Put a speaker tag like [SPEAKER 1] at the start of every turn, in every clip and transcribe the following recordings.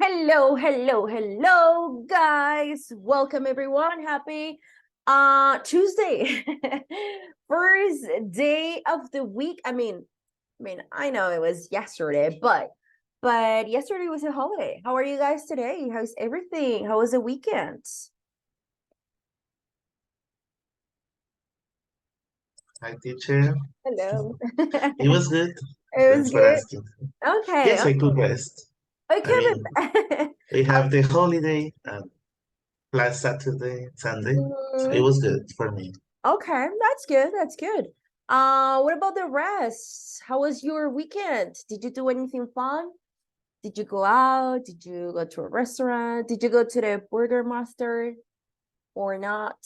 [SPEAKER 1] Hello, hello, hello, guys. Welcome everyone. Happy Tuesday. First day of the week. I know it was yesterday, but yesterday was a holiday. How are you guys today? How's everything? How was the weekend?
[SPEAKER 2] Hi, teacher.
[SPEAKER 1] Hello.
[SPEAKER 2] It was good.
[SPEAKER 1] It was
[SPEAKER 2] Thanks for
[SPEAKER 1] good.
[SPEAKER 2] asking.
[SPEAKER 1] Okay,
[SPEAKER 2] Yes, I could
[SPEAKER 1] okay.
[SPEAKER 2] rest. I
[SPEAKER 1] Okay,
[SPEAKER 2] mean,
[SPEAKER 1] but
[SPEAKER 2] we have the holiday last Saturday, Sunday, so it
[SPEAKER 1] Mhm.
[SPEAKER 2] was good for me.
[SPEAKER 1] Okay, that's good. That's good. What about the rest? How was your weekend? Did you do anything fun? Did you go out? Did you go to a restaurant? Did you go to the Burger Master or not?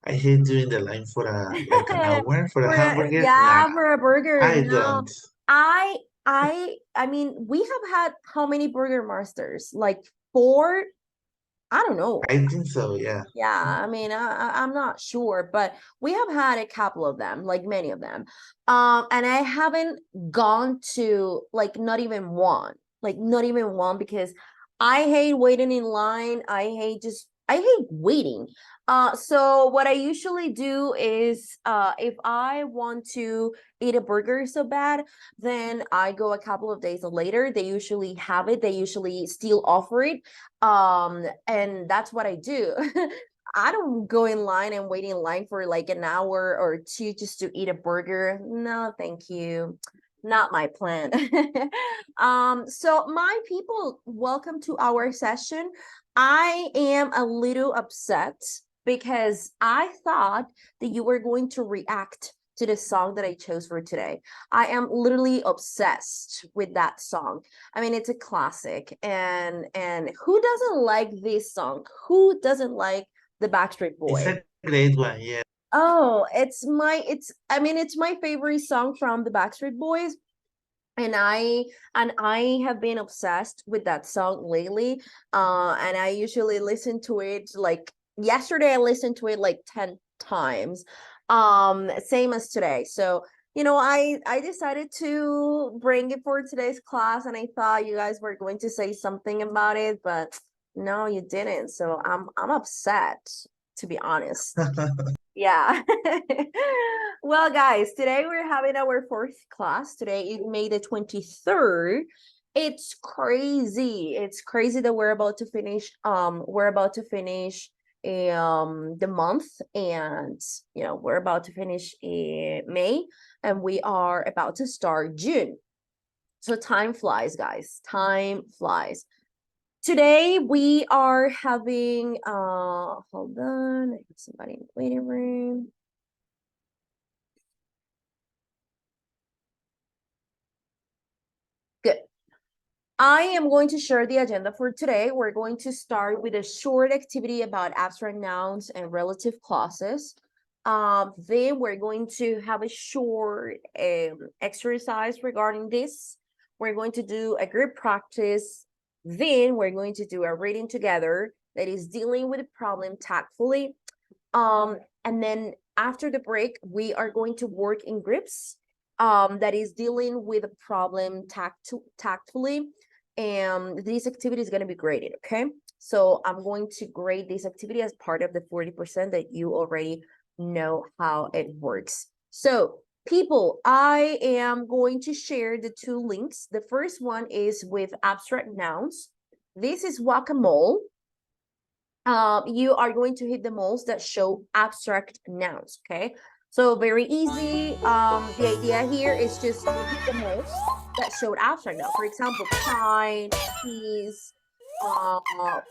[SPEAKER 2] I hate doing the line for like an hour for a hamburger. Nah,
[SPEAKER 1] Yeah, for a burger.
[SPEAKER 2] I
[SPEAKER 1] No,
[SPEAKER 2] don't.
[SPEAKER 1] I, I mean, we have had how many Burger Masters? Like four? I don't know.
[SPEAKER 2] I think so, yeah.
[SPEAKER 1] Yeah, I'm not sure, but we have had a couple of them, like many of them. And I haven't gone to like not even one because I hate waiting in line. I hate waiting. So what I usually do is if I want to eat a burger so bad, then I go a couple of days later. They usually have it, they usually still offer it, and that's what I do. I don't go in line and wait in line for like an hour or two just to eat a burger. No, thank you. Not my plan. So my people, welcome to our session. I am a little upset because I thought that you were going to react to the song that I chose for today. I am literally obsessed with that song. I mean, it's a classic, and who doesn't like this song? Who doesn't like the Backstreet
[SPEAKER 2] It's
[SPEAKER 1] Boy?
[SPEAKER 2] a great one, yeah.
[SPEAKER 1] Oh, it's my favorite song from the Backstreet Boys. And I have been obsessed with that song lately. And I usually listen to it like yesterday I listened to it like 10 times. Same as today. So I decided to bring it for today's class, and I thought you guys were going to say something about it, but no, you didn't. So I'm upset, to be honest. Yeah. Well, guys, today we're having our fourth class. Today is May the 23rd. It's crazy. It's crazy that we're about to finish the month, and we're about to finish in May, and we are about to start June. So time flies, guys. Time flies. Today we are having hold on, I have somebody in the waiting room. Good. I am going to share the agenda for today. We're going to start with a short activity about abstract nouns and relative clauses. Then we're going to have a short exercise regarding this. We're going to do a group practice. Then we're going to do a reading together that is dealing with the problem tactfully. And then after the break, we are going to work in groups that is dealing with a problem tactfully. And this activity is going to be graded, okay? So I'm going to grade this activity as part of the 40% that you already know how it works. So people, I am going to share the two links. The first one is with abstract nouns. This is Guacamole. You are going to hit the moles that show abstract nouns, okay? So very easy. The idea here is just to hit the moles that showed abstract now. For example, pine, peas,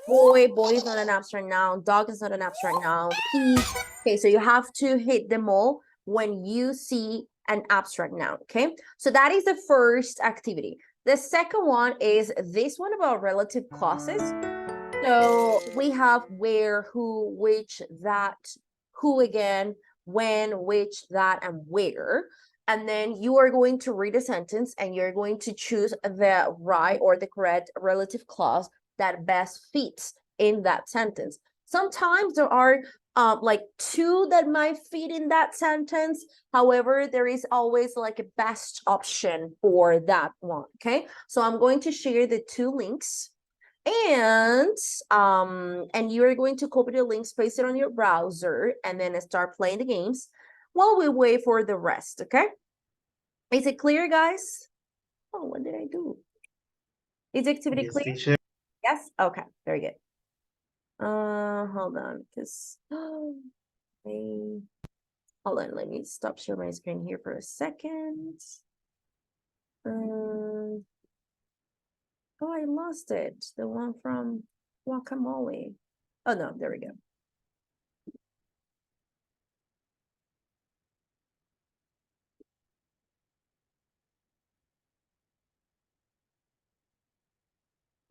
[SPEAKER 1] boy is not an abstract noun, dog is not an abstract noun, pea. Okay, so you have to hit the mole when you see an abstract noun, okay? So that is the first activity. The second one is this one about relative clauses. So we have where, who, which, that, who again, when, which, that, and where. And then you are going to read a sentence and you're going to choose the right or the correct relative clause that best fits in that sentence. Sometimes there are like two that might fit in that sentence. However, there is always like a best option for that one. Okay, so I'm going to share the two links, and you are going to copy the links, paste it on your browser, and then start playing the games while we wait for the rest. Okay, is it clear, guys? Oh, what did I do? Is the activity
[SPEAKER 2] Yes,
[SPEAKER 1] clear?
[SPEAKER 2] teacher.
[SPEAKER 1] Yes. Okay, very good. Hold on, because hold on, let me stop sharing my screen here for a second. Oh, I lost it. The one from guacamole. Oh no, there we go.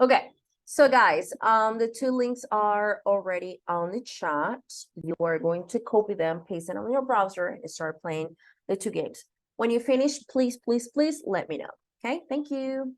[SPEAKER 1] Okay, so guys, the two links are already on the chat. You are going to copy them, paste it on your browser, and start playing the two games. When you finish, please, please, please let me know. Okay, thank you.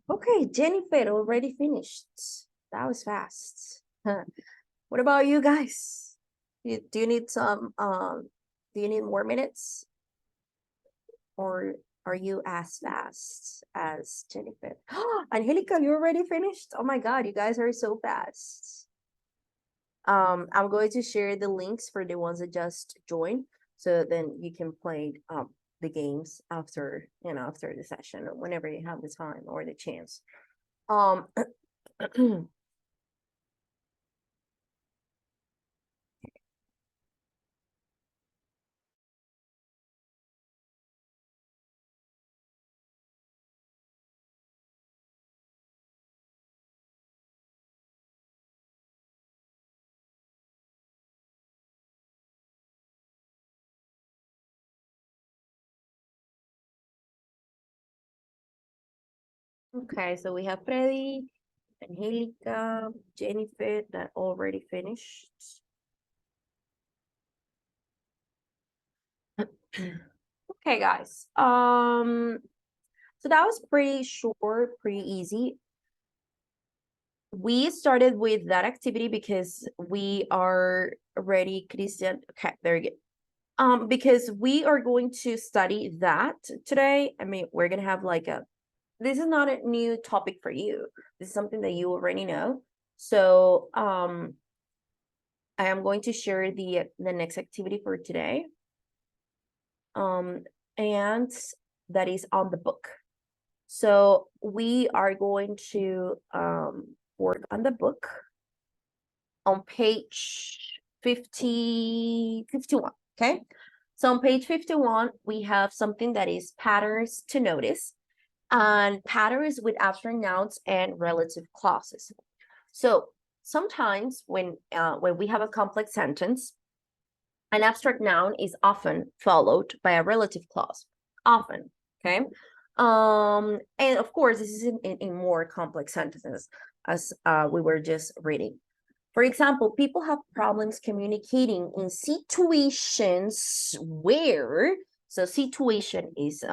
[SPEAKER 1] Okay, Jennifer already finished. That was fast. What about you guys? Do you need some do you need more minutes? Or are you as fast as Jennifer? Angelica, you already finished? Oh my God, you guys are so fast. I'm going to share the links for the ones that just joined, so then you can play the games after, after the session, or whenever you have the time or the chance. Um, okay, so we have Freddy, Angelica, Jennifer that already finished. Okay, guys. So that was pretty short, pretty easy. We started with that activity because we are ready, Christian. Okay, very good. Because we are going to study that today. I mean, we're gonna have like this is not a new topic for you. This is something that you already know. So I am going to share the next activity for today. And that is on the book. So we are going to work on the book on page 51. Okay. So on page 51, we have something that is patterns to notice and patterns with abstract nouns and relative clauses. So sometimes when we have a complex sentence, an abstract noun is often followed by a relative clause. Often, okay? And of course, this is in more complex sentences, as we were just reading. For example, people have problems communicating in situations where, so situation is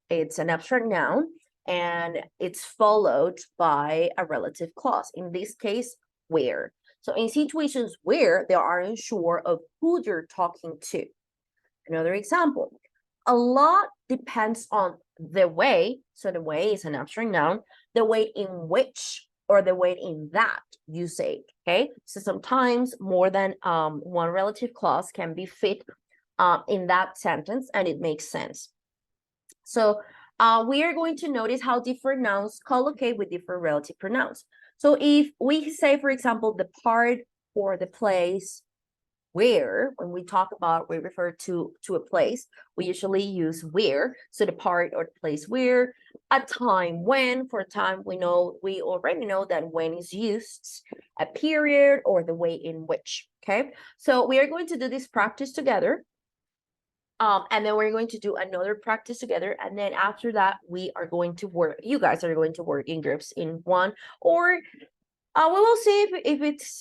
[SPEAKER 1] it's an abstract noun and it's followed by a relative clause. In this case, where. So in situations where they are unsure of who they're talking to. Another example, a lot depends on the way, so the way is an abstract noun, the way in which or the way in that you say it, okay? So sometimes more than one relative clause can be fit in that sentence and it makes sense. So we are going to notice how different nouns collocate with different relative pronouns. So if we say, for example, the part or the place where, when we talk about, we refer to a place, we usually use where. So the part or the place where, a time when, for a time we already know that when is used, a period or the way in which, okay? So we are going to do this practice together. And then we're going to do another practice together. And then after that, we are going to work, you guys are going to work in groups in one, or we will see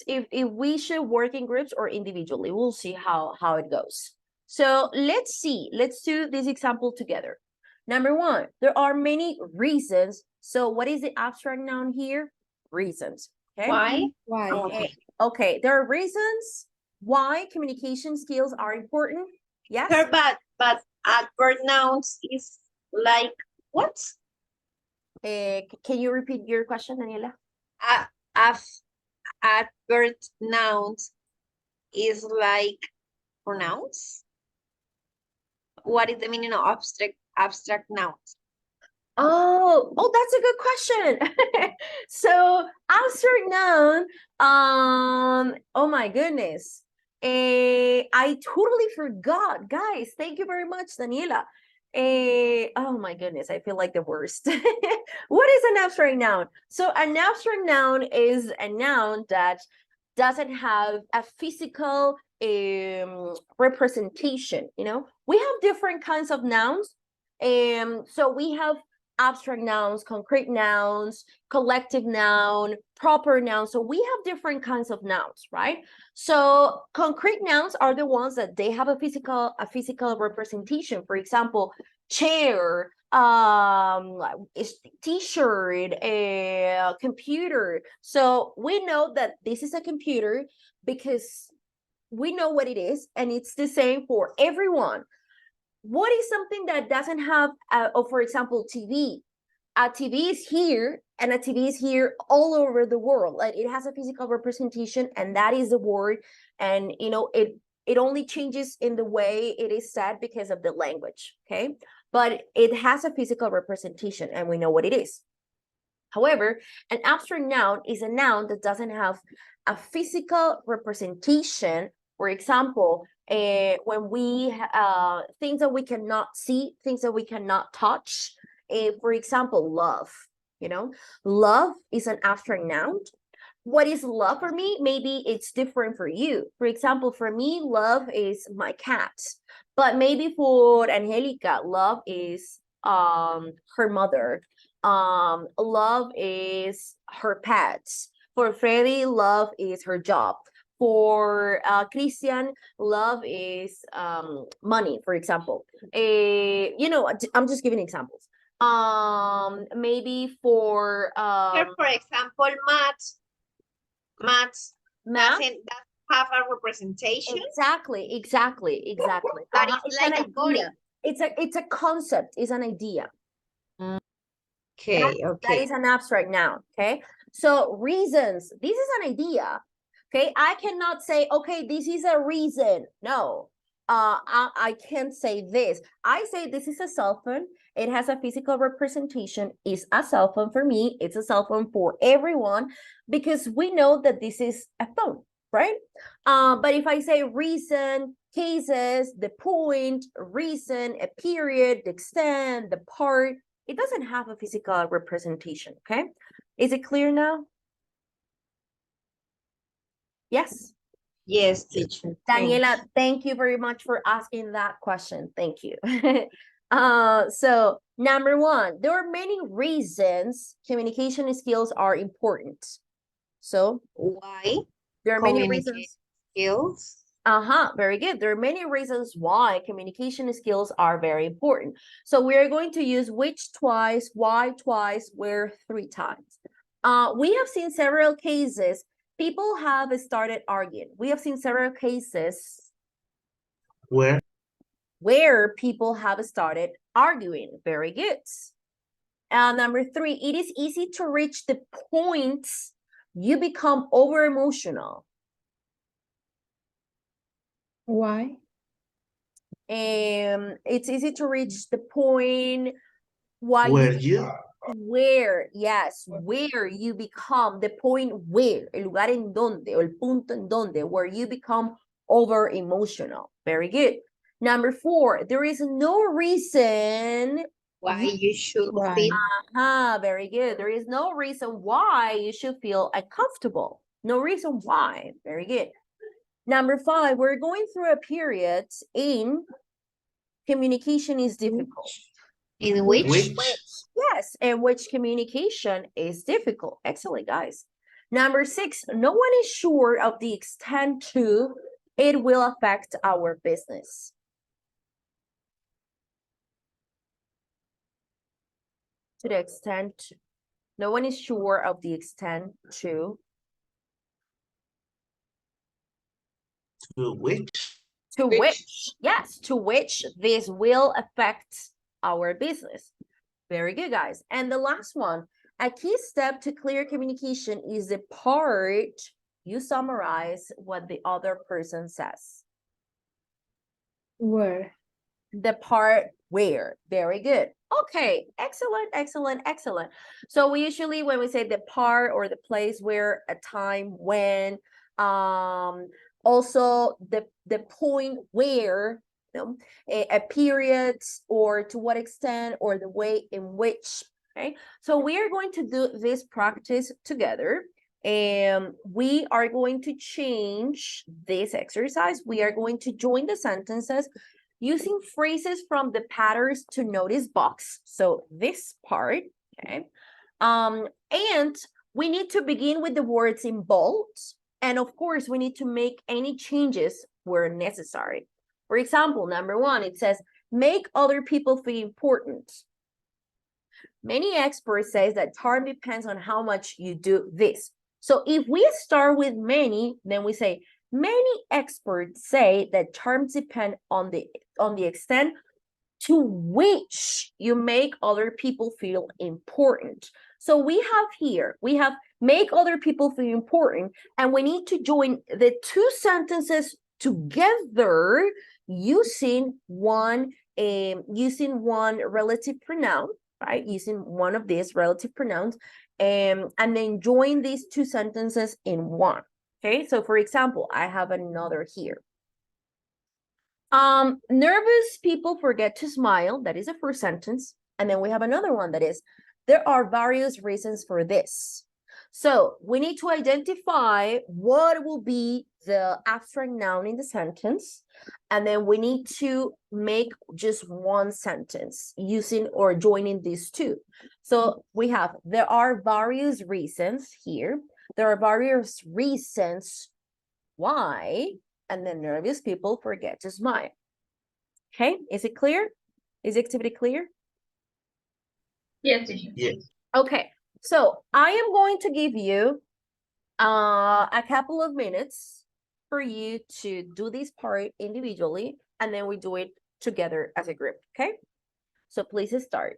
[SPEAKER 1] if we should work in groups or individually. We'll see how it goes. So let's see. Let's do this example together. Number one, there are many reasons. So what is the abstract noun here? Reasons. Okay.
[SPEAKER 3] Why?
[SPEAKER 4] Why?
[SPEAKER 1] Okay. Okay. There are reasons why communication skills are important. Yes.
[SPEAKER 3] Her but adverb nouns is like what?
[SPEAKER 1] Can you repeat your question, Daniela?
[SPEAKER 3] Adverb nouns is like pronouns. What is the meaning of abstract nouns?
[SPEAKER 1] Oh, that's a good question. So abstract noun, oh my goodness. I totally forgot. Guys, thank you very much, Daniela. Oh my goodness, I feel like the worst. What is an abstract noun? So an abstract noun is a noun that doesn't have a physical representation, you know? We have different kinds of nouns. So we have abstract nouns, concrete nouns, collective noun, proper nouns. So we have different kinds of nouns, right? So concrete nouns are the ones that they have a physical representation. For example, chair, t-shirt, a computer. So we know that this is a computer because we know what it is, and it's the same for everyone. What is something that doesn't have, for example, TV? A TV is here, and a TV is here all over the world. Like it has a physical representation, and that is the word. And you know, it only changes in the way it is said because of the language. Okay, but it has a physical representation, and we know what it is. However, an abstract noun is a noun that doesn't have a physical representation. For example, when we things that we cannot see, things that we cannot touch. For example, love. You know, love is an abstract noun. What is love for me? Maybe it's different for you. For example, for me, love is my cat, but maybe for Angelica, love is her mother. Love is her pets. For Freddy, love is her job. For Christian, love is money, for example. You know, I'm just giving examples. Maybe for
[SPEAKER 3] Here, for example, maths
[SPEAKER 1] math.
[SPEAKER 3] doesn't have a representation.
[SPEAKER 1] Exactly.
[SPEAKER 3] That
[SPEAKER 1] Uh-huh,
[SPEAKER 3] is
[SPEAKER 1] it's
[SPEAKER 3] like
[SPEAKER 1] an
[SPEAKER 3] a body.
[SPEAKER 1] idea. It's a concept, it's an idea.
[SPEAKER 3] Okay,
[SPEAKER 1] That is an abstract noun, okay? So reasons, this is an idea, okay? I cannot say, okay, this is a reason. No, I can't say this. I say this is a cell phone. It has a physical representation. It's a cell phone for me. It's a cell phone for everyone because we know that this is a phone, right? But if I say reason, cases, the point, reason, a period, the extent, the part, it doesn't have a physical representation, okay? Is it clear now? Yes.
[SPEAKER 3] Yes, teacher.
[SPEAKER 1] Daniela, thank you very much for asking that question. Thank you. So number one, there are many reasons communication skills are important. So
[SPEAKER 3] Why?
[SPEAKER 1] there are many
[SPEAKER 3] Communicate
[SPEAKER 1] reasons.
[SPEAKER 3] skills.
[SPEAKER 1] Very good. There are many reasons why communication skills are very important. So we are going to use which twice, why twice, where 3 times. We have seen several cases. People have started arguing. We have seen several cases where people have started arguing. Very good. Number 3, it is easy to reach the point you become over emotional.
[SPEAKER 4] Why?
[SPEAKER 1] It's easy to reach the point where you become the point where, el lugar en donde, o el punto en donde, where you become over emotional. Very good. Number 4, there is no reason
[SPEAKER 3] Why you should feel.
[SPEAKER 1] very good. There is no reason why you should feel uncomfortable. No reason why. Very good. Number 5, we're going through a period in communication is difficult.
[SPEAKER 3] In which?
[SPEAKER 1] Yes, in which communication is difficult. Excellent, guys. Number 6, no one is sure of the extent to it will affect our business. To the extent, no one is sure of the extent to
[SPEAKER 2] which
[SPEAKER 1] yes, to which this will affect our business. Very good, guys. And the last one, a key step to clear communication is the part you summarize what the other person says.
[SPEAKER 4] Where?
[SPEAKER 1] The part where. Very good. Okay, excellent. So we usually, when we say the part or the place where, a time when, also the point where, you know, a period, or to what extent, or the way in which. Okay, so we are going to do this practice together, and we are going to change this exercise. We are going to join the sentences using phrases from the patterns to notice box. So this part, okay. And we need to begin with the words in bold. And of course, we need to make any changes where necessary. For example, number 1, it says, make other people feel important. Many experts say that time depends on how much you do this. So if we start with many, then we say, many experts say that terms depend on the extent to which you make other people feel important. So we have make other people feel important, and we need to join the 2 sentences together using one relative pronoun, right? Using one of these relative pronouns, and then join these 2 sentences in one. Okay, so for example, I have another here. Nervous people forget to smile. That is the first sentence. And then we have another one that is, there are various reasons for this. So we need to identify what will be the abstract noun in the sentence. And then we need to make just one sentence using or joining these 2. So we have, there are various reasons here. There are various reasons why, and then nervous people forget to smile. Okay, is it clear? Is the activity clear?
[SPEAKER 3] Yes, teacher.
[SPEAKER 2] Yes.
[SPEAKER 1] Okay, so I am going to give you a couple of minutes for you to do this part individually, and then we do it together as a group, okay? So please start.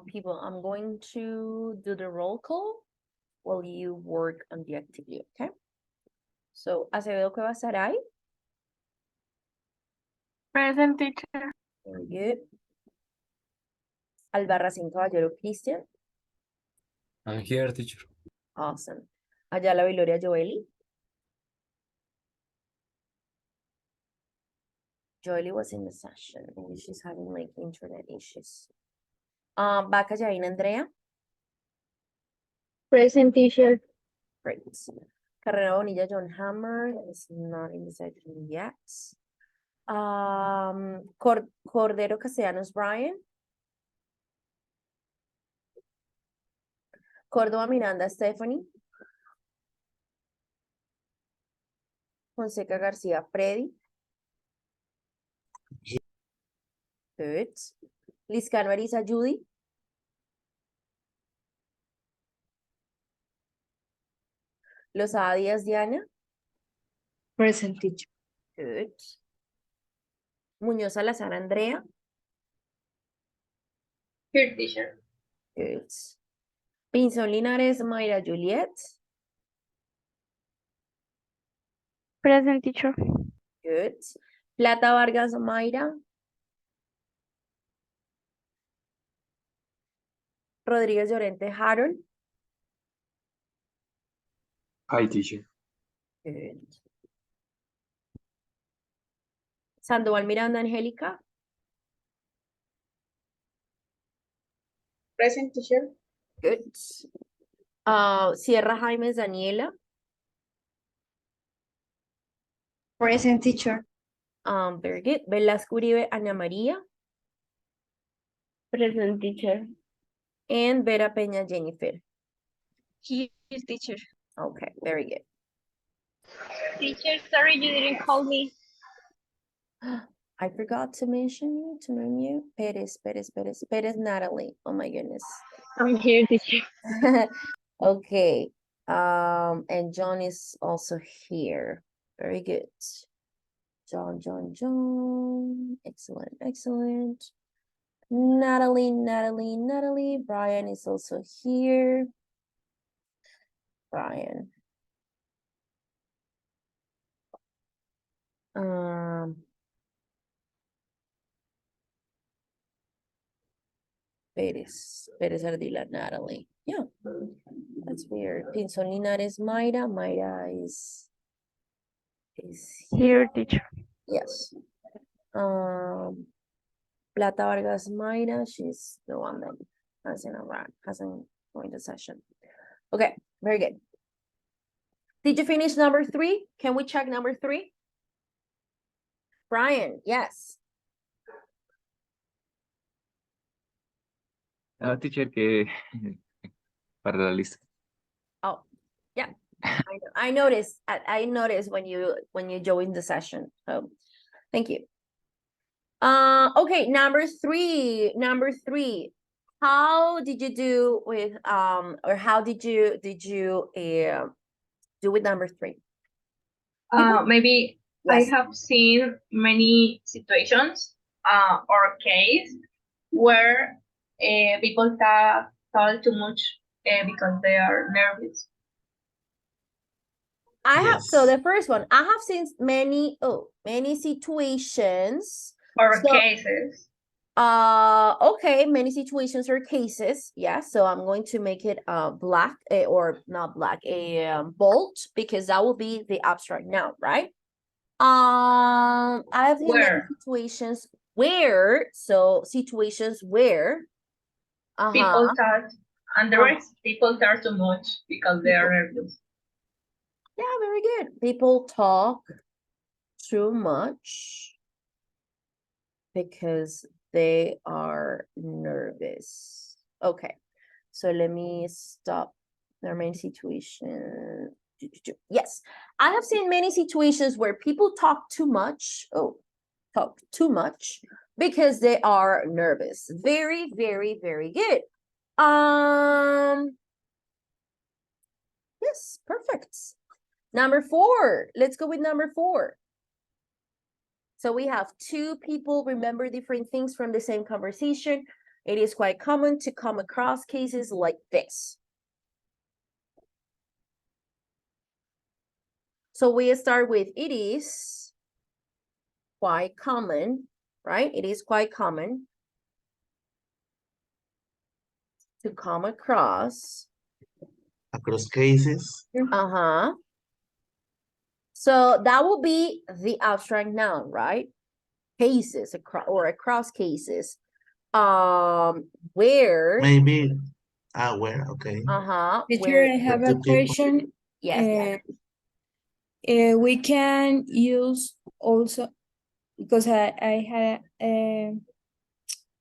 [SPEAKER 1] People, I'm going to do the roll call while you work on the activity, okay? So, Acevedo Cuevas Saray,
[SPEAKER 4] Present, teacher.
[SPEAKER 1] very good. Albarracín Caballero Cristian,
[SPEAKER 5] I'm here, teacher.
[SPEAKER 1] awesome. Ayala Viloria Joeli. Joely was in the session and she's having like internet issues. Vaca Yaina Andrea,
[SPEAKER 4] Present, teacher.
[SPEAKER 1] great. Carrera Bonilla John Hammer is not in the session yet. Cordero Castellanos Brian. Córdoba Miranda Stephanie. Fonseca García Freddy. Good. Liscano Arisa Judy. Lozada Díaz Diana.
[SPEAKER 4] Present, teacher.
[SPEAKER 1] Good. Muñoz Salazar Andrea.
[SPEAKER 3] Here, teacher.
[SPEAKER 1] Good. Pinzón Linares Mayra Juliet.
[SPEAKER 4] Present, teacher.
[SPEAKER 1] Good. Plata Vargas Mayra. Rodríguez Llorente Harold.
[SPEAKER 5] Hi, teacher.
[SPEAKER 1] Good. Sandoval Miranda Angélica.
[SPEAKER 3] Present, teacher.
[SPEAKER 1] Good. Sierra Jaimes Daniela.
[SPEAKER 4] Present, teacher.
[SPEAKER 1] Very good. Velasco Uribe Ana María.
[SPEAKER 4] Present, teacher.
[SPEAKER 1] And Vera Peña Jennifer.
[SPEAKER 4] Here, teacher.
[SPEAKER 1] Okay, very good.
[SPEAKER 4] Teacher, sorry you didn't call me.
[SPEAKER 1] I forgot to mention you, to name you. Perez Natalie. Oh my goodness.
[SPEAKER 4] I'm here, teacher.
[SPEAKER 1] Okay. And John is also here. Very good. John. Excellent. Natalie. Brian is also here. Brian. Perez Ardila, Natalie. Yeah, that's weird. Pinzón Linares, Mayra. Mayra is
[SPEAKER 4] Here, teacher.
[SPEAKER 1] yes. Plata Vargas Mayra, she's the one that hasn't joined the session. Okay, very good. Did you finish number 3? Can we check number 3? Brian, yes.
[SPEAKER 5] Teacher, que para la lista.
[SPEAKER 1] Oh, yeah. I noticed. I noticed when you joined the session. So, thank you. Okay, number 3. How did you do with or how did you Do with number 3.
[SPEAKER 4] Maybe I
[SPEAKER 1] Yes.
[SPEAKER 4] have seen many situations or case where people talk too much because they are nervous.
[SPEAKER 1] So
[SPEAKER 2] Yes.
[SPEAKER 1] the first one, I have seen many situations.
[SPEAKER 4] Or
[SPEAKER 1] So,
[SPEAKER 4] cases.
[SPEAKER 1] okay, many situations or cases. Yeah, so I'm going to make it black or not black, a bold, because that will be the abstract noun, right? I have seen many
[SPEAKER 4] Where?
[SPEAKER 1] situations where, so situations where,
[SPEAKER 4] People talk, and the
[SPEAKER 1] Uh,
[SPEAKER 4] rest people talk too much because they are nervous.
[SPEAKER 1] yeah, very good. People talk too much because they are nervous. Okay, so let me stop. There are many situations. Yes, I have seen many situations where people talk too much. Talk too much because they are nervous. Very, very, very good. Yes, perfect. Number 4. Let's go with number 4. So we have 2 people remember different things from the same conversation. It is quite common to come across cases like this. So we start with it is quite common, right? It is quite common to come across.
[SPEAKER 2] Across cases.
[SPEAKER 1] Uh-huh. So that will be the abstract noun, right? Cases across cases. Where
[SPEAKER 2] Maybe. Where? Okay.
[SPEAKER 6] Teacher,
[SPEAKER 1] where
[SPEAKER 6] I have
[SPEAKER 2] The
[SPEAKER 6] a
[SPEAKER 2] two people.
[SPEAKER 6] question.
[SPEAKER 1] yes,
[SPEAKER 6] We can use also because I had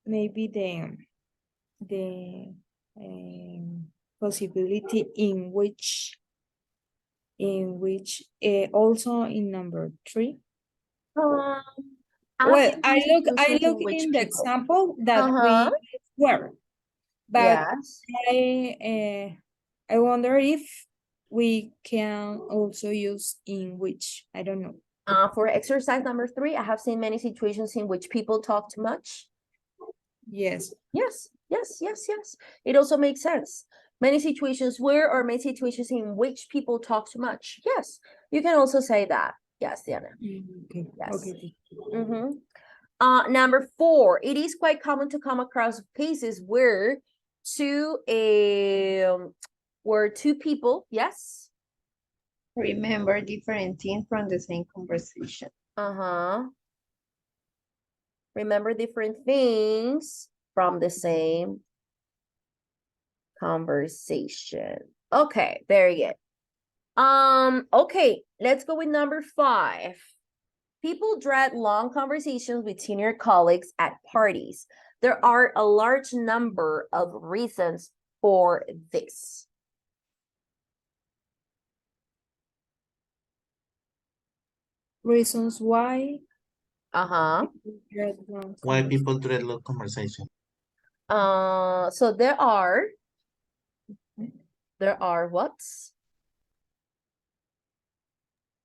[SPEAKER 6] maybe the possibility in which also in number 3.
[SPEAKER 1] um,
[SPEAKER 6] Well,
[SPEAKER 1] after
[SPEAKER 6] I
[SPEAKER 1] situations in
[SPEAKER 6] look
[SPEAKER 1] which
[SPEAKER 6] in the
[SPEAKER 1] people.
[SPEAKER 6] example that we were, but
[SPEAKER 1] Yes.
[SPEAKER 6] I wonder if we can also use in which. I don't know.
[SPEAKER 1] For exercise number 3, I have seen many situations in which people talk too much.
[SPEAKER 6] Yes.
[SPEAKER 1] Yes, yes, yes, yes. It also makes sense. Many situations where or many situations in which people talk too much. Yes, you can also say that. Yes, Diana.
[SPEAKER 6] Okay.
[SPEAKER 1] Yes.
[SPEAKER 6] Okay.
[SPEAKER 1] Number 4, it is quite common to come across cases where two people, yes.
[SPEAKER 3] Remember different things from the same conversation.
[SPEAKER 1] Remember different things from the same conversation. Okay, very good. Okay, let's go with number 5. People dread long conversations with senior colleagues at parties. There are a large number of reasons for this.
[SPEAKER 6] Reasons why.
[SPEAKER 2] Why people dread long conversation?
[SPEAKER 1] So there are what?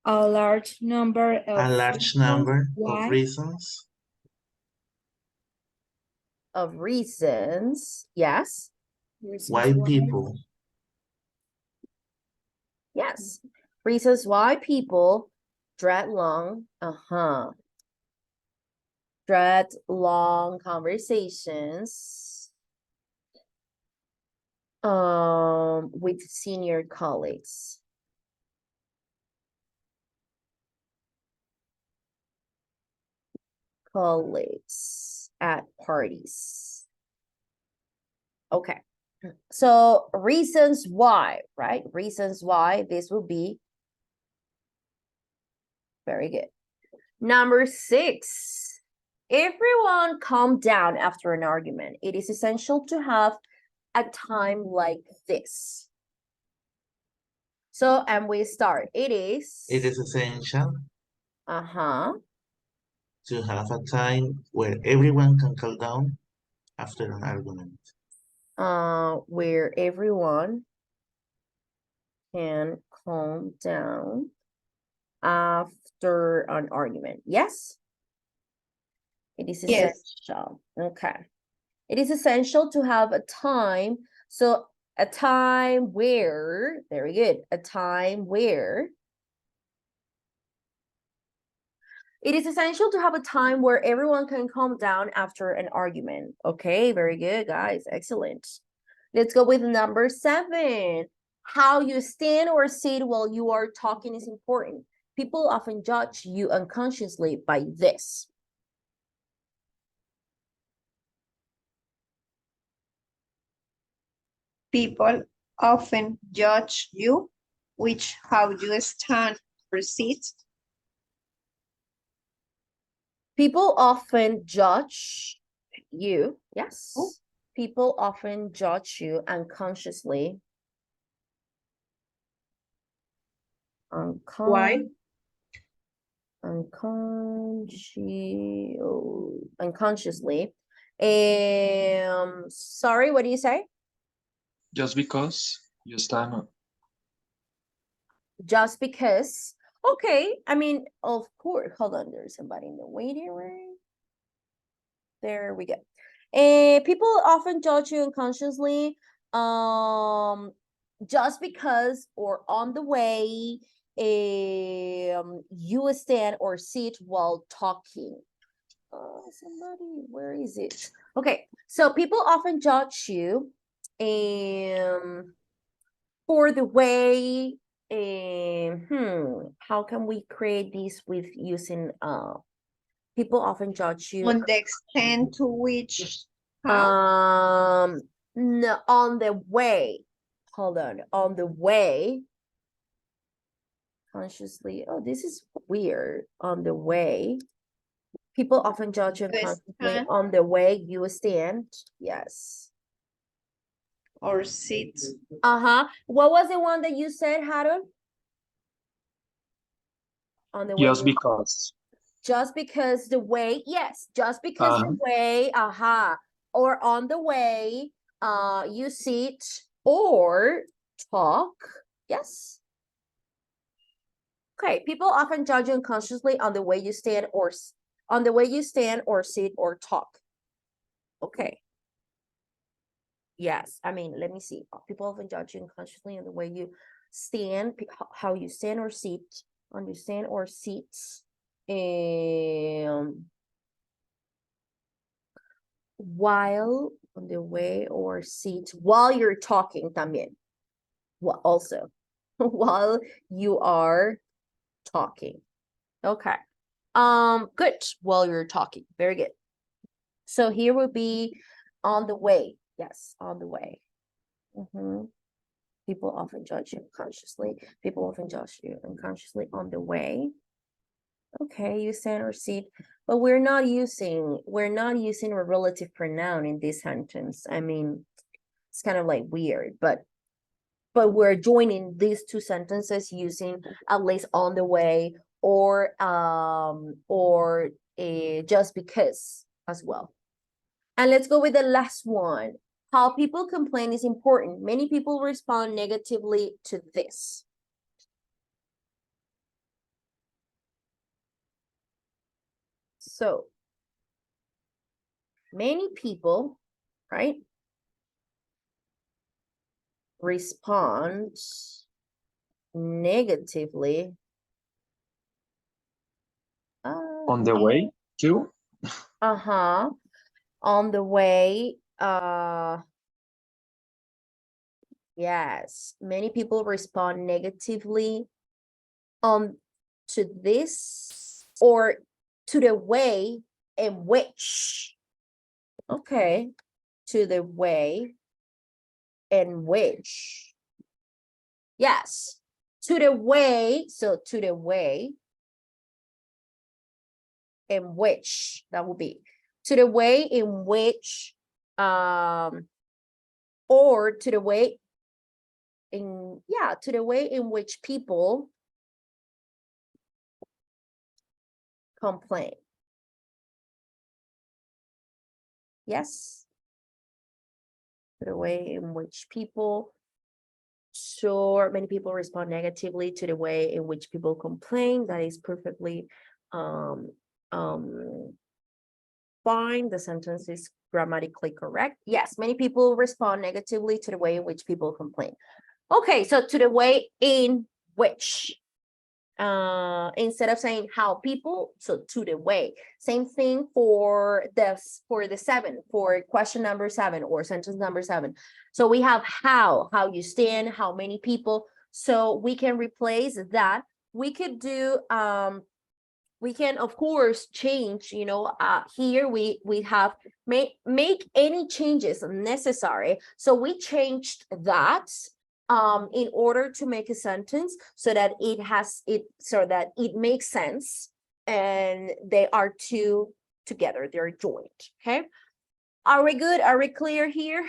[SPEAKER 6] A large number of
[SPEAKER 2] A large number
[SPEAKER 6] why?
[SPEAKER 2] of reasons.
[SPEAKER 1] Of reasons, yes.
[SPEAKER 6] Reasons
[SPEAKER 2] Why people?
[SPEAKER 1] Yes. Reasons why people dread long, dread long conversations with senior colleagues. At parties. Okay. So reasons why, right? Reasons why this will be very good. Number 6, everyone calm down after an argument. It is essential to have a time like this. So, and we start. It is
[SPEAKER 2] essential
[SPEAKER 1] to
[SPEAKER 2] have a time where everyone can calm down after an argument.
[SPEAKER 1] Where everyone can calm down after an argument. Yes? It is
[SPEAKER 3] Yes.
[SPEAKER 1] essential. Okay. It is essential to have a time. So a time where, very good, a time where it is essential to have a time where everyone can calm down after an argument. Okay, very good, guys. Excellent. Let's go with number 7. How you stand or sit while you are talking is important. People often judge you unconsciously by this.
[SPEAKER 3] People often judge you, which how you stand or sit.
[SPEAKER 1] People often judge you. Yes.
[SPEAKER 3] Oh.
[SPEAKER 1] People often judge you unconsciously.
[SPEAKER 3] Why?
[SPEAKER 1] Unconsciously. Sorry, what do you say?
[SPEAKER 5] Just because you stand
[SPEAKER 1] Just because. Okay, I mean, of course. Hold on, there's somebody in the waiting room. There we go. People often judge you unconsciously, just because or on the way, you stand or sit while talking. Somebody, where is it? Okay, so people often judge you, for the way, how can we create this with using, people often judge you,
[SPEAKER 3] On the extent to which how?
[SPEAKER 1] no, on the way, hold on the way, consciously, oh, this is weird, on the way, people often judge you
[SPEAKER 3] You
[SPEAKER 1] unconsciously
[SPEAKER 3] stand.
[SPEAKER 1] on the way you stand, yes.
[SPEAKER 3] Or sit.
[SPEAKER 1] What was the one that you said, Harold? On the way
[SPEAKER 5] just
[SPEAKER 1] you,
[SPEAKER 5] because.
[SPEAKER 1] just because the way, yes, just because the
[SPEAKER 5] Uh-huh.
[SPEAKER 1] way, or on the way, you sit or talk, yes. Okay, people often judge you unconsciously on the way you stand or on the way you stand or sit or talk. Okay. Yes, I mean, let me see. People often judge you unconsciously on the way you stand, how you stand or sit, understand or sit. While on the way or sit while you're talking también. Well, also while you are talking. Okay. Good. While you're talking. Very good. So here would be on the way. Yes, on the way. People often judge you unconsciously. People often judge you unconsciously on the way. Okay, you stand or sit, but we're not using a relative pronoun in this sentence. I mean, it's kind of like weird, but we're joining these two sentences using at least on the way or just because as well. And let's go with the last one. How people complain is important. Many people respond negatively to this. So many people, right, respond negatively
[SPEAKER 5] On the way to.
[SPEAKER 1] on the way, yes, many people respond negatively to this or to the way in which, okay, to the way in which, yes, to the way, so to the way in which, that would be to the way in which, or to the way in, yeah, to the way in which people complain. Yes. To the way in which people sure many people respond negatively to the way in which people complain. That is perfectly um, fine. The sentence is grammatically correct. Yes, many people respond negatively to the way in which people complain. Okay, so to the way in which, instead of saying how people, so to the way. Same thing for the 7, for question number 7 or sentence number 7. So we have how you stand, how many people. So we can replace that. We could do we can of course change, you know, here we have make any changes necessary. So we changed that in order to make a sentence so that it makes sense and they are two together, they're joined. Okay, are we good? Are we clear here?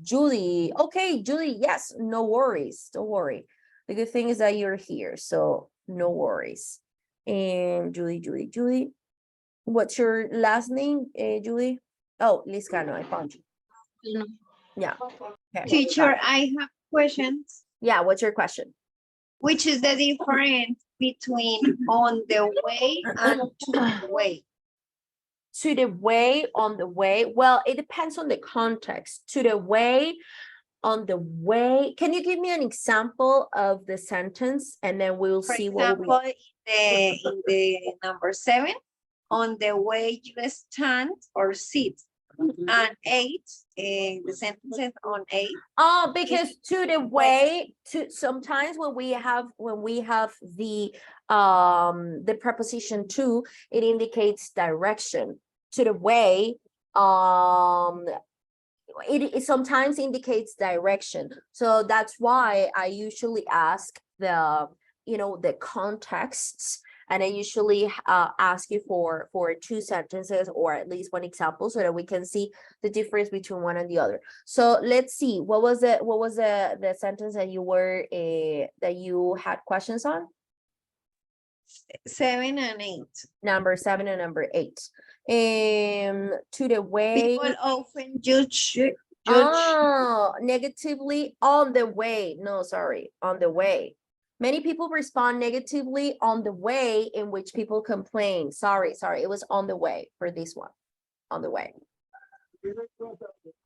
[SPEAKER 1] Julie, okay, Julie, yes, no worries, don't worry. The good thing is that you're here, so no worries. And Julie, what's your last name, Julie? Oh, Liscano, I found you. Yeah. Okay.
[SPEAKER 3] Teacher, I have questions.
[SPEAKER 1] Yeah, what's your question?
[SPEAKER 3] Which is the difference between on the way and to the way?
[SPEAKER 1] To the way, on the way. Well, it depends on the context. To the way, on the way. Can you give me an example of the sentence and then we'll
[SPEAKER 3] For
[SPEAKER 1] see what will
[SPEAKER 3] example, in the number 7, on the way you stand or sit. And 8, the sentences on 8.
[SPEAKER 1] Oh, because to the way, to sometimes when we have the preposition to, it indicates direction. To the way, it sometimes indicates direction. So that's why I usually ask the contexts, and I usually ask you for 2 sentences or at least 1 example so that we can see the difference between one and the other. So let's see, what was the sentence that you had questions on?
[SPEAKER 3] 7 and 8.
[SPEAKER 1] Number 7 and number 8. To the way.
[SPEAKER 3] People often judge
[SPEAKER 1] Oh, negatively on the way. No, sorry, on the way. Many people respond negatively on the way in which people complain. Sorry, it was on the way for this one. On the way.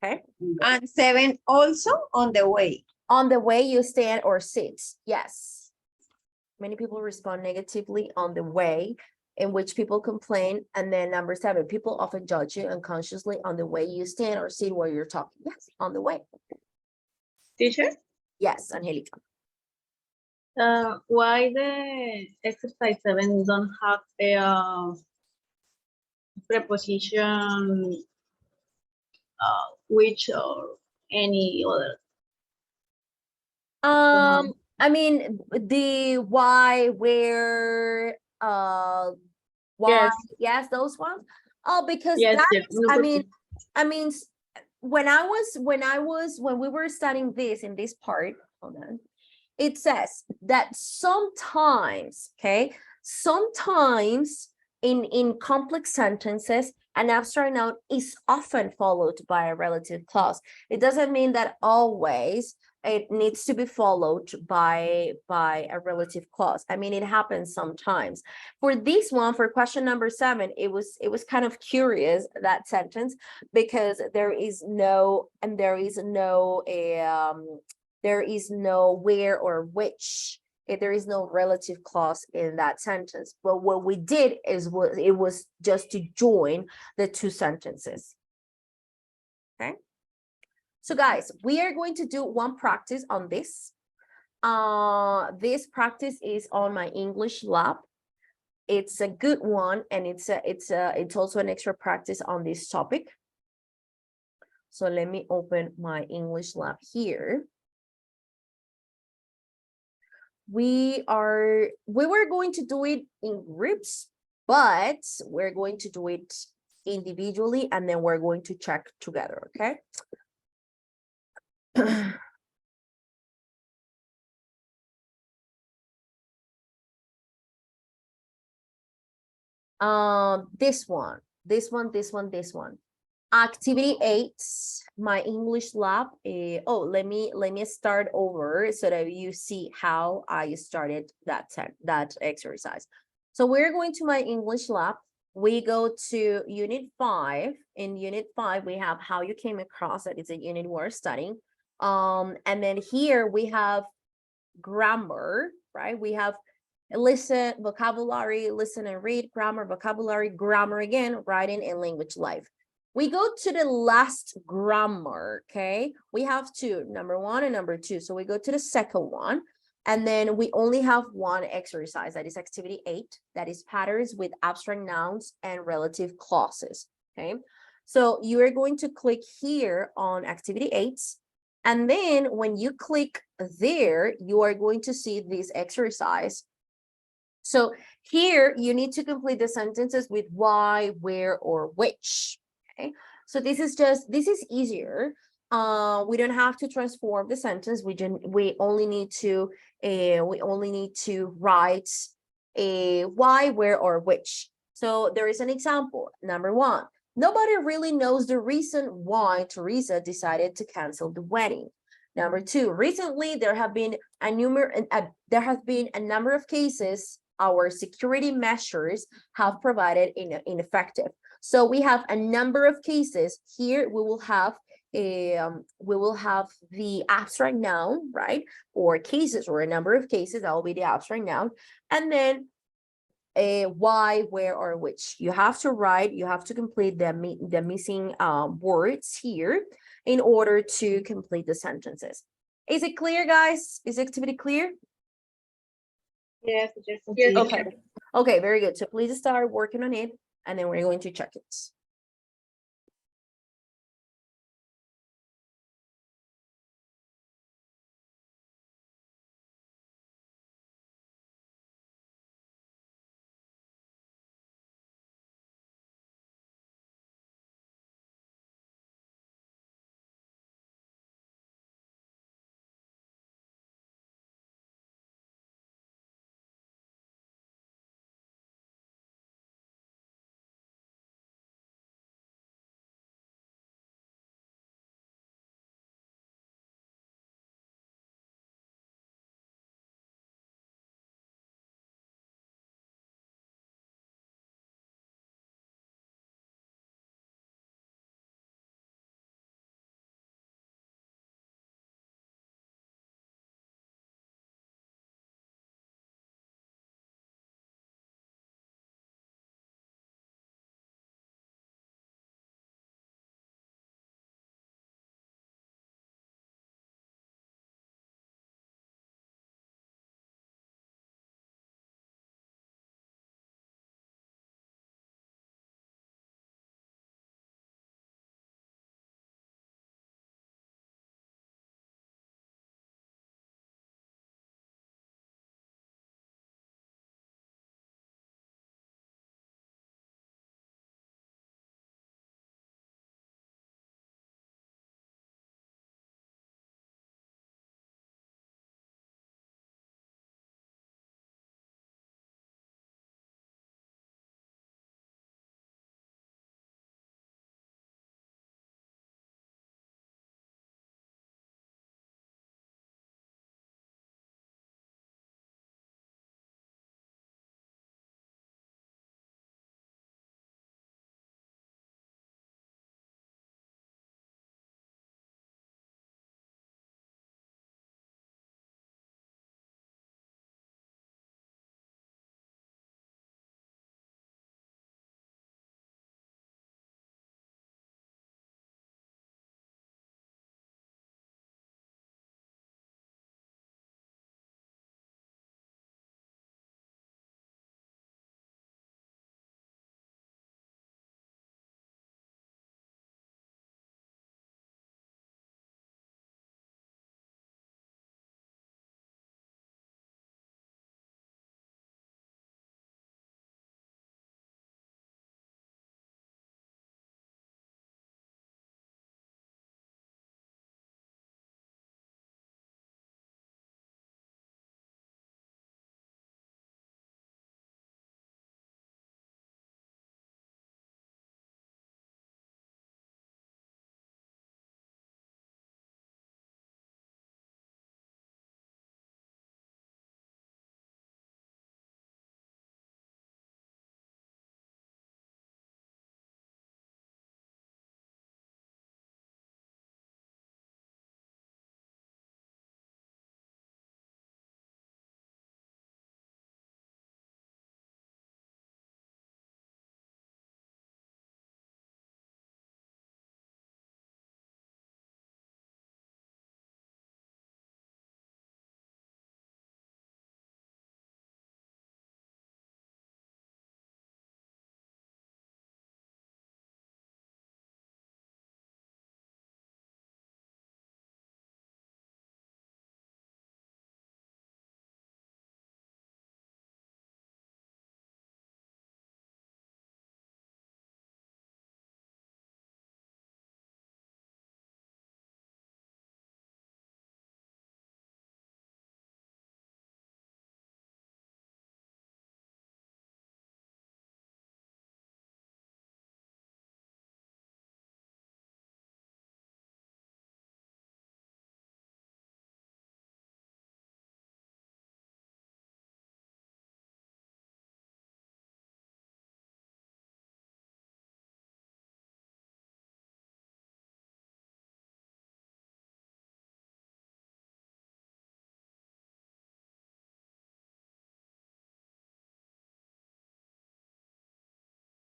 [SPEAKER 1] Okay.
[SPEAKER 3] and 7 also on the way.
[SPEAKER 1] On the way you stand or sit. Yes. Many people respond negatively on the way in which people complain. And then number 7, people often judge you unconsciously on the way you stand or sit while you're talking. Yes, on the way.
[SPEAKER 7] Teacher,
[SPEAKER 1] Yes, Angelica.
[SPEAKER 7] why the exercise 7 don't have a preposition which or any other?
[SPEAKER 1] I mean, the why, where, why, yes, those ones. Oh, because
[SPEAKER 7] Yes,
[SPEAKER 1] that's,
[SPEAKER 7] yes, no
[SPEAKER 1] I
[SPEAKER 7] question.
[SPEAKER 1] mean, when we were studying this in this part, hold on, it says that sometimes, okay, sometimes in complex sentences, an abstract noun is often followed by a relative clause. It doesn't mean that always it needs to be followed by a relative clause. I mean, it happens sometimes. For this one, for question number 7, it was kind of curious, that sentence, because there is no where or which. There is no relative clause in that sentence. But what we did is it was just to join the 2 sentences. Okay. So guys, we are going to do one practice on this. This practice is on my English lab. It's a good one, and it's also an extra practice on this topic. So let me open my English lab here. We were going to do it in groups, but we're going to do it individually, and then we're going to check together, okay? This one. Activity 8, my English lab. Oh, let me start over so that you see how I started that exercise. So we're going to my English lab. We go to unit 5. In unit 5, we have how you came across it. It's a unit we're studying. And then here we have grammar, right? We have listen, vocabulary, listen and read, grammar, vocabulary, grammar again, writing and language life. We go to the last grammar, okay? We have two, number 1 and number 2. So we go to the second one, and then we only have one exercise, that is activity 8, that is patterns with abstract nouns and relative clauses, okay? So you are going to click here on activity 8, and then when you click there, you are going to see this exercise. So here you need to complete the sentences with why, where, or which. Okay. So this is easier. We don't have to transform the sentence. We only need to write a why, where, or which. So there is an example. Number 1. Nobody really knows the reason why Teresa decided to cancel the wedding. Number 2, recently there have been a number of cases our security measures have provided ineffective. So we have a number of cases here. We will have the abstract noun, right? Or cases, or a number of cases. That will be the abstract noun, and then why, where, or which. You have to write, you have to complete the missing words here in order to complete the sentences. Is it clear, guys? Is the activity clear?
[SPEAKER 7] Yes,
[SPEAKER 4] Yes.
[SPEAKER 1] Okay. Okay, very good. So please start working on it, and then we're going to check it.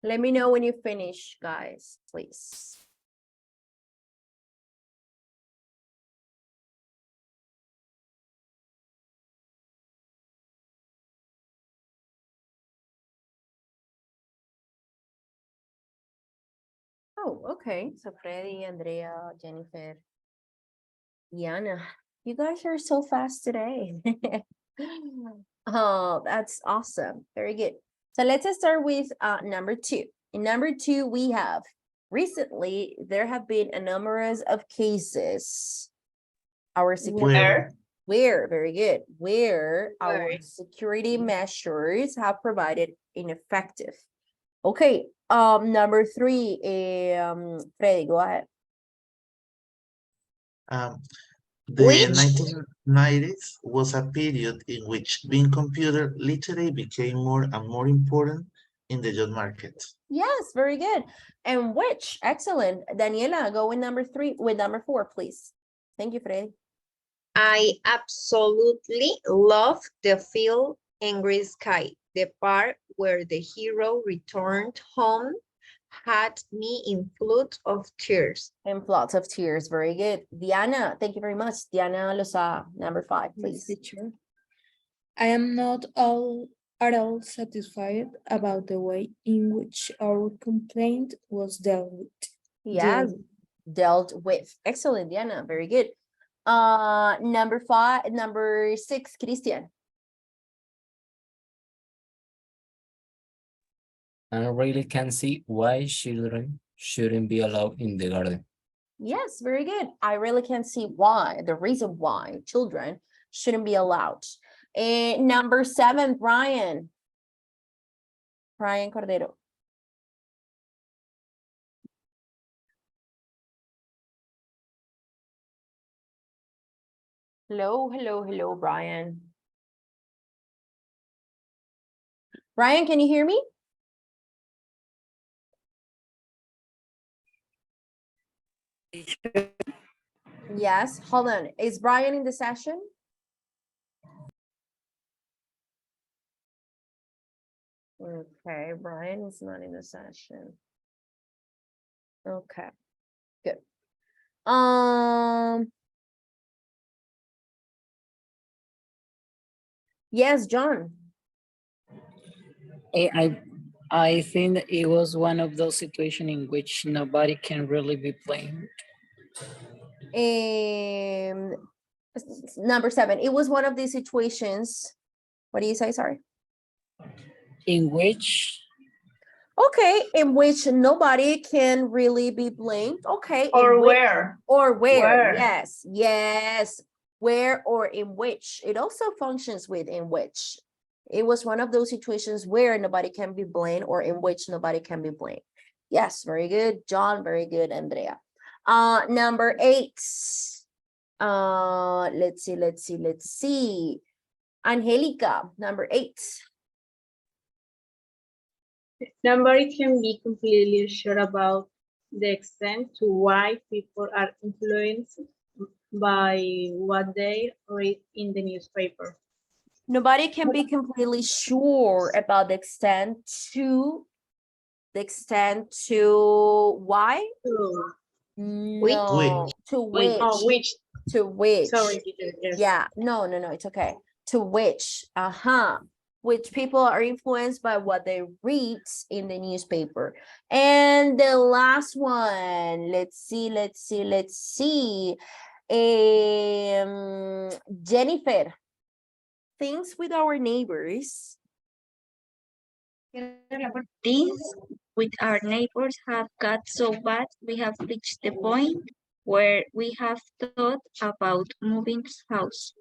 [SPEAKER 1] Let me know when you finish, guys, please. Oh, okay. So Freddy, Andrea, Jennifer, Diana, you guys are so fast today. Oh, that's awesome. Very good. So let's start with number 2. In number 2, we have recently there have been a numerous of cases. Our security where very good, where our security measures have provided ineffective. Okay, number 3, Freddy, go ahead.
[SPEAKER 2] The
[SPEAKER 3] Which?
[SPEAKER 2] 1990s was a period in which being computer literate became more and more important in the job market.
[SPEAKER 1] Yes, very good. And which, excellent. Daniela, go with number 3, with number 4, please. Thank you, Freddy.
[SPEAKER 3] I absolutely love the film Angry Sky. The part where the hero returned home had me in floods of tears.
[SPEAKER 1] And lots of tears, very good. Diana, thank you very much. Diana Losa, number 5,
[SPEAKER 6] Yes,
[SPEAKER 1] please.
[SPEAKER 6] teacher. I am not at all satisfied about the way in which our complaint was dealt with.
[SPEAKER 1] Yes, dealt with. Excellent, Diana, very good. Number 6, Christian.
[SPEAKER 8] I really can't see why children shouldn't be allowed in the garden.
[SPEAKER 1] Yes, very good. I really can't see why, the reason why children shouldn't be allowed. And number 7, Brian. Brian Cordero. Hello, hello, hello, Brian. Brian, can you hear me? Yes, hold on. Is Brian in the session? Okay, Brian is not in the session. Okay, good. Yes, John.
[SPEAKER 9] I think it was one of those situations in which nobody can really be blamed.
[SPEAKER 1] Number 7. It was one of these situations. What do you say? Sorry.
[SPEAKER 9] In which
[SPEAKER 1] Okay, in which nobody can really be blamed. Okay.
[SPEAKER 7] Or
[SPEAKER 1] in which,
[SPEAKER 7] where?
[SPEAKER 1] or where.
[SPEAKER 7] Where?
[SPEAKER 1] Yes, yes. Where or in which. It also functions with in which. It was one of those situations where nobody can be blamed or in which nobody can be blamed. Yes, very good, John. Very good, Andrea. Number 8. Let's see. Angelica, number 8.
[SPEAKER 7] Nobody can be completely sure about the extent to why people are influenced by what they read in the newspaper.
[SPEAKER 1] Nobody can be completely sure about the extent to why? No, to which.
[SPEAKER 7] Oh, which?
[SPEAKER 1] To which.
[SPEAKER 7] Sorry, teacher, yes.
[SPEAKER 1] Yeah, no, it's okay. To which, which people are influenced by what they read in the newspaper. And the last one, let's see. Jennifer, things with our neighbors.
[SPEAKER 10] Things with our neighbors have got so bad we have reached the point where we have thought about moving house.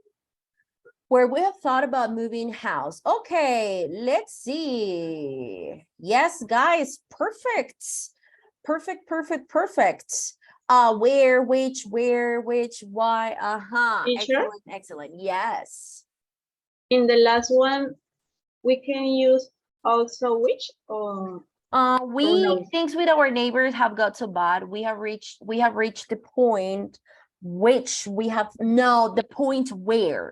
[SPEAKER 1] Where we have thought about moving house. Okay, let's see. Yes, guys, perfect. Perfect. Where, which, why,
[SPEAKER 7] Teacher?
[SPEAKER 1] Excellent. Yes.
[SPEAKER 7] In the last one, we can use also which or no?
[SPEAKER 1] Things with our neighbors have got so bad. We have reached the point which we have the point where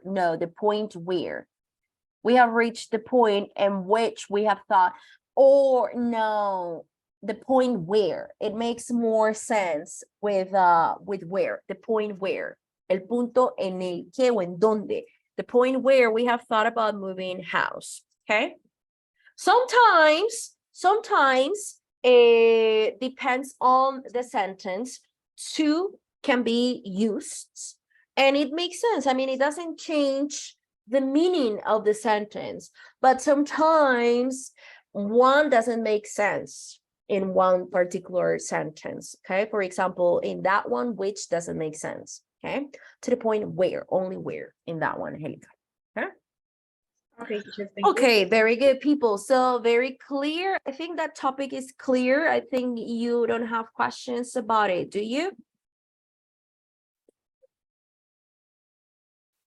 [SPEAKER 1] we have reached the point in which we have thought, Or no, the point where. It makes more sense with where, the point where. El punto en el que o en donde. The point where we have thought about moving house, okay? Sometimes it depends on the sentence, to can be used and it makes sense. I mean, it doesn't change the meaning of the sentence, but sometimes one doesn't make sense in one particular sentence, okay? For example, in that one, which doesn't make sense, okay? To the point where, only where in that one, Angelica, okay?
[SPEAKER 7] Okay, teacher, thank you.
[SPEAKER 1] Okay, very good, people. So very clear. I think that topic is clear. I think you don't have questions about it, do you?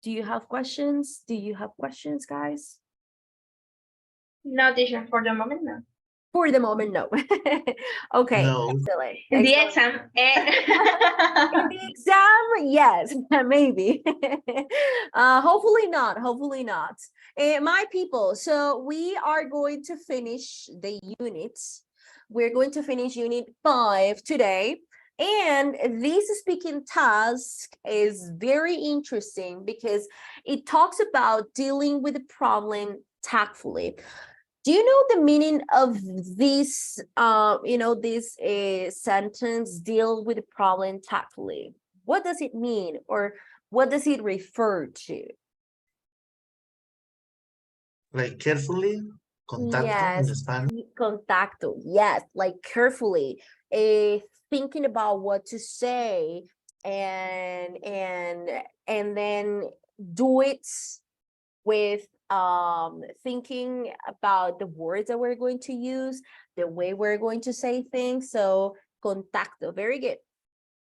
[SPEAKER 1] Do you have questions? Do you have questions, guys?
[SPEAKER 4] No, teacher, for the moment, no.
[SPEAKER 1] For the moment, no. Okay,
[SPEAKER 2] No.
[SPEAKER 1] excellent.
[SPEAKER 4] In the
[SPEAKER 1] Excellent.
[SPEAKER 4] exam.
[SPEAKER 1] In the exam, yes, maybe. Hopefully not, hopefully not. My people, so we are going to finish the units. We're going to finish unit 5 today. And this speaking task is very interesting because it talks about dealing with the problem tactfully. Do you know the meaning of this, this sentence, deal with the problem tactfully? What does it mean, or what does it refer to?
[SPEAKER 2] Like carefully, contacto in
[SPEAKER 1] Yes,
[SPEAKER 2] Spanish.
[SPEAKER 1] contacto, yes, like carefully, thinking about what to say and then do it with thinking about the words that we're going to use, the way we're going to say things. So contacto, very good.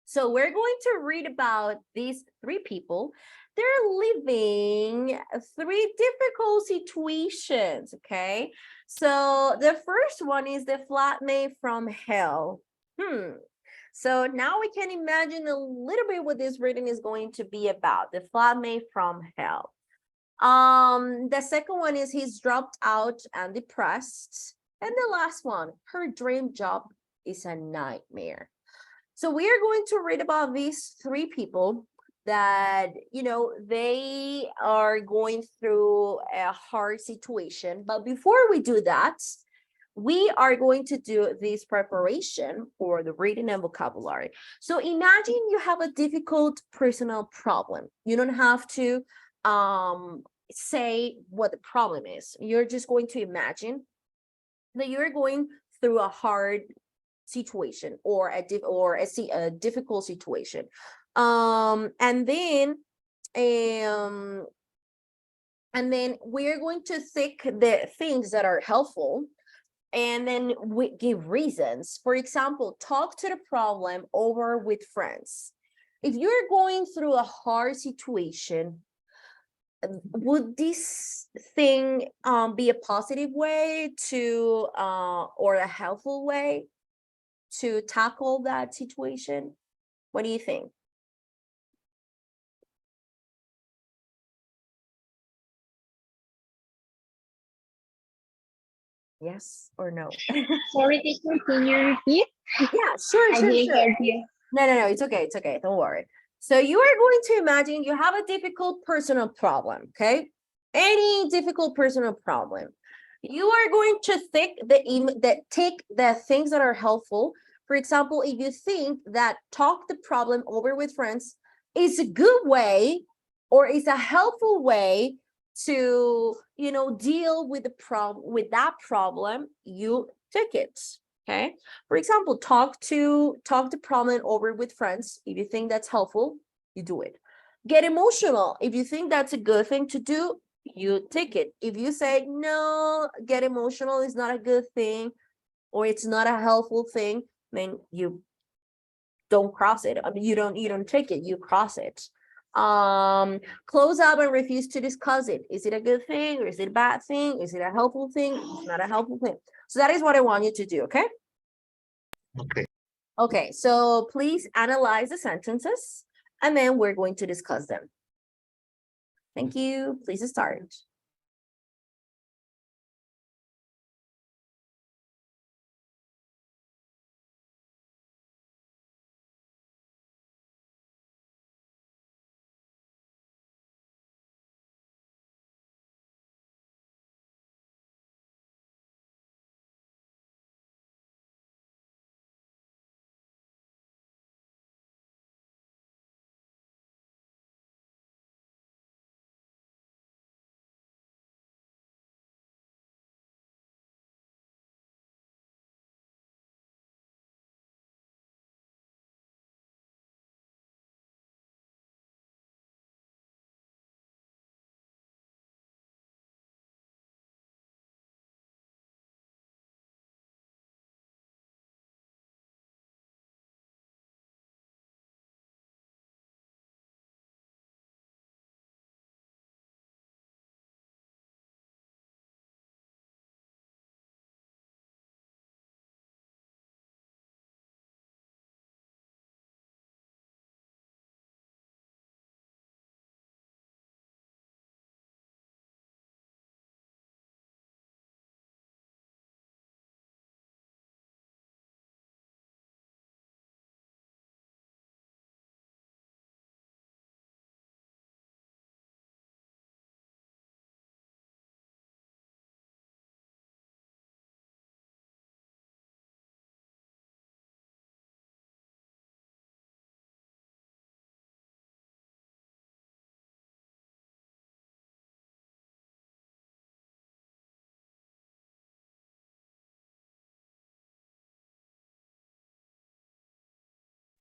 [SPEAKER 1] So we're going to read about these 3 people. They're living 3 difficult situations, okay? So the first one is the flatmate from hell. So now we can imagine a little bit what this reading is going to be about, the flatmate from hell. The second one is he's dropped out and depressed. And the last one, her dream job is a nightmare. So we are going to read about these 3 people that, they are going through a hard situation. But before we do that, we are going to do this preparation for the reading and vocabulary. So imagine you have a difficult personal problem. You don't have to say what the problem is. You're just going to imagine that you're going through a hard situation or a difficult situation, and then we're going to think the things that are helpful, and then we give reasons. For example, talk to the problem over with friends. If you're going through a hard situation, would this thing be a positive way to or a helpful way to tackle that situation? What do you think? Yes or no?
[SPEAKER 4] Sorry, teacher, can you repeat?
[SPEAKER 1] Yeah, sure,
[SPEAKER 4] I
[SPEAKER 1] sure,
[SPEAKER 4] didn't
[SPEAKER 1] sure.
[SPEAKER 4] hear you.
[SPEAKER 1] No, it's okay, don't worry. So you are going to imagine you have a difficult personal problem, okay? Any difficult personal problem. You are going to take the things that are helpful. For example, if you think that talk the problem over with friends is a good way or is a helpful way to, deal with that problem, you take it. Okay. For example, talk the problem over with friends. If you think that's helpful, you do it. Get emotional. If you think that's a good thing to do, you take it. If you say no, get emotional is not a good thing, or it's not a helpful thing, then you don't cross it. I mean, you don't take it, you cross it. Close up and refuse to discuss it. Is it a good thing, or is it a bad thing? Is it a helpful thing? It's not a helpful thing. So that is what I want you to do, okay?
[SPEAKER 2] Okay.
[SPEAKER 1] Okay, so please analyze the sentences and then we're going to discuss them. Thank you. Please start.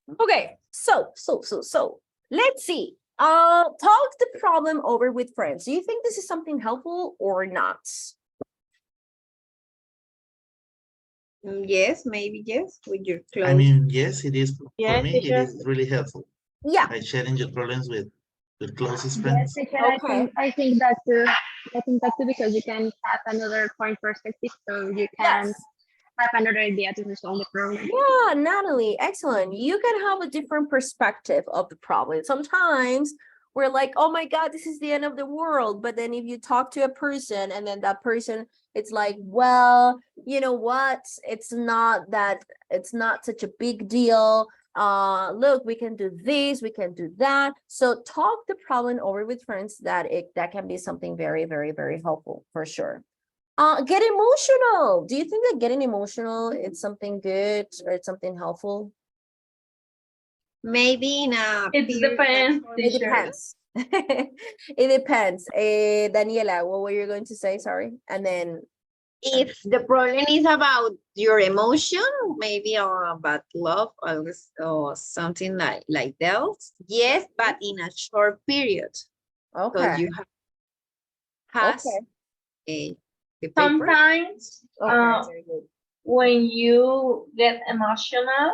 [SPEAKER 1] Okay, so let's see. Talk the problem over with friends. Do you think this is something helpful or not?
[SPEAKER 3] Yes, maybe yes, with your clothes.
[SPEAKER 2] I mean, yes, it is. For
[SPEAKER 7] Yes,
[SPEAKER 2] me, it
[SPEAKER 7] teacher.
[SPEAKER 2] is really helpful.
[SPEAKER 1] Yeah.
[SPEAKER 2] Like sharing your problems with your closest
[SPEAKER 4] Yes,
[SPEAKER 2] friends.
[SPEAKER 4] teacher,
[SPEAKER 1] Okay.
[SPEAKER 4] I think that too. I think that too because you can have another point perspective, so you can
[SPEAKER 1] Yes.
[SPEAKER 4] have another idea to resolve the problem.
[SPEAKER 1] Yeah, Natalie, excellent. You can have a different perspective of the problem. Sometimes we're like, oh my God, this is the end of the world. But then if you talk to a person and then that person, it's like, well, you know what? It's not such a big deal. Look, we can do this, we can do that. So talk the problem over with friends, that can be something very, very, very helpful for sure. Get emotional. Do you think that getting emotional is something good or it's something helpful?
[SPEAKER 3] Maybe in a
[SPEAKER 7] It
[SPEAKER 3] period
[SPEAKER 7] depends,
[SPEAKER 3] of-
[SPEAKER 1] It
[SPEAKER 7] teacher.
[SPEAKER 1] depends. It depends. Daniela, what were you going to say? Sorry. And then,
[SPEAKER 3] if the problem is about your emotion, maybe about love or something like that. Yes, but in a short period. So
[SPEAKER 1] okay.
[SPEAKER 3] you has
[SPEAKER 1] Okay.
[SPEAKER 3] the paper.
[SPEAKER 7] Sometimes
[SPEAKER 1] Okay. Very good.
[SPEAKER 7] when you get emotional,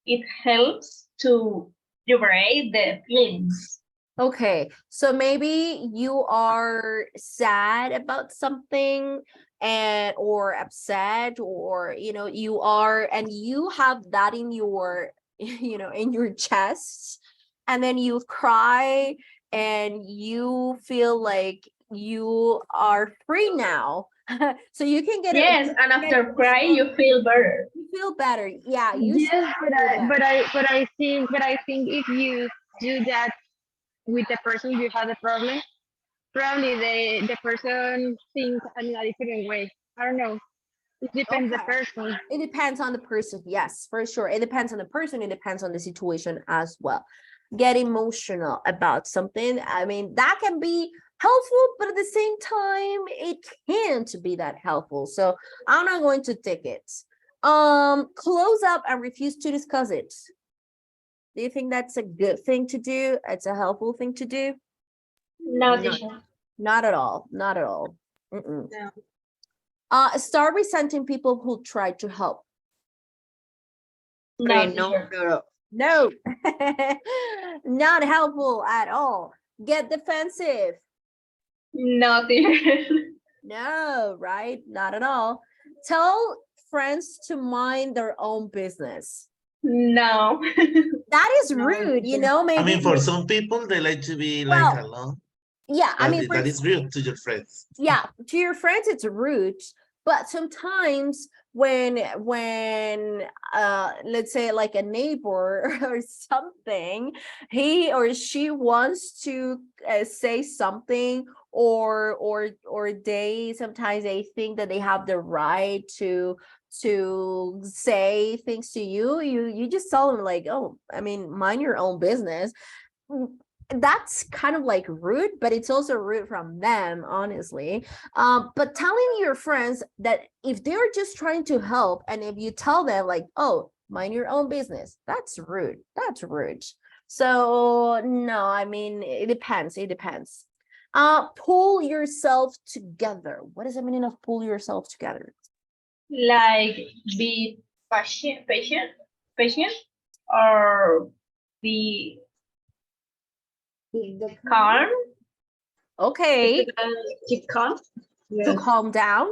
[SPEAKER 7] it helps to liberate the feelings.
[SPEAKER 1] Okay, so maybe you are sad about something or upset, or you are, and you have that in your in your chest, and then you cry and you feel like you are free now. So you can get
[SPEAKER 7] Yes, and after crying, you feel better.
[SPEAKER 1] you feel better. Yeah, you
[SPEAKER 4] Yes,
[SPEAKER 1] should feel better.
[SPEAKER 4] but I think if you do that with the person you had a problem, probably the person thinks in a different way. I don't know. It depends the
[SPEAKER 1] Okay.
[SPEAKER 4] person.
[SPEAKER 1] It depends on the person. Yes, for sure. It depends on the person. It depends on the situation as well. Get emotional about something. I mean, that can be helpful, but at the same time, it can't be that helpful. So I'm not going to take it. Close up and refuse to discuss it. Do you think that's a good thing to do? It's a helpful thing to do?
[SPEAKER 7] No,
[SPEAKER 1] No.
[SPEAKER 7] teacher.
[SPEAKER 1] Not at all. Not at all.
[SPEAKER 7] No.
[SPEAKER 1] Start resenting people who try to help.
[SPEAKER 7] No,
[SPEAKER 3] No,
[SPEAKER 7] teacher.
[SPEAKER 3] no.
[SPEAKER 1] No, not helpful at all. Get defensive.
[SPEAKER 7] No, teacher.
[SPEAKER 1] No, right? Not at all. Tell friends to mind their own business.
[SPEAKER 7] No.
[SPEAKER 1] That is
[SPEAKER 7] No,
[SPEAKER 1] rude,
[SPEAKER 7] teacher.
[SPEAKER 2] I
[SPEAKER 1] maybe.
[SPEAKER 2] mean, for some people, they like to be like
[SPEAKER 1] Well,
[SPEAKER 2] alone.
[SPEAKER 1] yeah, I mean,
[SPEAKER 2] That is rude to your friends.
[SPEAKER 1] yeah, to your friends it's rude, but sometimes when let's say like a neighbor or something, he or she wants to say something, or they sometimes they think that they have the right to say things to you, you just tell them like, oh, I mean, mind your own business. That's kind of like rude, but it's also rude from them, honestly. But telling your friends that if they're just trying to help, and if you tell them like, oh, mind your own business, that's rude. That's rude. So no, I mean, it depends. It depends. Pull yourself together. What is the meaning of pull yourself together?
[SPEAKER 7] Like be patient, or be calm.
[SPEAKER 1] Okay,
[SPEAKER 7] Keep calm.
[SPEAKER 1] to calm down.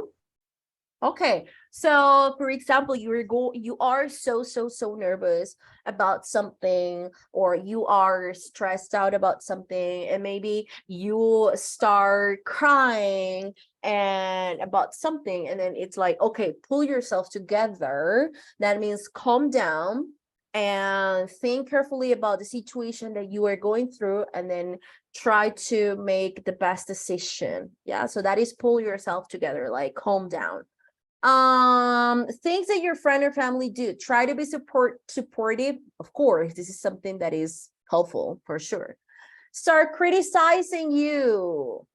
[SPEAKER 1] Okay, so for example, you are so nervous about something, or you are stressed out about something, and maybe you start crying and about something, and then it's like, okay, pull yourself together. That means calm down and think carefully about the situation that you are going through, and then try to make the best decision. Yeah, so that is pull yourself together, like calm down. Things that your friend or family do, try to be supportive. Of course, this is something that is helpful for sure. Start criticizing you.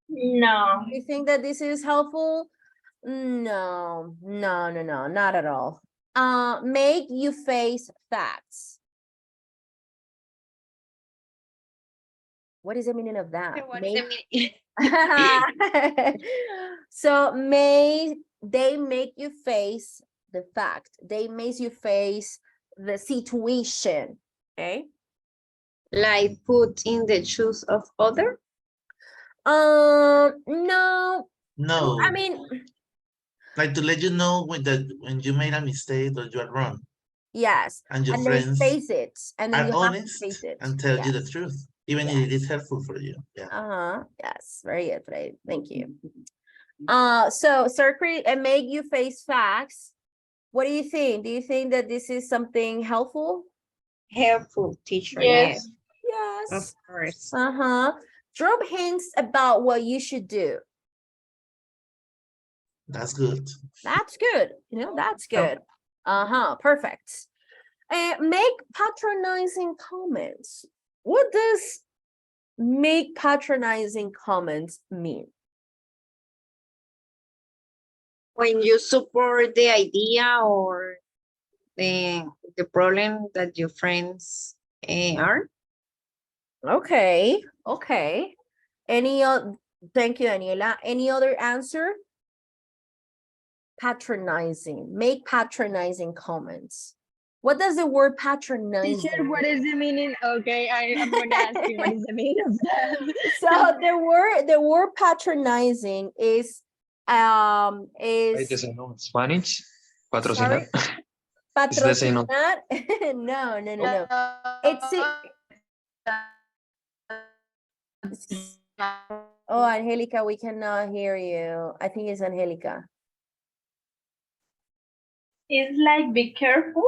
[SPEAKER 7] No.
[SPEAKER 1] You think that this is helpful? No, not at all. Make you face facts. What is the meaning of that?
[SPEAKER 3] What is the meaning?
[SPEAKER 1] So they make you face the fact. They make you face the situation. Okay.
[SPEAKER 3] Like put in the shoes of other?
[SPEAKER 1] No.
[SPEAKER 2] No,
[SPEAKER 1] I mean,
[SPEAKER 2] like to let you know when you made a mistake or you are wrong,
[SPEAKER 1] yes.
[SPEAKER 2] and your
[SPEAKER 1] And then
[SPEAKER 2] friends
[SPEAKER 1] face it, and then
[SPEAKER 2] are
[SPEAKER 1] you have to
[SPEAKER 2] honest
[SPEAKER 1] face it.
[SPEAKER 2] and tell you the
[SPEAKER 1] Yes.
[SPEAKER 2] truth, even if it is
[SPEAKER 1] Yes.
[SPEAKER 2] helpful for you. Yeah.
[SPEAKER 1] Yes. Very good, Fred. Thank you. So circle and make you face facts. What do you think? Do you think that this is something helpful?
[SPEAKER 3] Helpful, teacher,
[SPEAKER 7] Yes.
[SPEAKER 3] yes, of
[SPEAKER 1] Yes.
[SPEAKER 3] course.
[SPEAKER 1] Drop hints about what you should do.
[SPEAKER 2] That's good.
[SPEAKER 1] That's good. That's good. Perfect. Make patronizing comments. What does make patronizing comments mean?
[SPEAKER 3] When you support the idea or the problem that your friends are.
[SPEAKER 1] Okay. Thank you, Daniela. Any other answer? Patronizing. Make patronizing comments. What does the word patronizing
[SPEAKER 4] Teacher, what
[SPEAKER 1] mean?
[SPEAKER 4] is the meaning? Okay, I'm going to ask you what is the meaning of that.
[SPEAKER 1] So the word patronizing is
[SPEAKER 11] It's the same on Spanish. Patrocinar.
[SPEAKER 1] sorry?
[SPEAKER 11] It's the same on.
[SPEAKER 1] Patrocinar? No. It's oh, Angelica, we cannot hear you. I think it's Angelica.
[SPEAKER 7] It's like be careful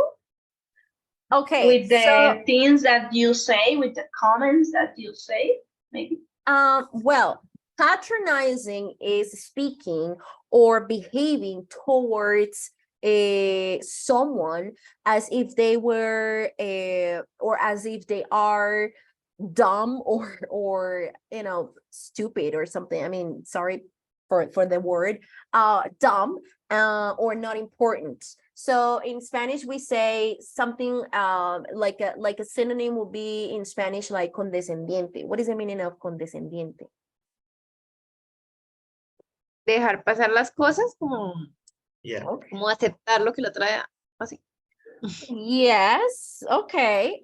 [SPEAKER 1] Okay,
[SPEAKER 7] with the
[SPEAKER 1] so
[SPEAKER 7] things that you say, with the comments that you say, maybe.
[SPEAKER 1] well, patronizing is speaking or behaving towards someone as if they were or as if they are dumb or stupid or something. I mean, sorry for the word dumb or not important. So in Spanish we say something like a synonym would be in Spanish like condescendiente. What is the meaning of condescendiente?
[SPEAKER 3] Dejar pasar las cosas como,
[SPEAKER 2] Yeah.
[SPEAKER 3] como aceptar lo que la trae así.
[SPEAKER 1] Yes, okay,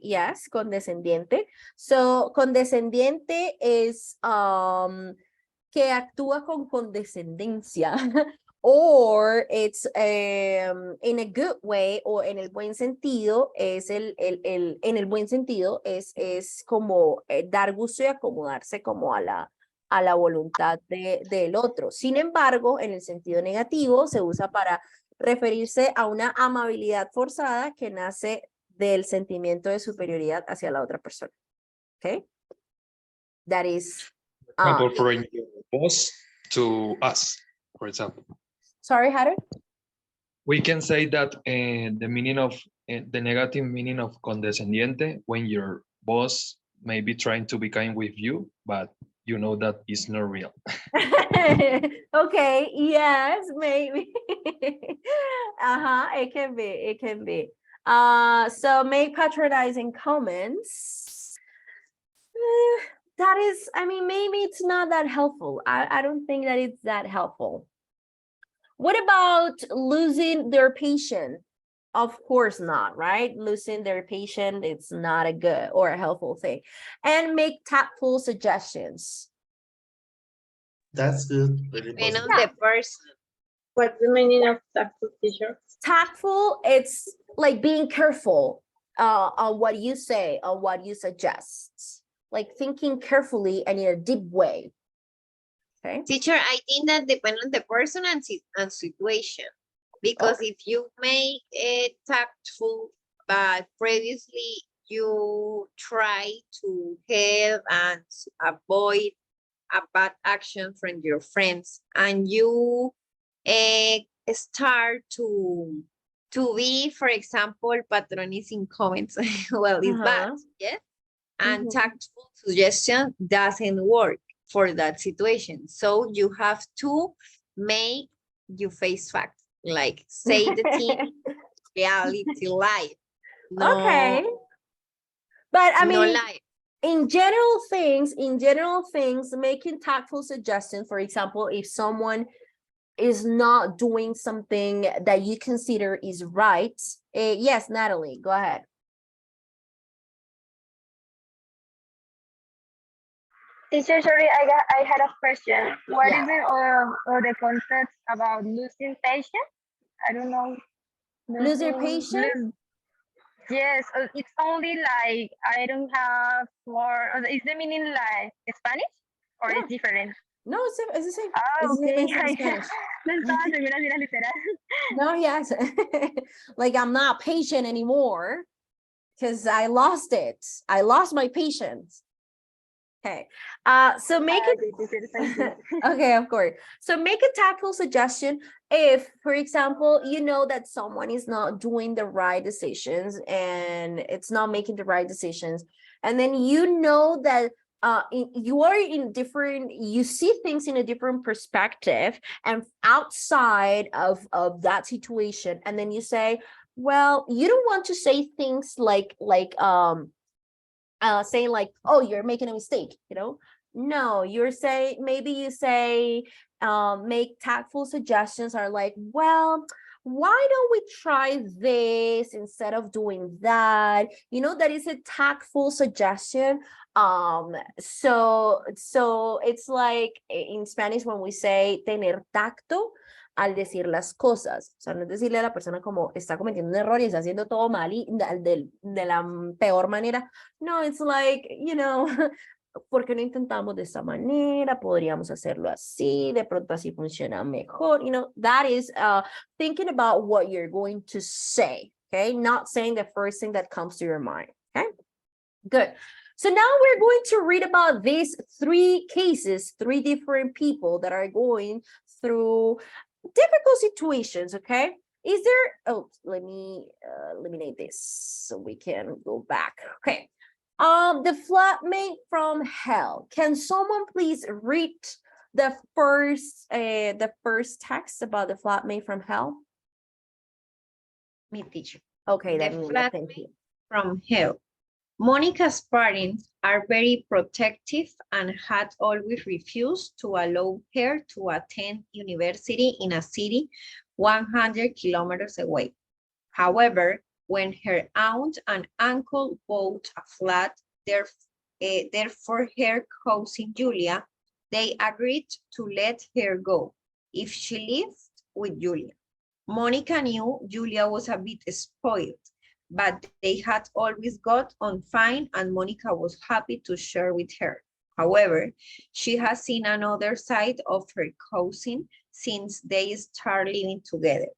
[SPEAKER 1] yes, condescendiente. So condescendiente is que actúa con condescendencia or it's in a good way o en el buen sentido es en el buen sentido es como dar gusto y acomodarse como a la voluntad del otro. Sin embargo, en el sentido negativo se usa para referirse a una amabilidad forzada que nace del sentimiento de superioridad hacia la otra persona. Okay? That is
[SPEAKER 11] Example, for your boss to us, for example.
[SPEAKER 1] sorry, Harold?
[SPEAKER 11] We can say that the meaning of the negative meaning of condescendiente when your boss may be trying to be kind with you, but you know that it's not real.
[SPEAKER 1] Okay, yes, maybe. It can be. So make patronizing comments. That is, I mean, maybe it's not that helpful. I don't think that it's that helpful. What about losing their patience? Of course not, right? Losing their patience, it's not a good or a helpful thing. And make tactful suggestions.
[SPEAKER 2] That's good. Really
[SPEAKER 3] Depend on
[SPEAKER 2] positive.
[SPEAKER 3] the person.
[SPEAKER 7] What's the meaning of tactful, teacher?
[SPEAKER 1] Tactful, it's like being careful on what you say, on what you suggest. Like thinking carefully and in a deep way. Okay.
[SPEAKER 3] Teacher, I think that depends on the person and situation. Because if you make it tactful, but previously you try to help and avoid a bad action from your friends, and you start to be, for example, patronizing comments, well, it's bad, yeah? And tactful suggestion doesn't work for that situation. So you have to make you face facts, like say the thing reality life. No,
[SPEAKER 1] Okay. But I
[SPEAKER 3] no
[SPEAKER 1] mean,
[SPEAKER 3] life.
[SPEAKER 1] in general things, making tactful suggestions, for example, if someone is not doing something that you consider is right. Yes, Natalie, go ahead.
[SPEAKER 4] Teacher, sorry, I had a question. What
[SPEAKER 1] Yeah.
[SPEAKER 4] is the concept about losing patience? I don't know.
[SPEAKER 1] Lose your patience?
[SPEAKER 4] Yes, it's only like I don't have more. Is the meaning like Spanish or
[SPEAKER 1] Yeah.
[SPEAKER 4] it's different?
[SPEAKER 1] No, it's the same.
[SPEAKER 4] Ah,
[SPEAKER 1] It's the same
[SPEAKER 4] okay.
[SPEAKER 1] as in Spanish.
[SPEAKER 4] No estaba segura si era literal.
[SPEAKER 1] No, yes. Like I'm not patient anymore because I lost it. I lost my patience. Okay. So make
[SPEAKER 4] Ah,
[SPEAKER 1] it
[SPEAKER 4] okay, teacher, thank you.
[SPEAKER 1] okay, of course. So make a tactful suggestion if, for example, you know that someone is not doing the right decisions and it's not making the right decisions, and then you know that you are in different, you see things in a different perspective and outside of that situation, and then you say, well, you don't want to say things like saying like, oh, you're making a mistake, you know. No, you're saying, maybe you say, make tactful suggestions are like, well, why don't we try this instead of doing that, you know. That is a tactful suggestion. So it's like in Spanish when we say tener tacto al decir las cosas, o sea, no es decirle a la persona como está cometiendo un error y está haciendo todo mal y de la peor manera. No, it's like, you know, ¿por qué no intentamos de esta manera? Podríamos hacerlo así, de pronto así funciona mejor. You know, that is thinking about what you're going to say, okay? Not saying the first thing that comes to your mind, okay? Good. So now we're going to read about these three cases, three different people that are going through difficult situations, okay? Is there, oh, let me eliminate this so we can go back. Okay. The flatmate from hell. Can someone please read the first text about the flatmate from hell?
[SPEAKER 3] Me, teacher.
[SPEAKER 1] Okay,
[SPEAKER 3] The
[SPEAKER 1] Daniela, thank you.
[SPEAKER 3] From hell. Monica's parents are very protective and had always refused to allow her to attend university in a city 100 kilometers away. However, when her aunt and uncle bought a flat there for her cousin Julia, they agreed to let her go if she lived with Julia. Monica knew Julia was a bit spoiled, but they had always got on fine and Monica was happy to share with her. However, she has seen another side of her cousin since they started living together.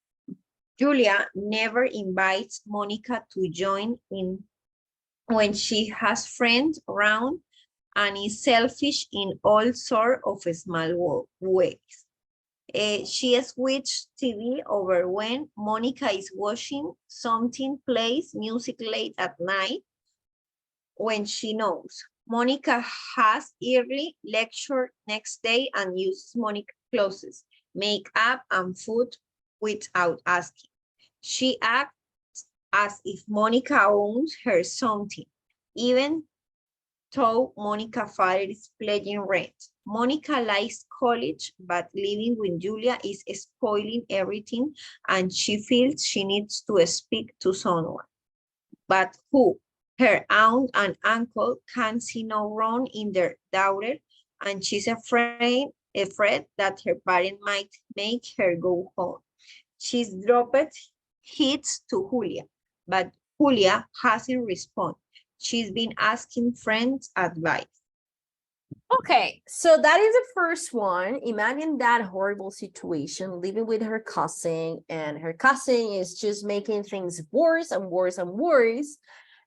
[SPEAKER 3] Julia never invites Monica to join in when she has friends around and is selfish in all sorts of small ways. She switched TV over when Monica is watching something, plays music late at night when she knows. Monica has early lecture next day and uses Monica's clothes, makeup and food without asking. She acts as if Monica owns her something, even though Monica's father is paying rent. Monica likes college, but living with Julia is spoiling everything, and she feels she needs to speak to someone. But who? Her aunt and uncle can see no wrong in their daughter, and she's afraid that her parents might make her go home. She's dropped hits to Julia, but Julia hasn't responded. She's been asking friends advice.
[SPEAKER 1] Okay, so that is the first one. Imagine that horrible situation, living with her cousin, and her cousin is just making things worse and worse and worse.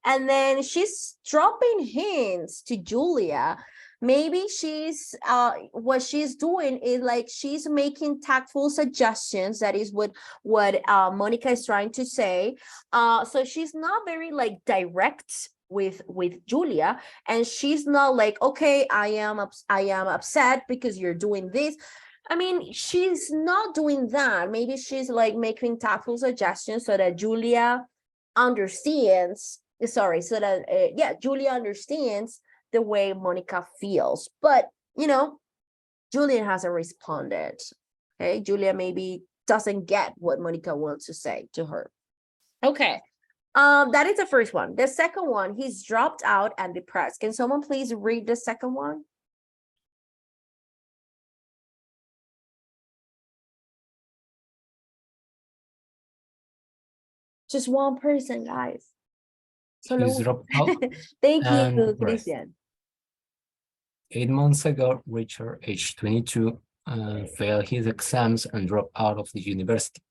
[SPEAKER 1] And then she's dropping hints to Julia. Maybe she's what she's doing is like she's making tactful suggestions. That is what Monica is trying to say. So she's not very like direct with Julia, and she's not like, okay, I am upset because you're doing this. I mean, she's not doing that. Maybe she's like making tactful suggestions so that Julia understands. Sorry, so that yeah, Julia understands the way Monica feels. But you know, Julia hasn't responded. Okay, Julia maybe doesn't get what Monica wants to say to her. Okay. That is the first one. The second one, he's dropped out and depressed. Can someone please read the second one? Just one person, guys. Solo
[SPEAKER 8] He's
[SPEAKER 1] uno.
[SPEAKER 8] dropped out
[SPEAKER 1] Thank you,
[SPEAKER 8] and depressed.
[SPEAKER 1] Christian.
[SPEAKER 8] 8 months ago, Richard, age 22, failed his exams and dropped out of the university.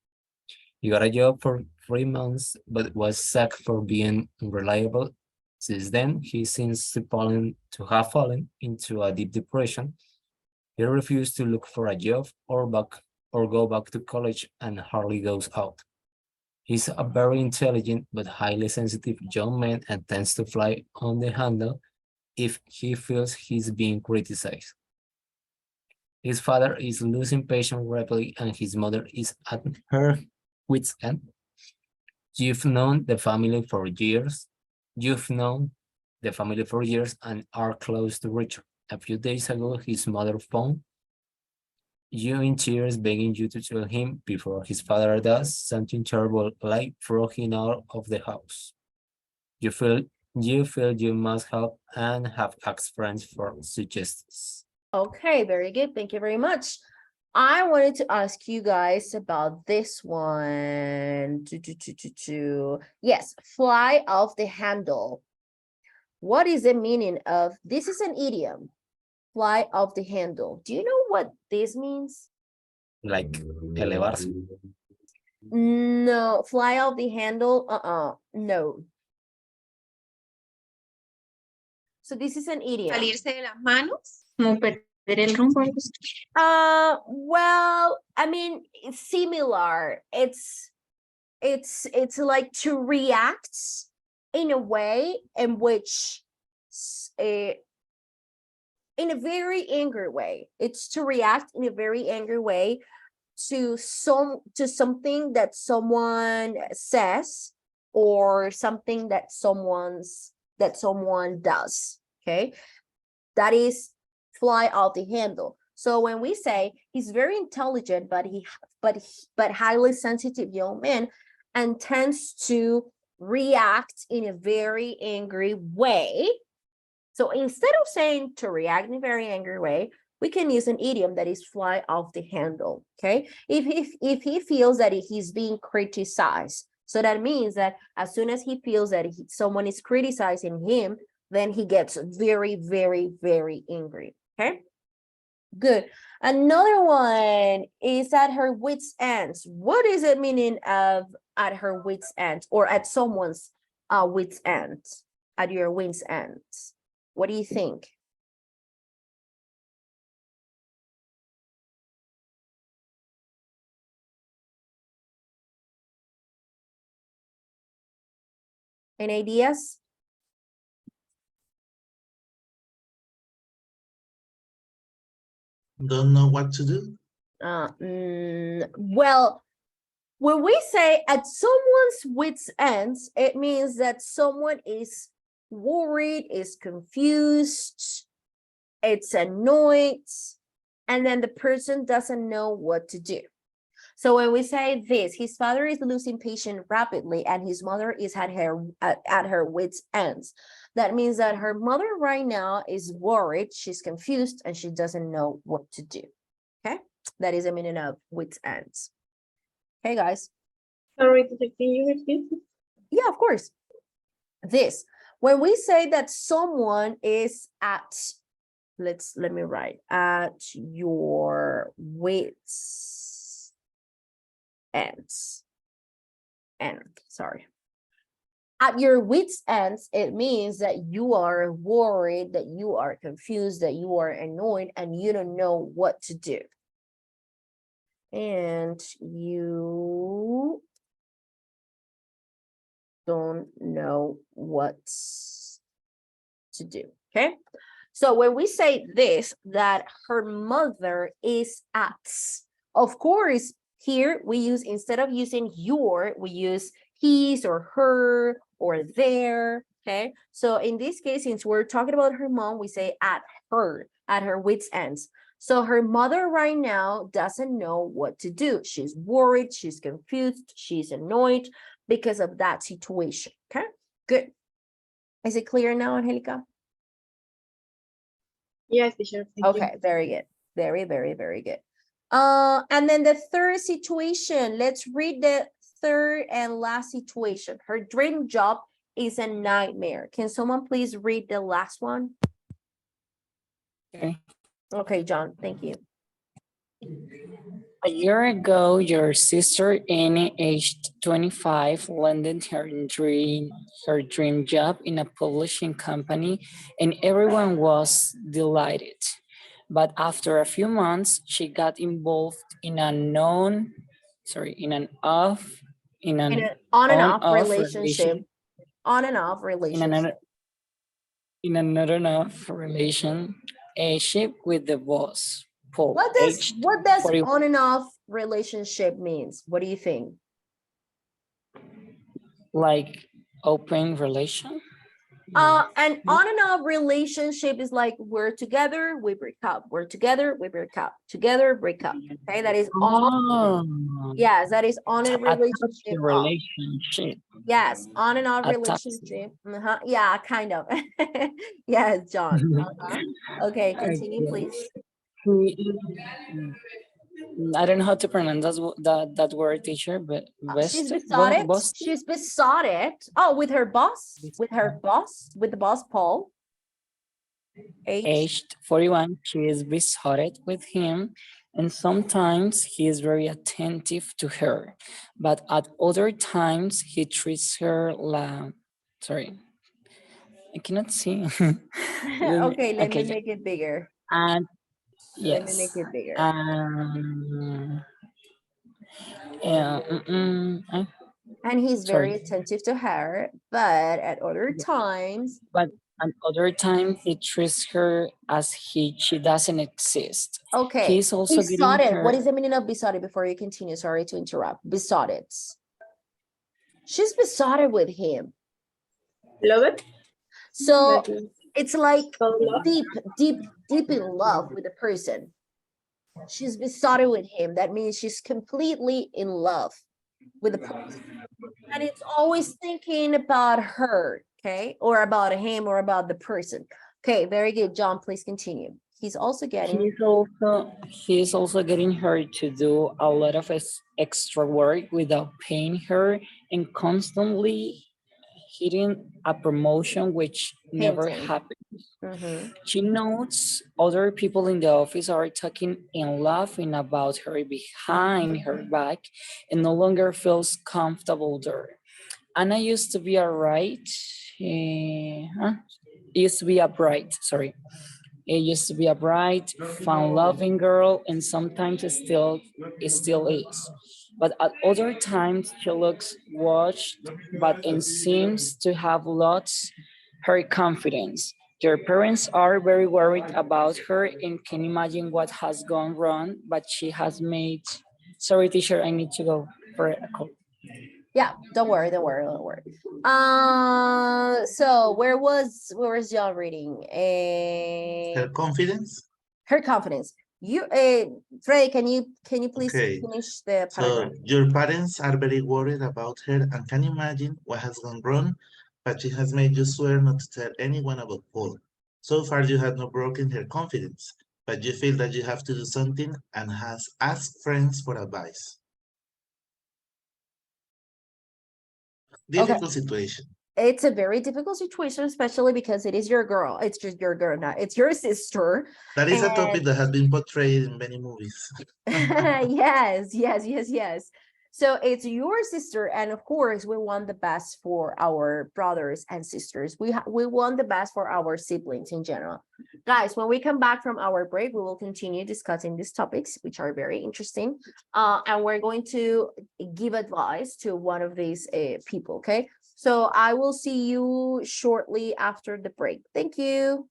[SPEAKER 8] He got a job for 3 months, but was sacked for being unreliable. Since then, he seems to have fallen into a deep depression. He refused to look for a job or go back to college and hardly goes out. He's a very intelligent but highly sensitive young man and tends to fly on the handle if he feels he's being criticized. His father is losing patience rapidly and his mother is at her wit's end. You've known the family for years. You've known the family for years and are close to Richard. A few days ago, his mother phoned you in tears, begging you to tell him before his father does something terrible like throw him out of the house. You feel you must help and have asked friends for suggestions.
[SPEAKER 1] Okay, very good. Thank you very much. I wanted to ask you guys about this one. Yes, fly off the handle. What is the meaning of this? Is an idiom. Fly off the handle. Do you know what this means?
[SPEAKER 8] Like elevarse.
[SPEAKER 1] No, fly off the handle. No. So this is an idiom.
[SPEAKER 3] Salirse de las manos.
[SPEAKER 10] Como perder el rumbo, algo así.
[SPEAKER 1] Well, I mean, it's similar. It's like to react in a way in which in a very angry way. It's to react in a very angry way to something that someone says or something that someone does. Okay, that is fly off the handle. So when we say he's very intelligent, but highly sensitive young man, and tends to react in a very angry way. So instead of saying to react in a very angry way, we can use an idiom that is fly off the handle. Okay, if he feels that he's being criticized, so that means that as soon as he feels that someone is criticizing him, then he gets very, very, very angry. Okay, good. Another one is at her wit's ends. What is the meaning of at her wit's end or at someone's wit's end? At your wit's ends? What do you think? Any ideas?
[SPEAKER 2] Don't know what to do.
[SPEAKER 1] Well, when we say at someone's wit's ends, it means that someone is worried, is confused, it's annoyed, and then the person doesn't know what to do. So when we say this, his father is losing patience rapidly and his mother is at her wit's ends. That means that her mother right now is worried, she's confused, and she doesn't know what to do. Okay, that is the meaning of wit's ends. Okay, guys.
[SPEAKER 7] Sorry, can you repeat?
[SPEAKER 1] Yeah, of course. This, when we say that someone is at, let me write, at your wit's ends. Sorry. At your wit's ends, it means that you are worried, that you are confused, that you are annoyed, and you don't know what to do. And you don't know what to do. Okay, So when we say this, that her mother is at, of course, here we use, instead of using your, we use his or her or their, okay? So in this case, since we're talking about her mom, we say at her wit's ends. So her mother right now doesn't know what to do. She's worried, she's confused, she's annoyed because of that situation, okay? Good. Is it clear now, Angelica?
[SPEAKER 7] Yes, teacher. Thank you.
[SPEAKER 1] Okay, very good. Very, very, very good. And then the third situation, let's read the third and last situation. Her dream job is a nightmare. Can someone please read the last one?
[SPEAKER 9] Okay.
[SPEAKER 1] Okay, John, thank you.
[SPEAKER 9] A year ago, your sister Annie, aged 25, landed her dream job in a publishing company, and everyone was delighted. But after a few months, she got involved in an
[SPEAKER 1] In an on and off
[SPEAKER 9] on-off
[SPEAKER 1] relationship.
[SPEAKER 9] relation,
[SPEAKER 1] On and off
[SPEAKER 9] in
[SPEAKER 1] relationship.
[SPEAKER 9] another off relationship with the boss, Paul, aged
[SPEAKER 1] What does
[SPEAKER 9] 40.
[SPEAKER 1] on and off relationship means? What do you think?
[SPEAKER 9] Like open relation.
[SPEAKER 1] An on and off relationship is like we're together, we break up. We're together, we break up. Together, break up. Okay, that is on.
[SPEAKER 9] Oh,
[SPEAKER 1] Yes, that is on a
[SPEAKER 9] a
[SPEAKER 1] relationship.
[SPEAKER 9] toxic
[SPEAKER 1] Off.
[SPEAKER 9] relationship.
[SPEAKER 1] Yes, on and off
[SPEAKER 9] A toxic.
[SPEAKER 1] relationship. Yeah, kind of. Yes, John. Okay, continue, please.
[SPEAKER 9] I don't know how to pronounce that word, teacher, but
[SPEAKER 1] She's besotted. She's besotted. Oh, with her boss, with the boss, Paul.
[SPEAKER 9] Aged 41, she is besotted with him, and sometimes he is very attentive to her, but at other times he treats her sorry, I cannot see.
[SPEAKER 1] Okay, let me
[SPEAKER 9] Okay,
[SPEAKER 1] make it bigger.
[SPEAKER 9] and
[SPEAKER 1] Let me
[SPEAKER 9] yes,
[SPEAKER 1] make it bigger.
[SPEAKER 9] yeah,
[SPEAKER 1] And he's very
[SPEAKER 9] sorry,
[SPEAKER 1] attentive to her, but at other times,
[SPEAKER 9] but at other times he treats her as she doesn't exist.
[SPEAKER 1] okay,
[SPEAKER 9] He's also getting
[SPEAKER 1] besotted.
[SPEAKER 9] her.
[SPEAKER 1] What is the meaning of besotted before you continue? Sorry to interrupt. Besotted. She's besotted with him.
[SPEAKER 7] Love it.
[SPEAKER 1] So
[SPEAKER 7] Like,
[SPEAKER 1] it's like
[SPEAKER 7] so love.
[SPEAKER 1] deep in love with the person. She's besotted with him. That means she's completely in love with the person. And it's always thinking about her, okay? Or about him or about the person. Okay, very good. John, please continue. He's also getting.
[SPEAKER 9] He's also getting her to do a lot of extra work without paying her, and constantly hitting a promotion which never
[SPEAKER 1] Hinting.
[SPEAKER 9] happened. She notes other people in the office are talking and laughing about her behind her back and no longer feels comfortable there. Anna used to be sorry. It used to be a bright, fun-loving girl, and sometimes it still is. But at other times, she looks washed, but and seems to have lost her confidence. Their parents are very worried about her and can imagine what has gone wrong, but she has made. Sorry, teacher, I need to go for a call.
[SPEAKER 1] Yeah, don't worry. So where was John reading?
[SPEAKER 2] Her confidence.
[SPEAKER 1] Her confidence. You, Trey, can you please finish the paragraph?
[SPEAKER 2] So your parents are very worried about her and can imagine what has gone wrong, but she has made you swear not to tell anyone about Paul. So far, you have not broken her confidence, but you feel that you have to do something and has asked friends for advice. Difficult situation.
[SPEAKER 1] It's a very difficult situation, especially because it is your girl. It's just your girl, not it's your sister.
[SPEAKER 2] That is a topic that has been portrayed in many movies.
[SPEAKER 1] Yes. So it's your sister, and of course, we want the best for our brothers and sisters. We want the best for our siblings in general. Guys, when we come back from our break, we will continue discussing these topics, which are very interesting. And we're going to give advice to one of these people, okay? So I will see you shortly after the break. Thank you.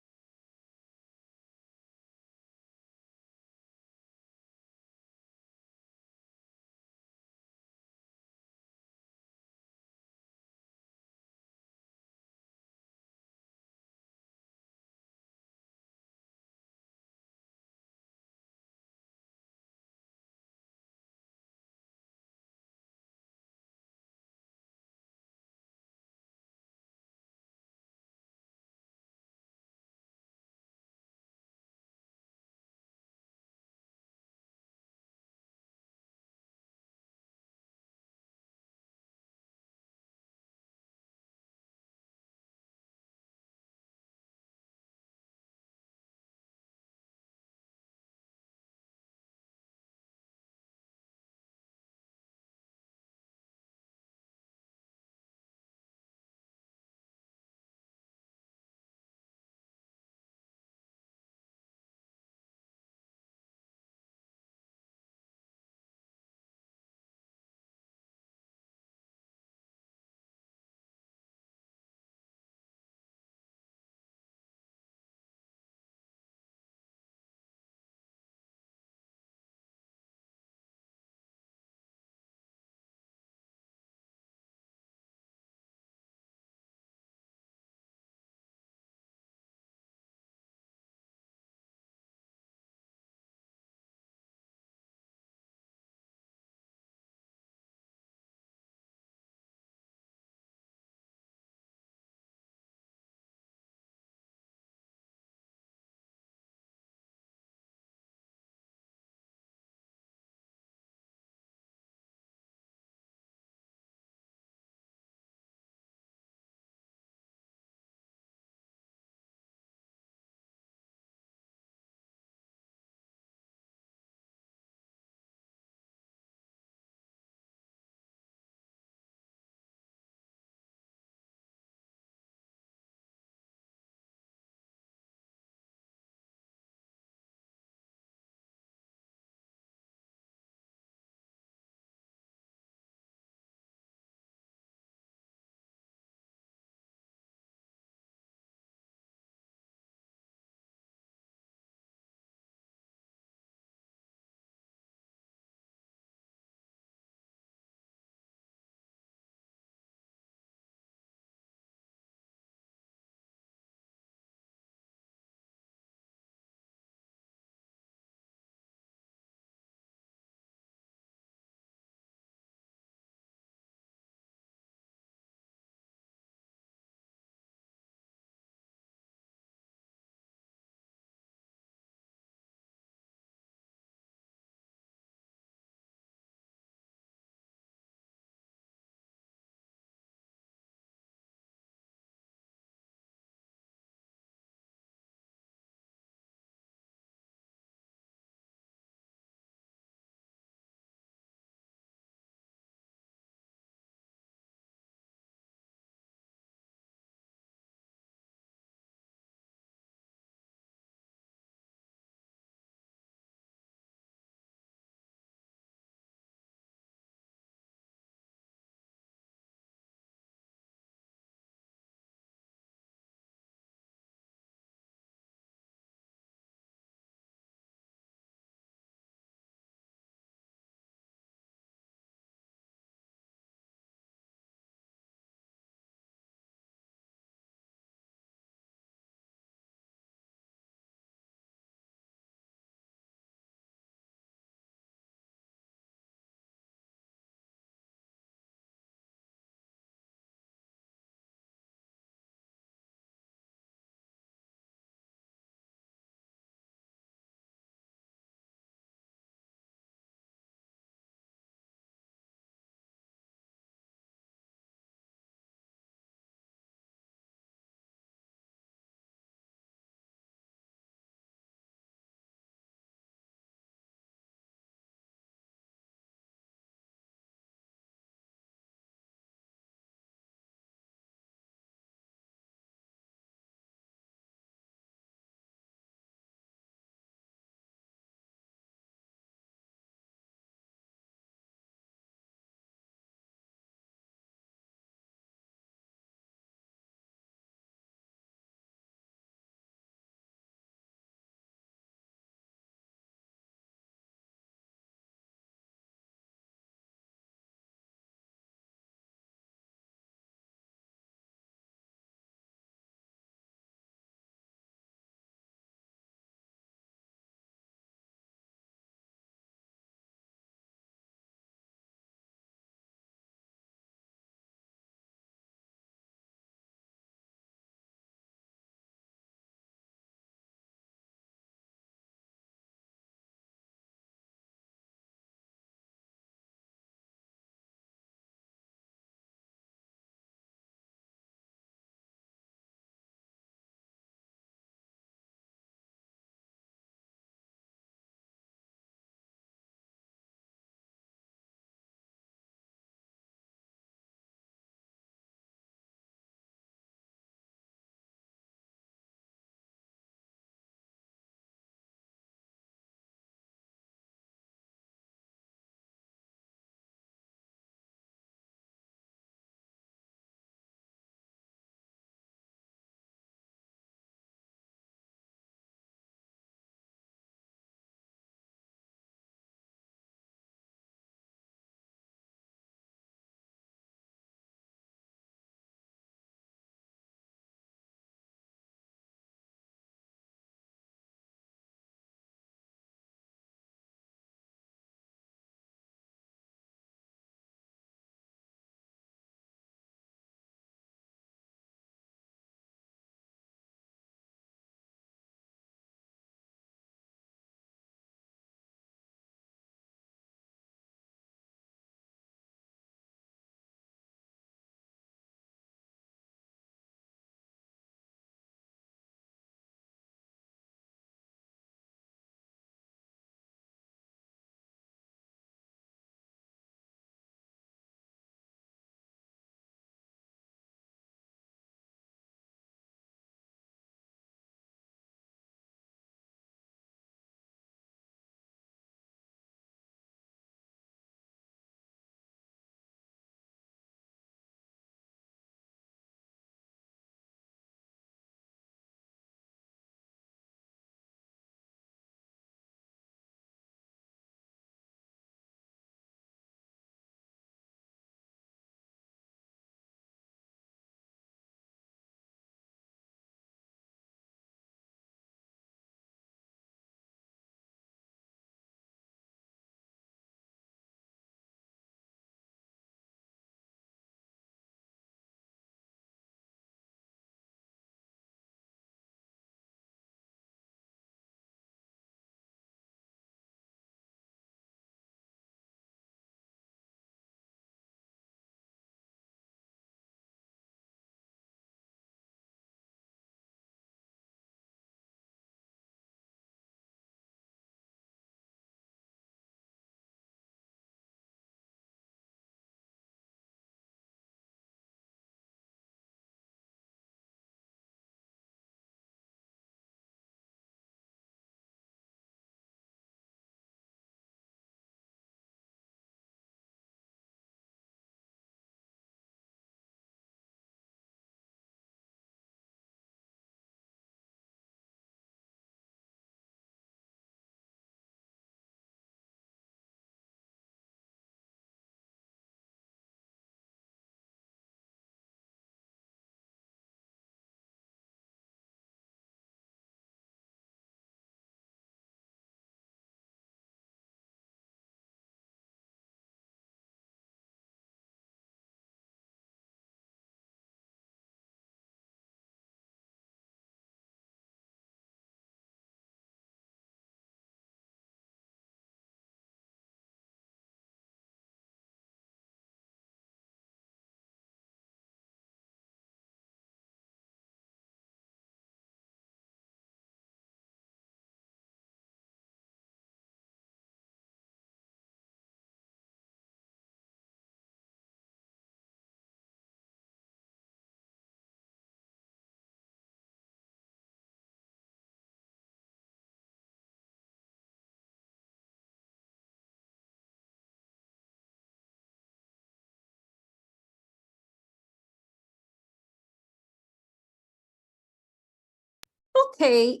[SPEAKER 1] Okay,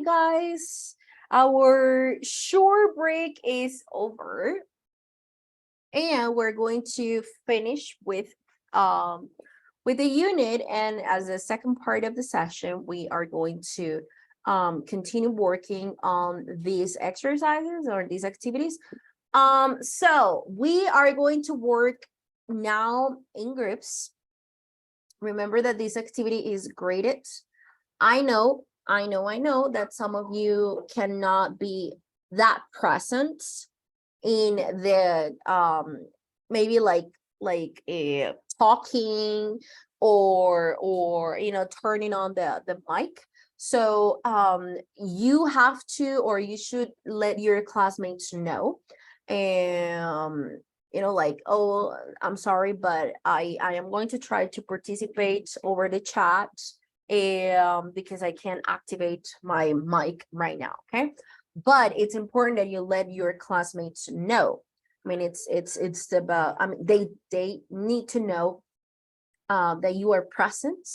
[SPEAKER 1] guys. Our short break is over. And we're going to finish with the unit. And as a second part of the session, we are going to continue working on these exercises or these activities. So we are going to work now in groups. Remember that this activity is graded. I know that some of you cannot be that present in the maybe like talking or turning on the mic. So you have to, or you should let your classmates know, like, oh, I'm sorry, but I am going to try to participate over the chat because I can't activate my mic right now. Okay, but it's important that you let your classmates know. I mean, it's about, I mean, they need to know that you are present,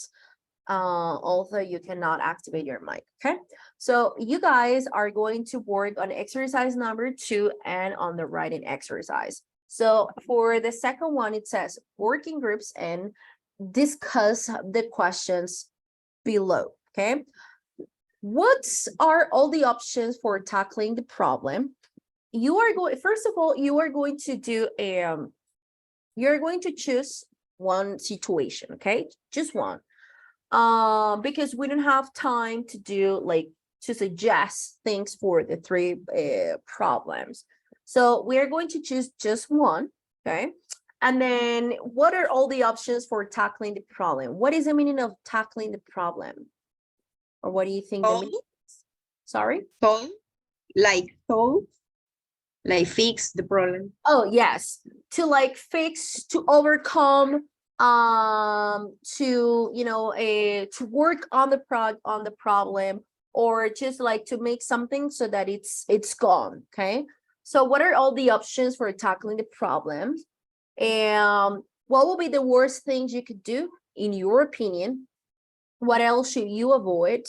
[SPEAKER 1] although you cannot activate your mic. Okay, so you guys are going to work on exercise number 2 and on the writing exercise. So for the second one, it says work in groups and discuss the questions below. Okay, what are all the options for tackling the problem? You are going, first of all, you are going to do you're going to choose one situation, okay? Just one. Because we don't have time to do to suggest things for the 3 problems. So we are going to choose just one, okay? And then what are all the options for tackling the problem? What is the meaning of tackling the problem? Or what do you think the meaning is? Sorry?
[SPEAKER 3] Solve, like fix the problem.
[SPEAKER 1] Oh, yes. To fix, to overcome, to, to work on the problem, or just to make something so that it's gone. Okay. So what are all the options for tackling the problems? And what will be the worst things you could do in your opinion? What else should you avoid?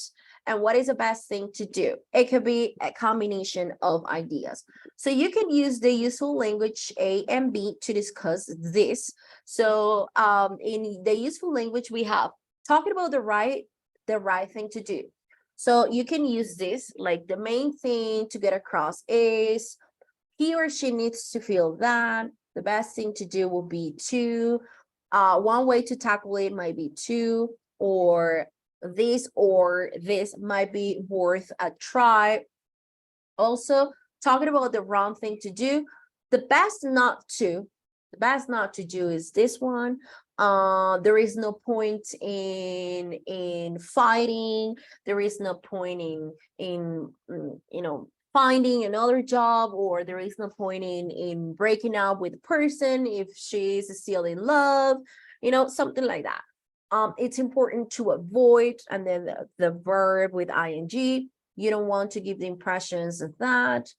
[SPEAKER 1] And what is the best thing to do? It could be a combination of ideas. So you can use the useful language A and B to discuss this. So in the useful language, we have talking about the right thing to do. So you can use this, like the main thing to get across is he or she needs to feel that. The best thing to do will be to, one way to tackle it might be to, or this might be worth a try. Also, talking about the wrong thing to do, the best not to do is this one. There is no point in fighting. There is no point in finding another job, or there is no point in breaking up with a person if she's still in love, something like that. It's important to avoid, and then the verb with ing. You don't want to give the impressions of that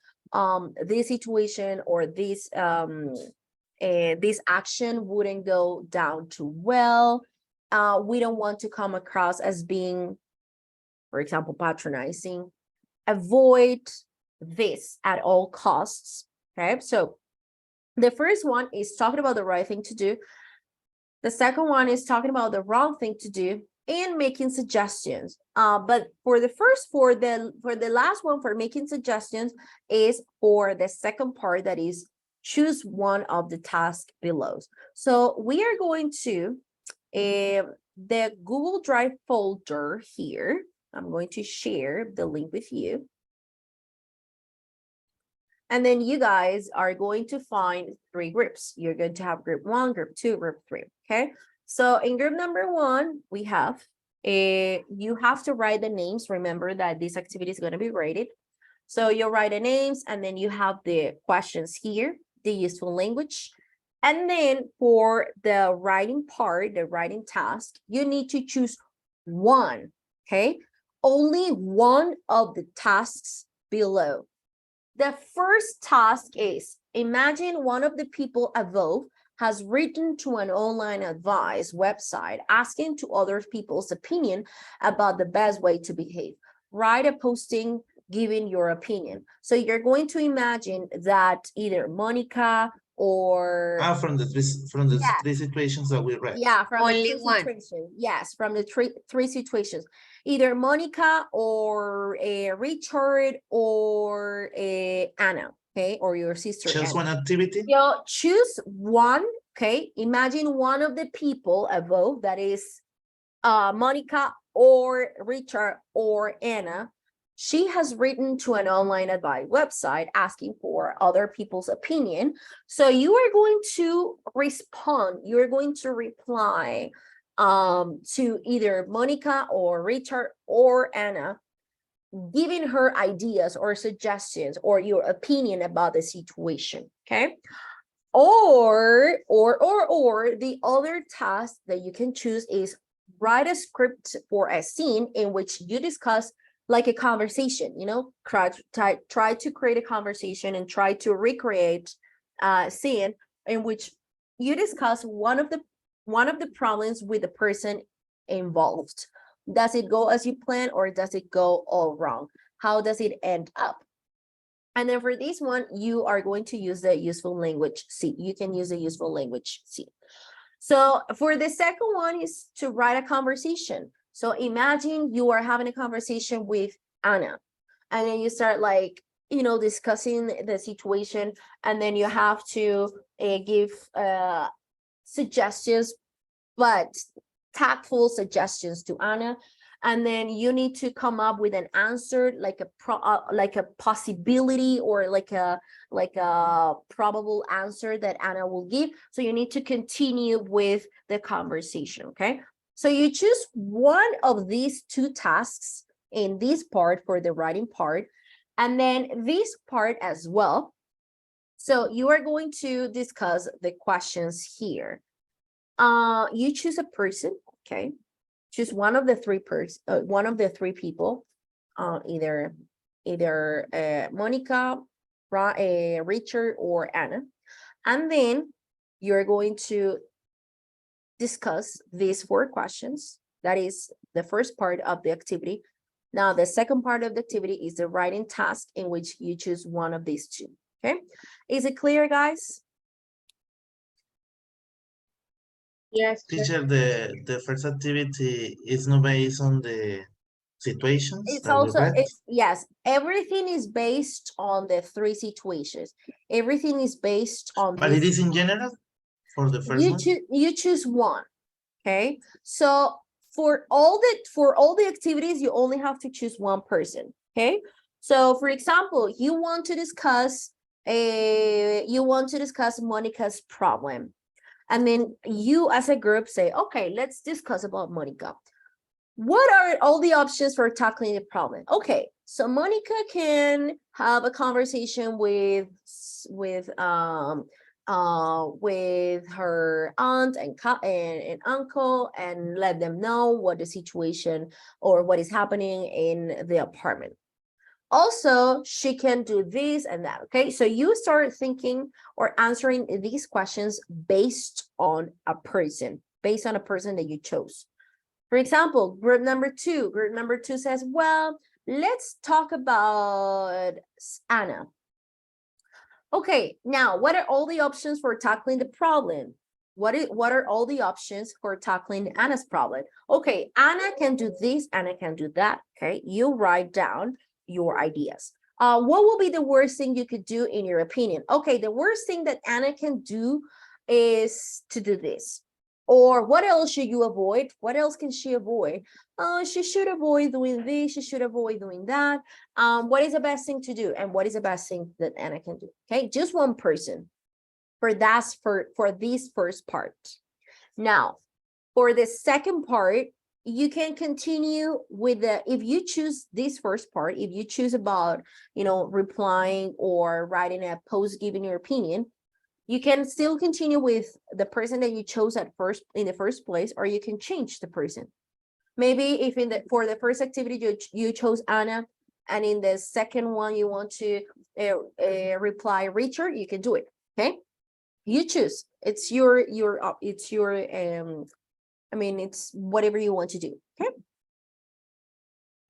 [SPEAKER 1] this situation or this action wouldn't go down too well. We don't want to come across as being, for example, patronizing. Avoid this at all costs. Okay, so the first one is talking about the right thing to do. The second one is talking about the wrong thing to do and making suggestions. But for the last one, for making suggestions, is for the second part, that is choose one of the tasks below. So we are going to the Google Drive folder here. I'm going to share the link with you. And then you guys are going to find 3 groups. You're going to have group 1, group 2, group 3. Okay. So in group number 1, we have you have to write the names. Remember that this activity is going to be graded. So you'll write the names, and then you have the questions here, the useful language. And then for the writing part, the writing task, you need to choose one. Okay. Only one of the tasks below. The first task is imagine one of the people above has written to an online advice website asking to other people's opinion about the best way to behave. Write a posting giving your opinion. So you're going to imagine that either Monica or
[SPEAKER 2] From the
[SPEAKER 1] Yes.
[SPEAKER 2] three situations that we read.
[SPEAKER 1] yeah, from the
[SPEAKER 3] Only
[SPEAKER 1] three
[SPEAKER 3] one.
[SPEAKER 1] situations. Yes, from the three situations. Either Monica or Richard or Anna, okay, or your sister
[SPEAKER 2] Just
[SPEAKER 1] Anna.
[SPEAKER 2] one activity.
[SPEAKER 1] You choose one, okay? Imagine one of the people above, that is Monica or Richard or Anna. She has written to an online advice website asking for other people's opinion. So you are going to respond, you're going to reply to either Monica or Richard or Anna, giving her ideas or suggestions or your opinion about the situation, okay? Or the other task that you can choose is write a script for a scene in which you discuss like a conversation, you know, try to create a conversation and try to recreate a scene in which you discuss one of the problems with the person involved. Does it go as you plan or does it go all wrong? How does it end up? And then for this one, you are going to use the useful language C. You can use the useful language C. So for the second one is to write a conversation. So imagine you are having a conversation with Anna, and then you start like, you know, discussing the situation, and then you have to give suggestions, but tactful suggestions to Anna. And then you need to come up with an answer, like a possibility or like a probable answer that Anna will give. So you need to continue with the conversation, okay? So you choose one of these two tasks in this part for the writing part, and then this part as well. So you are going to discuss the questions here. You choose a person, okay? Choose one of the three people, either Monica, Richard, or Anna, and then you're going to discuss these 4 questions. That is the first part of the activity. Now, the second part of the activity is the writing task in which you choose one of these 2. Okay, is it clear, guys?
[SPEAKER 7] Yes.
[SPEAKER 2] Teacher, the first activity is not based on the situations
[SPEAKER 1] It's
[SPEAKER 2] that we
[SPEAKER 1] also,
[SPEAKER 2] read.
[SPEAKER 1] yes, everything is based on the 3 situations. Everything is based on
[SPEAKER 2] But it is in general for the first one.
[SPEAKER 1] you choose one, okay? So for all the activities, you only have to choose one person, okay? So for example, you want to discuss Monica's problem. And then you as a group say, okay, let's discuss about Monica. What are all the options for tackling the problem? Okay, so Monica can have a conversation with her aunt and uncle and let them know what the situation or what is happening in the apartment. Also, she can do this and that, okay? So you start thinking or answering these questions based on a person that you chose. For example, group number 2 says, well, let's talk about Anna. Okay, now what are all the options for tackling the problem? What are all the options for tackling Anna's problem? Okay, Anna can do this, Anna can do that, okay? You write down your ideas. What will be the worst thing you could do in your opinion? Okay, the worst thing that Anna can do is to do this. Or what else should you avoid? What else can she avoid? She should avoid doing this, she should avoid doing that. What is the best thing to do? And what is the best thing that Anna can do? Okay, just one person for this first part. Now, for the second part, you can continue with if you choose this first part, if you choose about, you know, replying or writing a post, giving your opinion, you can still continue with the person that you chose in the first place, or you can change the person. Maybe if for the first activity you chose Anna, and in the second one you want to reply Richard, you can do it. Okay, You choose. It's your I mean, it's whatever you want to do. Okay.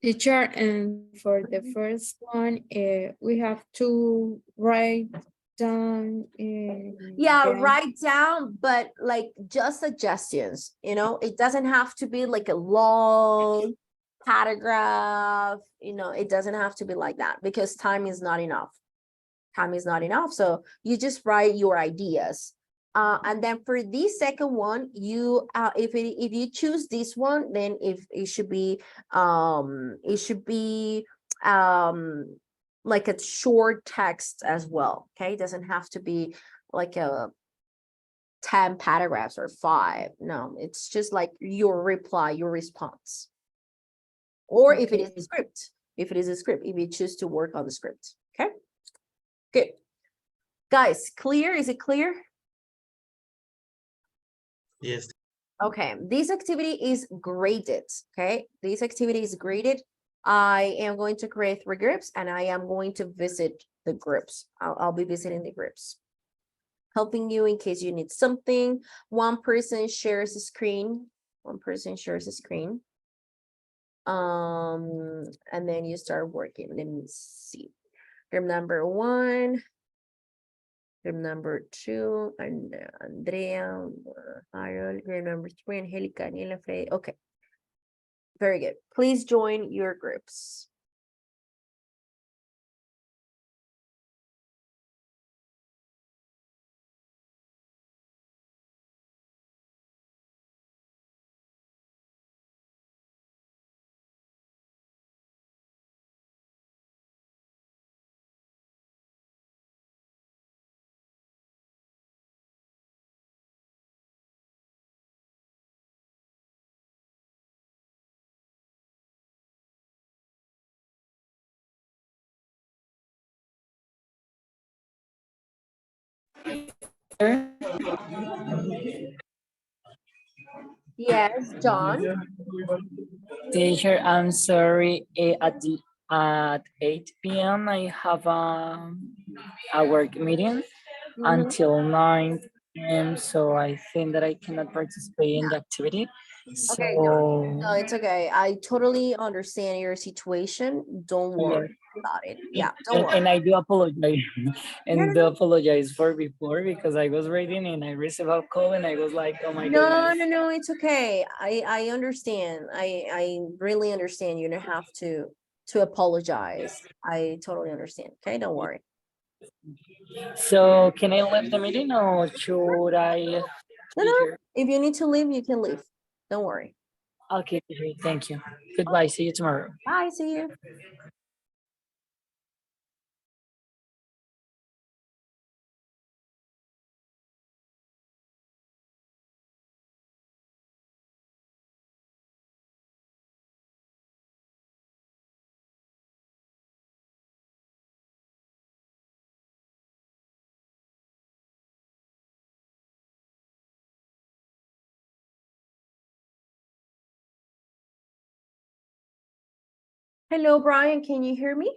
[SPEAKER 6] Teacher, and for the first one, we have to write down.
[SPEAKER 1] Yeah,
[SPEAKER 6] the-
[SPEAKER 1] write down, but like just suggestions, it doesn't have to be like a long paragraph, it doesn't have to be like that because time is not enough. Time is not enough. So you just write your ideas. And then for the second one, if you choose this one, then if it should be like a short text as well. Okay, it doesn't have to be like a 10 paragraphs or 5. No, it's just like your reply, your response. Or if it is a script, if you choose to work on the script. Okay, good. Guys, clear? Is it clear?
[SPEAKER 2] Yes.
[SPEAKER 1] Okay, this activity is graded. Okay, this activity is graded. I am going to create 3 groups and I am going to visit the groups. I'll be visiting the groups, helping you in case you need something. One person shares a screen. One person shares a screen. And then you start working. Let me see. Group number 1. Group number 2, and Andrea, Harold. Group number 3, Angelica, Daniela, Freddy. Okay. Very good. Please join your groups. Yes, John.
[SPEAKER 9] Teacher, I'm sorry. At 8 p.m. I have a work meeting until 9 p.m. So I think that I cannot participate in the activity.
[SPEAKER 1] Okay, John.
[SPEAKER 9] So
[SPEAKER 1] No, it's okay. I totally understand your situation. Don't worry about it. Yeah, don't worry.
[SPEAKER 9] and I do apologize
[SPEAKER 1] No,
[SPEAKER 9] and
[SPEAKER 1] no,
[SPEAKER 9] do
[SPEAKER 1] no.
[SPEAKER 9] apologize for before because I was reading and I received a call and I was like, oh my
[SPEAKER 1] No,
[SPEAKER 9] goodness.
[SPEAKER 1] no, no, it's okay. I understand. I really understand. You don't have to apologize. I totally understand. Okay, don't worry.
[SPEAKER 9] So can I leave the meeting or should I?
[SPEAKER 1] No, no. If you need to leave, you can leave. Don't worry.
[SPEAKER 9] Okay, great. Thank you. Goodbye. See you tomorrow.
[SPEAKER 1] Bye. See you. Hello, Brian. Can you hear me?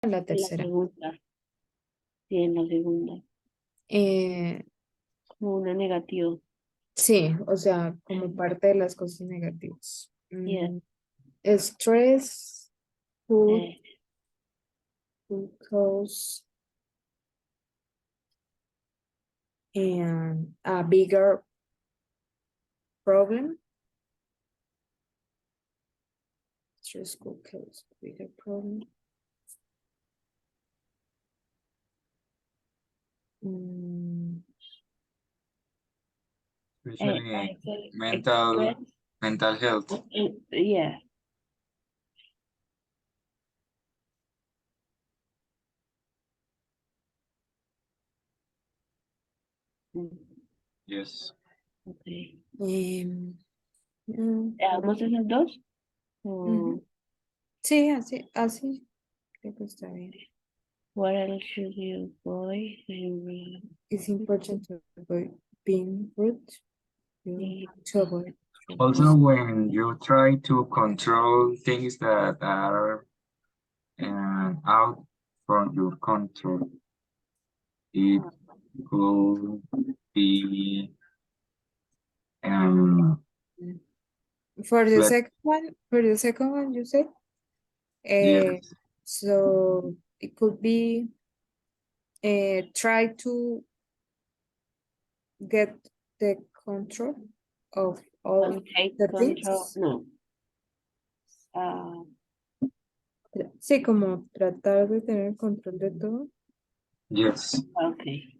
[SPEAKER 6] en la
[SPEAKER 12] En la
[SPEAKER 6] tercera.
[SPEAKER 12] segunda. Sí, en la segunda. Como una negativa.
[SPEAKER 6] Sí, o sea, como parte de las cosas negativas.
[SPEAKER 12] Yeah.
[SPEAKER 6] Stress could
[SPEAKER 12] Eh,
[SPEAKER 6] cause a bigger problem. Stress could cause a bigger problem.
[SPEAKER 5] Especially
[SPEAKER 12] I feel
[SPEAKER 5] mental
[SPEAKER 12] express.
[SPEAKER 5] mental health.
[SPEAKER 12] Yeah. Mm,
[SPEAKER 5] Yes.
[SPEAKER 12] okay. ¿Dejamos esas dos?
[SPEAKER 6] Ujú. Sí, así creo que está bien.
[SPEAKER 12] What else should you avoid?
[SPEAKER 6] It's important to avoid being rude. To avoid.
[SPEAKER 5] Also, when you try to control things that are out from your control, it could be
[SPEAKER 6] For the
[SPEAKER 5] let
[SPEAKER 6] second one, you said.
[SPEAKER 5] yes,
[SPEAKER 6] So it could be try to get the control of all
[SPEAKER 12] Take
[SPEAKER 6] the
[SPEAKER 12] control.
[SPEAKER 6] things.
[SPEAKER 12] No.
[SPEAKER 6] Sí, como tratar de tener control de todo.
[SPEAKER 5] yes,
[SPEAKER 12] Okay.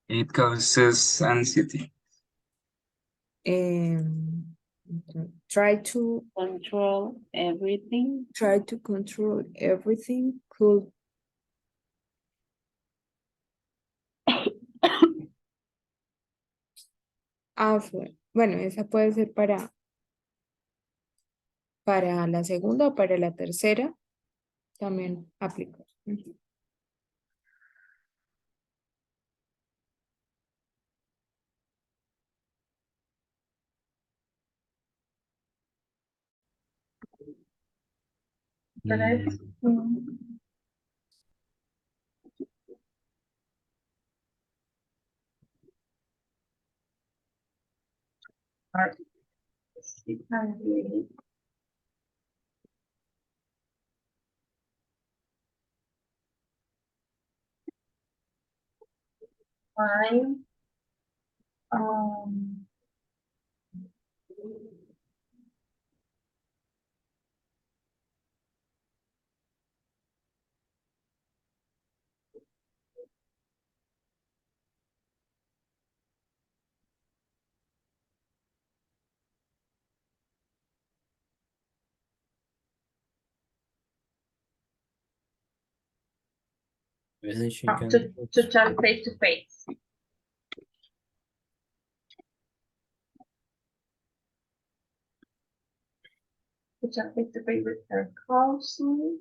[SPEAKER 5] it causes anxiety.
[SPEAKER 6] Try to
[SPEAKER 12] Control everything.
[SPEAKER 6] control everything could bueno, esa puede ser para la segunda o para la tercera. También aplica.
[SPEAKER 7] To talk face to face. To talk face to face with her closely.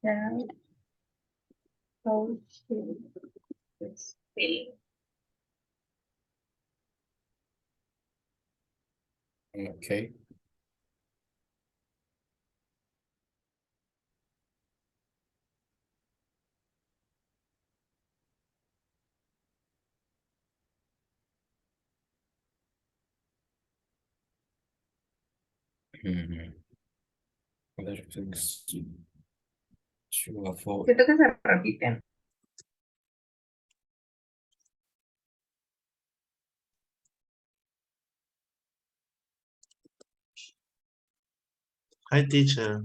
[SPEAKER 7] Yeah. Close to this feeling.
[SPEAKER 8] Okay. Other things to avoid.
[SPEAKER 7] Siento que se repiten.
[SPEAKER 2] Hi, teacher.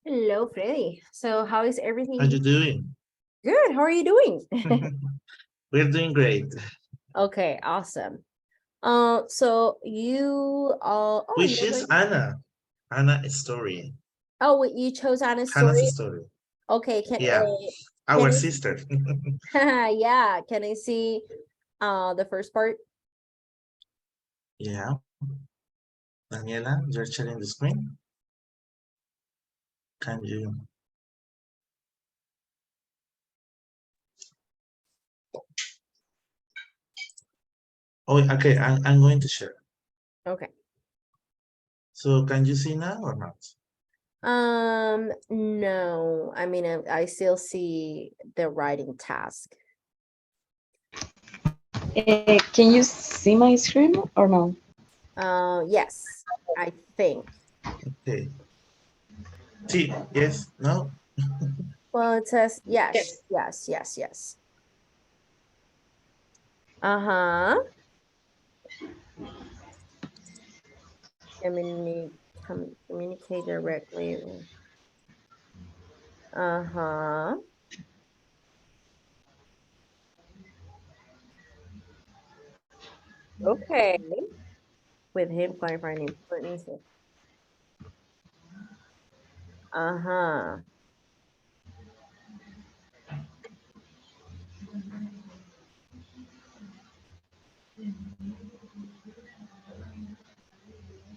[SPEAKER 1] Hello, Freddy. So how is
[SPEAKER 2] How
[SPEAKER 1] everything?
[SPEAKER 2] you doing?
[SPEAKER 1] Good. How are you doing?
[SPEAKER 2] We're doing great.
[SPEAKER 1] Okay, awesome. So you oh
[SPEAKER 2] Which
[SPEAKER 1] you're
[SPEAKER 2] is
[SPEAKER 1] going.
[SPEAKER 2] Anna? Anna story.
[SPEAKER 1] Oh, you chose Anna's
[SPEAKER 2] Hannah's
[SPEAKER 1] story.
[SPEAKER 2] story.
[SPEAKER 1] Okay,
[SPEAKER 2] Yeah,
[SPEAKER 1] can
[SPEAKER 2] our
[SPEAKER 1] I
[SPEAKER 2] sister.
[SPEAKER 1] yeah, can I see the first part?
[SPEAKER 2] Yeah. Daniela, you're sharing the screen. Can you? Oh, okay. I'm going to share.
[SPEAKER 1] Okay.
[SPEAKER 2] So can you see now or not?
[SPEAKER 1] No, I mean, I still see the writing task.
[SPEAKER 12] Can you see my screen or no?
[SPEAKER 1] Yes, I think.
[SPEAKER 2] Okay. See, yes, no?
[SPEAKER 1] Well, it says yes,
[SPEAKER 3] Yes.
[SPEAKER 1] yes. Uh-huh. Communicate directly. Uh-huh. Okay. With him clarifying importance. Uh-huh.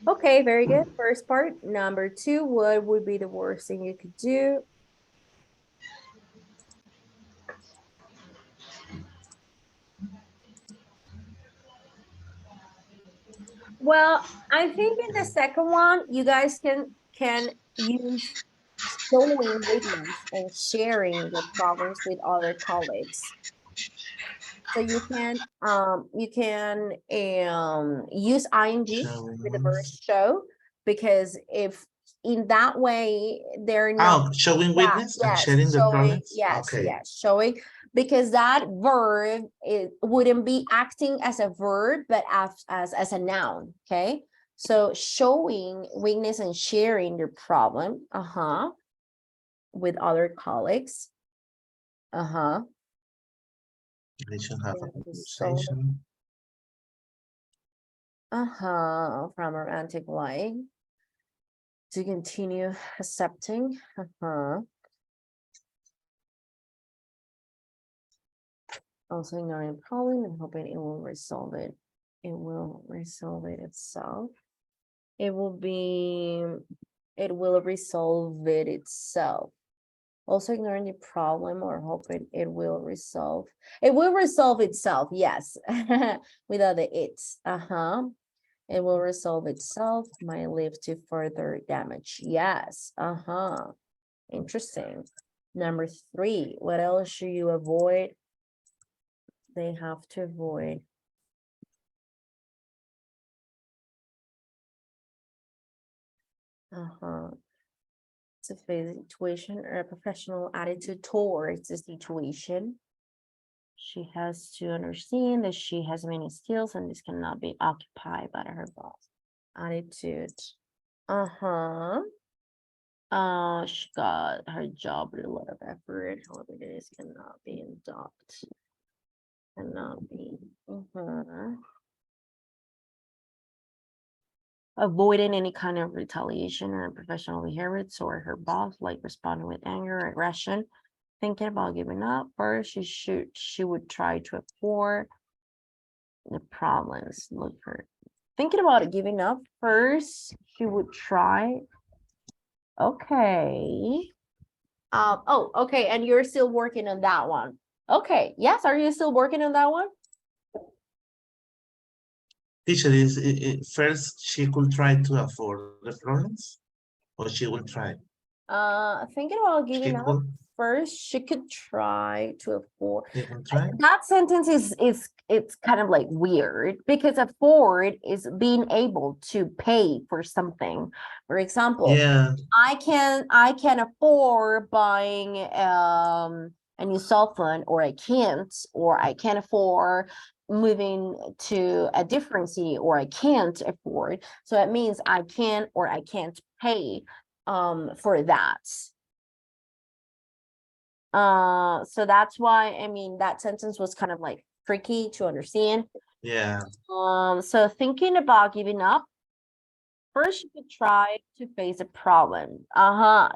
[SPEAKER 1] Okay, very good. First part. Number 2, what would be the worst thing you could do? Well, I think in the second one, you guys can use showing weakness and sharing your problems with other colleagues. So you can use ing with the verb show, because if in that way they're not.
[SPEAKER 2] Oh, showing
[SPEAKER 1] Yeah,
[SPEAKER 2] weakness and
[SPEAKER 1] yes,
[SPEAKER 2] sharing the
[SPEAKER 1] showing,
[SPEAKER 2] problems?
[SPEAKER 1] yes,
[SPEAKER 2] Okay.
[SPEAKER 1] yes, showing, because that verb, it wouldn't be acting as a verb, but as a noun, okay? So showing weakness and sharing your problem, with other colleagues,
[SPEAKER 2] They should have a
[SPEAKER 1] yeah, so,
[SPEAKER 2] conversation.
[SPEAKER 1] from a romantic life, to continue accepting, also ignoring the problem and hoping it will resolve it. It will resolve it itself. It will resolve it itself. Also ignoring the problem or hoping it will resolve. It will resolve itself, yes. Without the it's. It will resolve itself, might lead to further damage. Yes. Interesting. Number 3, what else should you avoid? They have to avoid. To face the situation or a professional attitude towards the situation. She has to understand that she has many skills and this cannot be occupied by her boss. Attitude. She got her job with a lot of effort. However, this cannot be adopted. Cannot be. Avoiding any kind of retaliation or professional behavior toward her boss, like responding with anger or aggression. Thinking about giving up, first she would try to avoid the problems. Look for thinking about giving up, first she would try. Okay. Oh, okay, and you're still working on that one. Okay, yes, are you still working on that one?
[SPEAKER 2] Teacher, first she could try to afford the problems, or she will try.
[SPEAKER 1] Thinking about
[SPEAKER 2] She
[SPEAKER 1] giving up,
[SPEAKER 2] could,
[SPEAKER 1] first she could try to afford.
[SPEAKER 2] she can try.
[SPEAKER 1] That sentence is it's kind of like weird, because afford is being able to pay for something. For example,
[SPEAKER 2] Yeah,
[SPEAKER 1] I can afford buying a new cell phone, or I can't afford moving to a different city, or I can't afford. So it means I can or I can't pay for that. So that's why, I mean, that sentence was kind of like tricky to understand.
[SPEAKER 2] yeah.
[SPEAKER 1] So thinking about giving up, first, she could try to face a problem.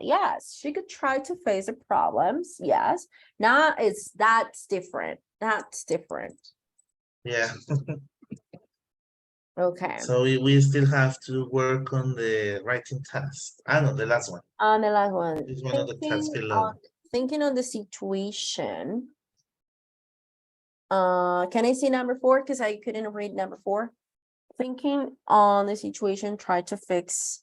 [SPEAKER 1] Yes, she could try to face the problems. Yes. Now that's different. That's different.
[SPEAKER 2] Yeah.
[SPEAKER 1] Okay.
[SPEAKER 2] So we still have to work on the writing task. I know the last one.
[SPEAKER 1] On the last one,
[SPEAKER 2] It's one of the tasks below.
[SPEAKER 1] thinking on the situation. Can I see number 4? Because I couldn't read number 4. thinking on the situation, try to fix.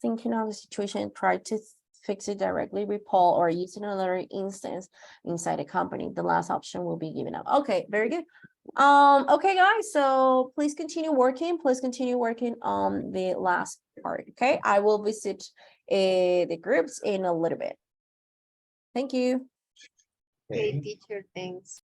[SPEAKER 1] Thinking of the situation, try to fix it directly with Paul or use another instance inside the company. The last option will be given up. Okay, very good. Okay, guys, so please continue working. Please continue working on the last part. Okay, I will visit the groups in a little bit. Thank you.
[SPEAKER 3] Okay, teacher, thanks.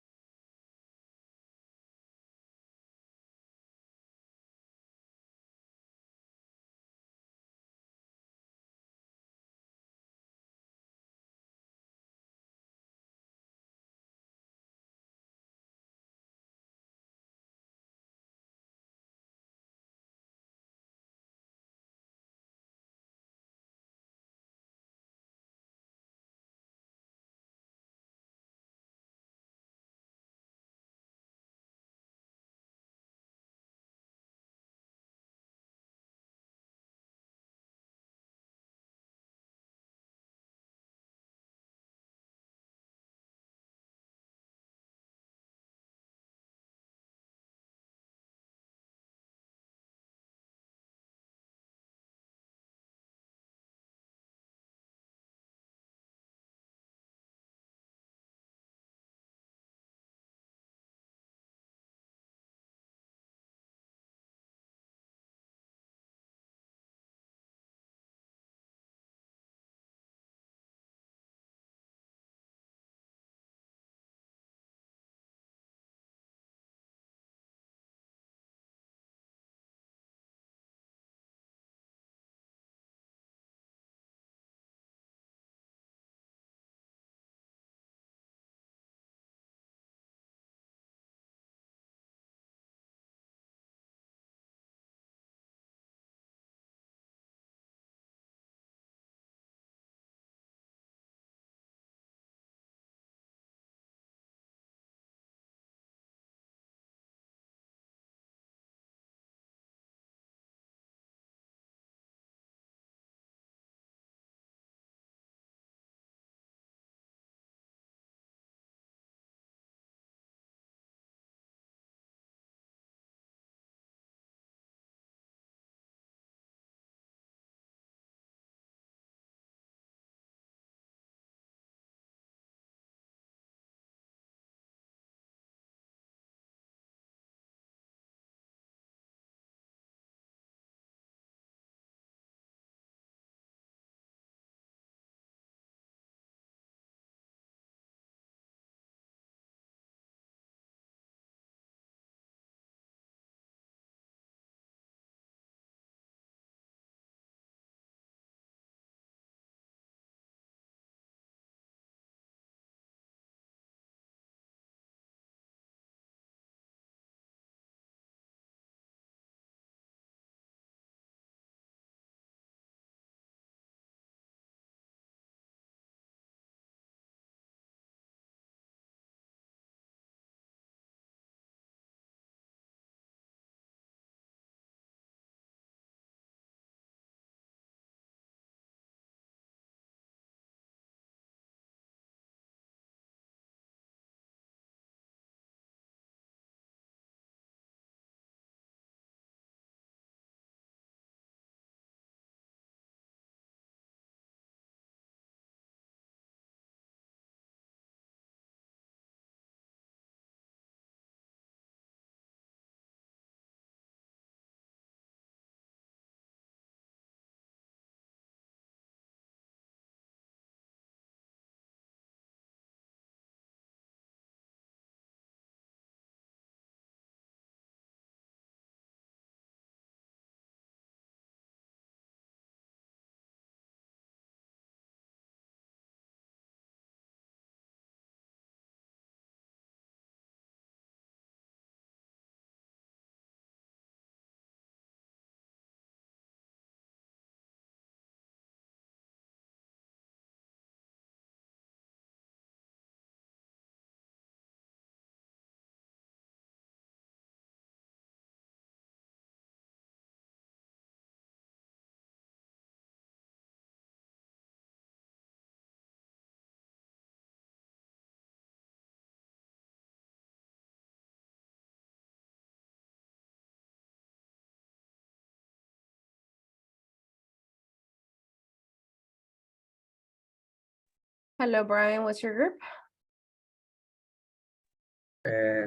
[SPEAKER 1] Hello, Brian. What's your group?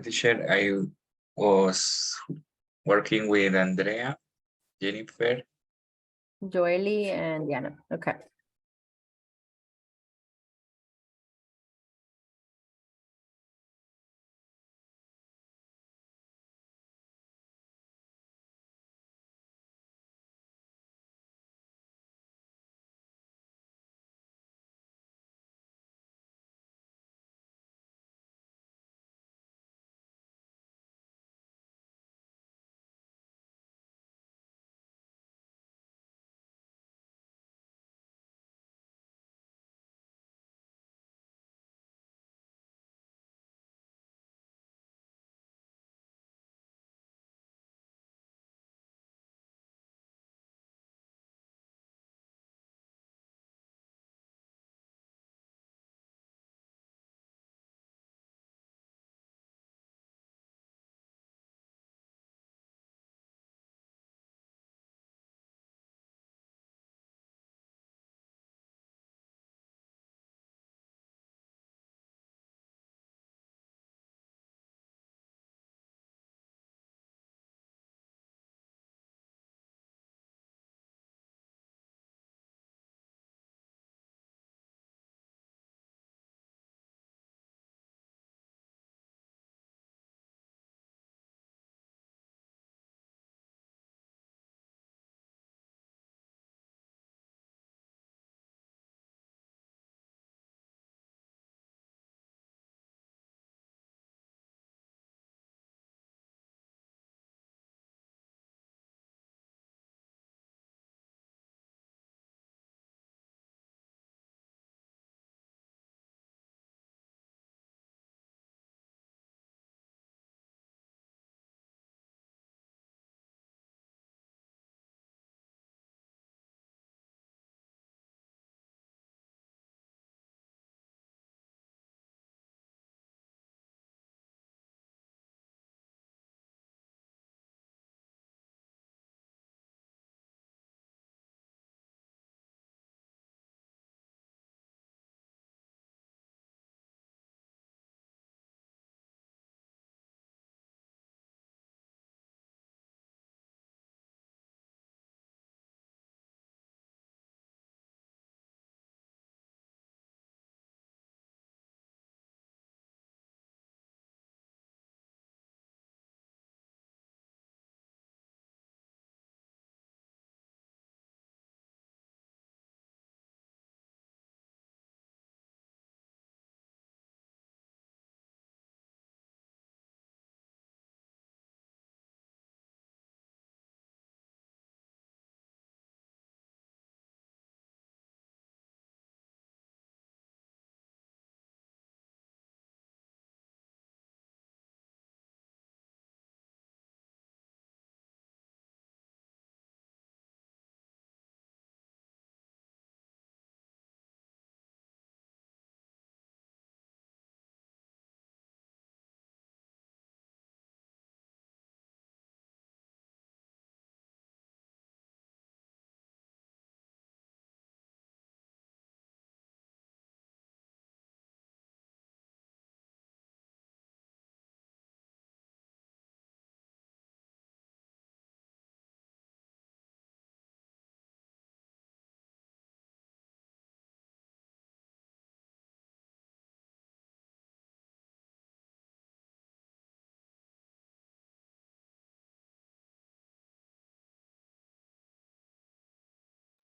[SPEAKER 5] Teacher, I was working with Andrea, Jennifer.
[SPEAKER 1] Joely and Diana. Okay.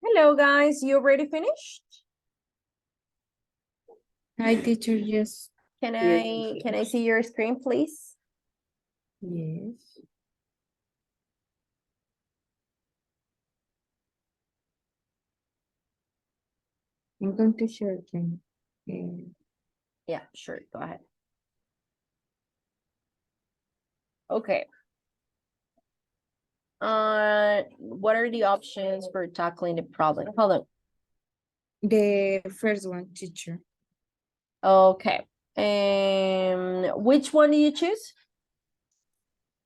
[SPEAKER 1] Hello, guys. You already finished?
[SPEAKER 6] Hi, teacher. Yes.
[SPEAKER 1] Can I see your screen, please?
[SPEAKER 6] Yes. I'm going to share them.
[SPEAKER 1] Yeah, sure. Go ahead. Okay. What are the options for tackling the problem? Hold on.
[SPEAKER 6] The first one, teacher.
[SPEAKER 1] Okay. Which one do you choose?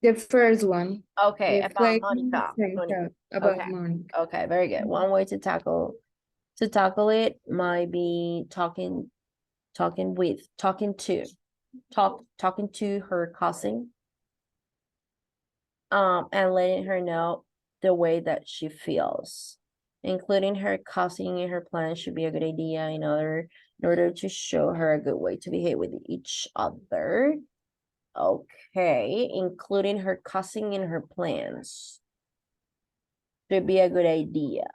[SPEAKER 6] The first one.
[SPEAKER 1] Okay, about
[SPEAKER 6] Explain
[SPEAKER 1] Monica.
[SPEAKER 6] about
[SPEAKER 1] Okay.
[SPEAKER 6] Monica.
[SPEAKER 1] Okay, very good. One way to tackle it might be talking talking to her cousin. And letting her know the way that she feels. Including her cousin in her plan should be a good idea in order to show her a good way to behave with each other. Okay, including her cousin in her plans should be a good idea.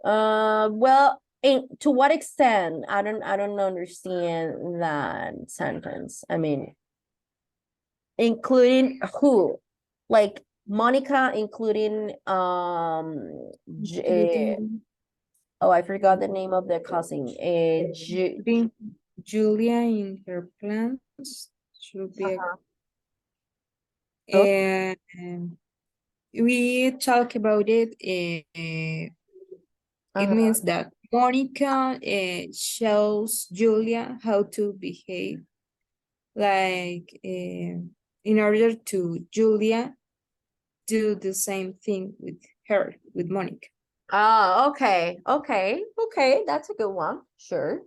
[SPEAKER 1] Well, to what extent? I don't understand that sentence. I mean, including who? Like Monica, including
[SPEAKER 6] Including
[SPEAKER 1] oh, I forgot the name of the cousin.
[SPEAKER 6] Julia in her plans should be
[SPEAKER 1] Okay.
[SPEAKER 6] we talk about it. It means that Monica shows Julia how to behave, like in order to Julia do the same thing with her, with Monica.
[SPEAKER 1] Oh, okay, that's a good one. Sure.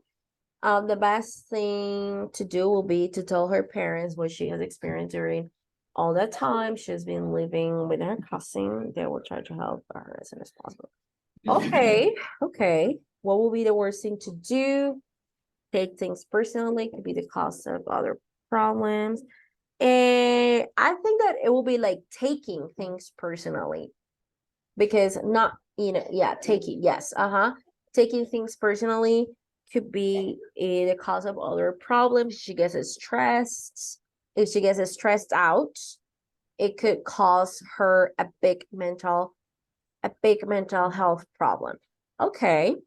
[SPEAKER 1] The best thing to do will be to tell her parents what she has experienced during all that time she's been living with her cousin. They will try to help her as soon as possible. Okay, okay. What will be the worst thing to do? Take things personally, could be the cause of other problems. And I think that it will be like taking things personally. Because not, taking, yes, taking things personally could be the cause of other problems. She gets stressed. If she gets stressed out, it could cause her a big mental health problem. Okay,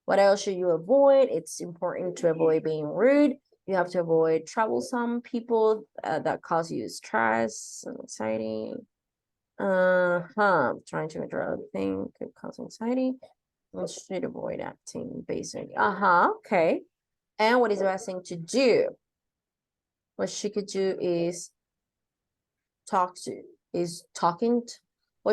[SPEAKER 1] what else should you avoid? It's important to avoid being rude. You have to avoid troublesome people that cause you stress and anxiety. Trying to control everything could cause anxiety. We should avoid acting basic. Okay. And what is the best thing to do? What she could do is what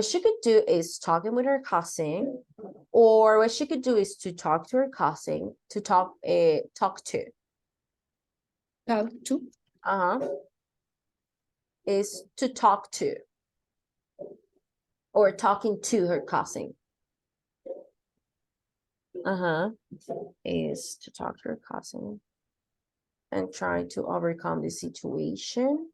[SPEAKER 1] she could do is talking with her cousin, or what she could do is to talk to her cousin, to talk to.
[SPEAKER 6] Talk to.
[SPEAKER 1] Is to talk to. Or talking to her cousin. Is to talk to her cousin and try to overcome the situation.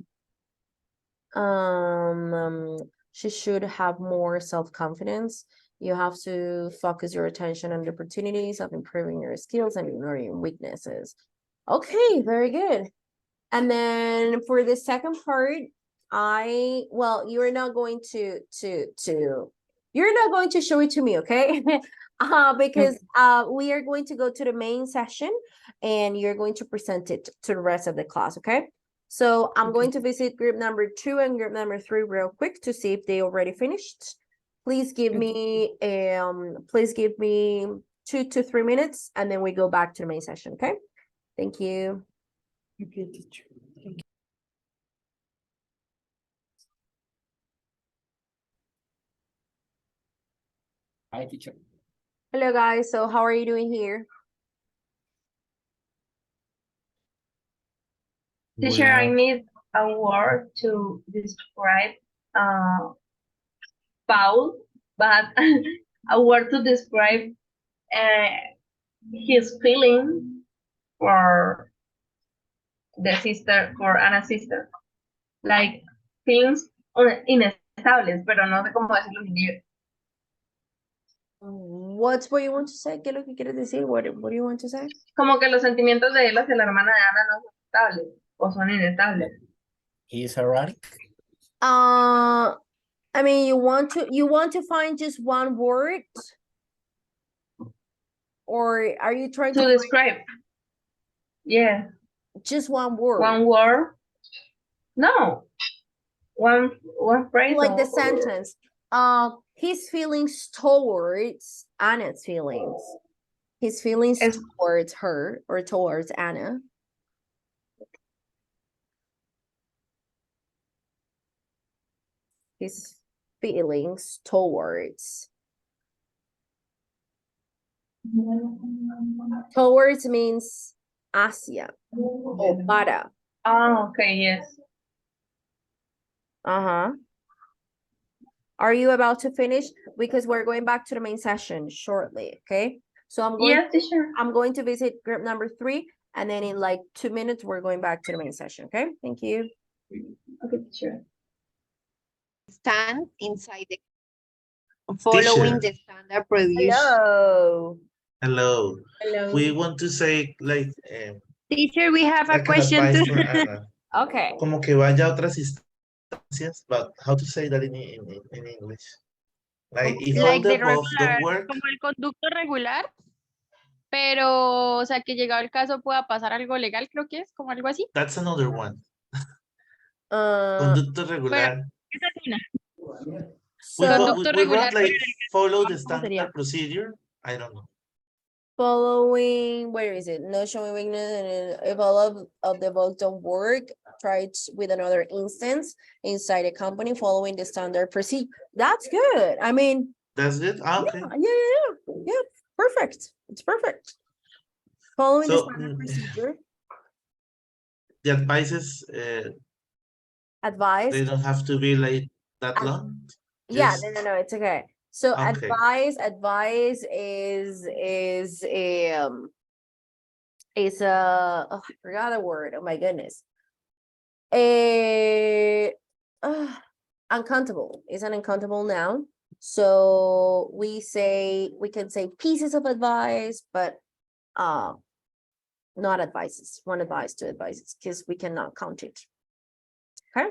[SPEAKER 1] She should have more self-confidence. You have to focus your attention on the opportunities of improving your skills and ignoring weaknesses. Okay, very good. And then for the second part, you're not going to show it to me, okay? Because we are going to go to the main session and you're going to present it to the rest of the class, okay? So I'm going to visit group number 2 and group number 3 real quick to see if they already finished. Please give me 2 to 3 minutes and then we go back to the main session, okay? Thank you.
[SPEAKER 6] Okay, teacher. Thank you.
[SPEAKER 8] Hi, teacher.
[SPEAKER 1] Hello guys, so how are you doing here?
[SPEAKER 7] Teacher, I need a word to describe Paul, but a word to describe his feeling for for Anna's sister. Like feelings inestables, pero no sé cómo decirlo en inglés.
[SPEAKER 1] What's what you want to say? ¿Qué es lo que quieres decir? What do you want to say?
[SPEAKER 7] Como que los sentimientos de él hacia la hermana de Ana no son estables o son inestables.
[SPEAKER 8] He's erratic.
[SPEAKER 1] I mean, you want to find just one word, or are you trying to
[SPEAKER 7] describe? Yeah.
[SPEAKER 1] Just one word.
[SPEAKER 7] One word? No. One phrase.
[SPEAKER 1] Like the sentence. His feelings towards Anna's feelings. His feelings towards her or towards Anna. His feelings towards. Towards means Asia o para.
[SPEAKER 7] Ah, okay, yes.
[SPEAKER 1] Uh-huh. Are you about to finish? Because we're going back to the main session shortly, okay? So
[SPEAKER 7] Yes, teacher.
[SPEAKER 1] I'm going to visit group number 3, and then in like 2 minutes, we're going back to the main session, okay? Thank you.
[SPEAKER 7] Okay, teacher.
[SPEAKER 3] Stand inside the following
[SPEAKER 2] Teacher.
[SPEAKER 3] the standard produce.
[SPEAKER 1] Hello.
[SPEAKER 2] Hello.
[SPEAKER 7] Hello.
[SPEAKER 2] We want to say like
[SPEAKER 3] Teacher, we have a
[SPEAKER 2] like an
[SPEAKER 3] question
[SPEAKER 2] advice
[SPEAKER 3] too.
[SPEAKER 2] for Anna.
[SPEAKER 1] Okay.
[SPEAKER 2] Como que vaya a otras instancias, but how to say that in English? Like if all
[SPEAKER 4] Like
[SPEAKER 2] the
[SPEAKER 4] the
[SPEAKER 2] above don't
[SPEAKER 4] regular,
[SPEAKER 2] work,
[SPEAKER 4] como el conducto regular, pero, o sea, que llegado el caso pueda pasar algo legal, creo que es, como algo así.
[SPEAKER 2] that's another one.
[SPEAKER 1] Uh,
[SPEAKER 2] Conducto
[SPEAKER 4] Bueno,
[SPEAKER 2] regular.
[SPEAKER 4] esa es una.
[SPEAKER 1] so
[SPEAKER 2] We wrote
[SPEAKER 4] regular,
[SPEAKER 2] like follow the
[SPEAKER 4] ¿cómo sería?
[SPEAKER 2] standard procedure. I don't know.
[SPEAKER 1] following, where is it? No showing weakness, and if all of the above don't work, try it with another instance inside a company following the standard procedure. That's good. I mean,
[SPEAKER 2] That's good. Ah, okay.
[SPEAKER 1] yeah, perfect. It's perfect. Following the
[SPEAKER 2] So
[SPEAKER 1] standard procedure,
[SPEAKER 2] the advices
[SPEAKER 1] advised.
[SPEAKER 2] they don't have to be like that
[SPEAKER 1] Ad-
[SPEAKER 2] long.
[SPEAKER 1] Yeah,
[SPEAKER 2] Just
[SPEAKER 1] no, it's okay. So
[SPEAKER 2] okay.
[SPEAKER 1] advise is a oh, I forgot the word. Oh my goodness. A uncountable is an uncountable noun. So we can say pieces of advice, but not advices. One advice, two advices, because we cannot count it. Okay.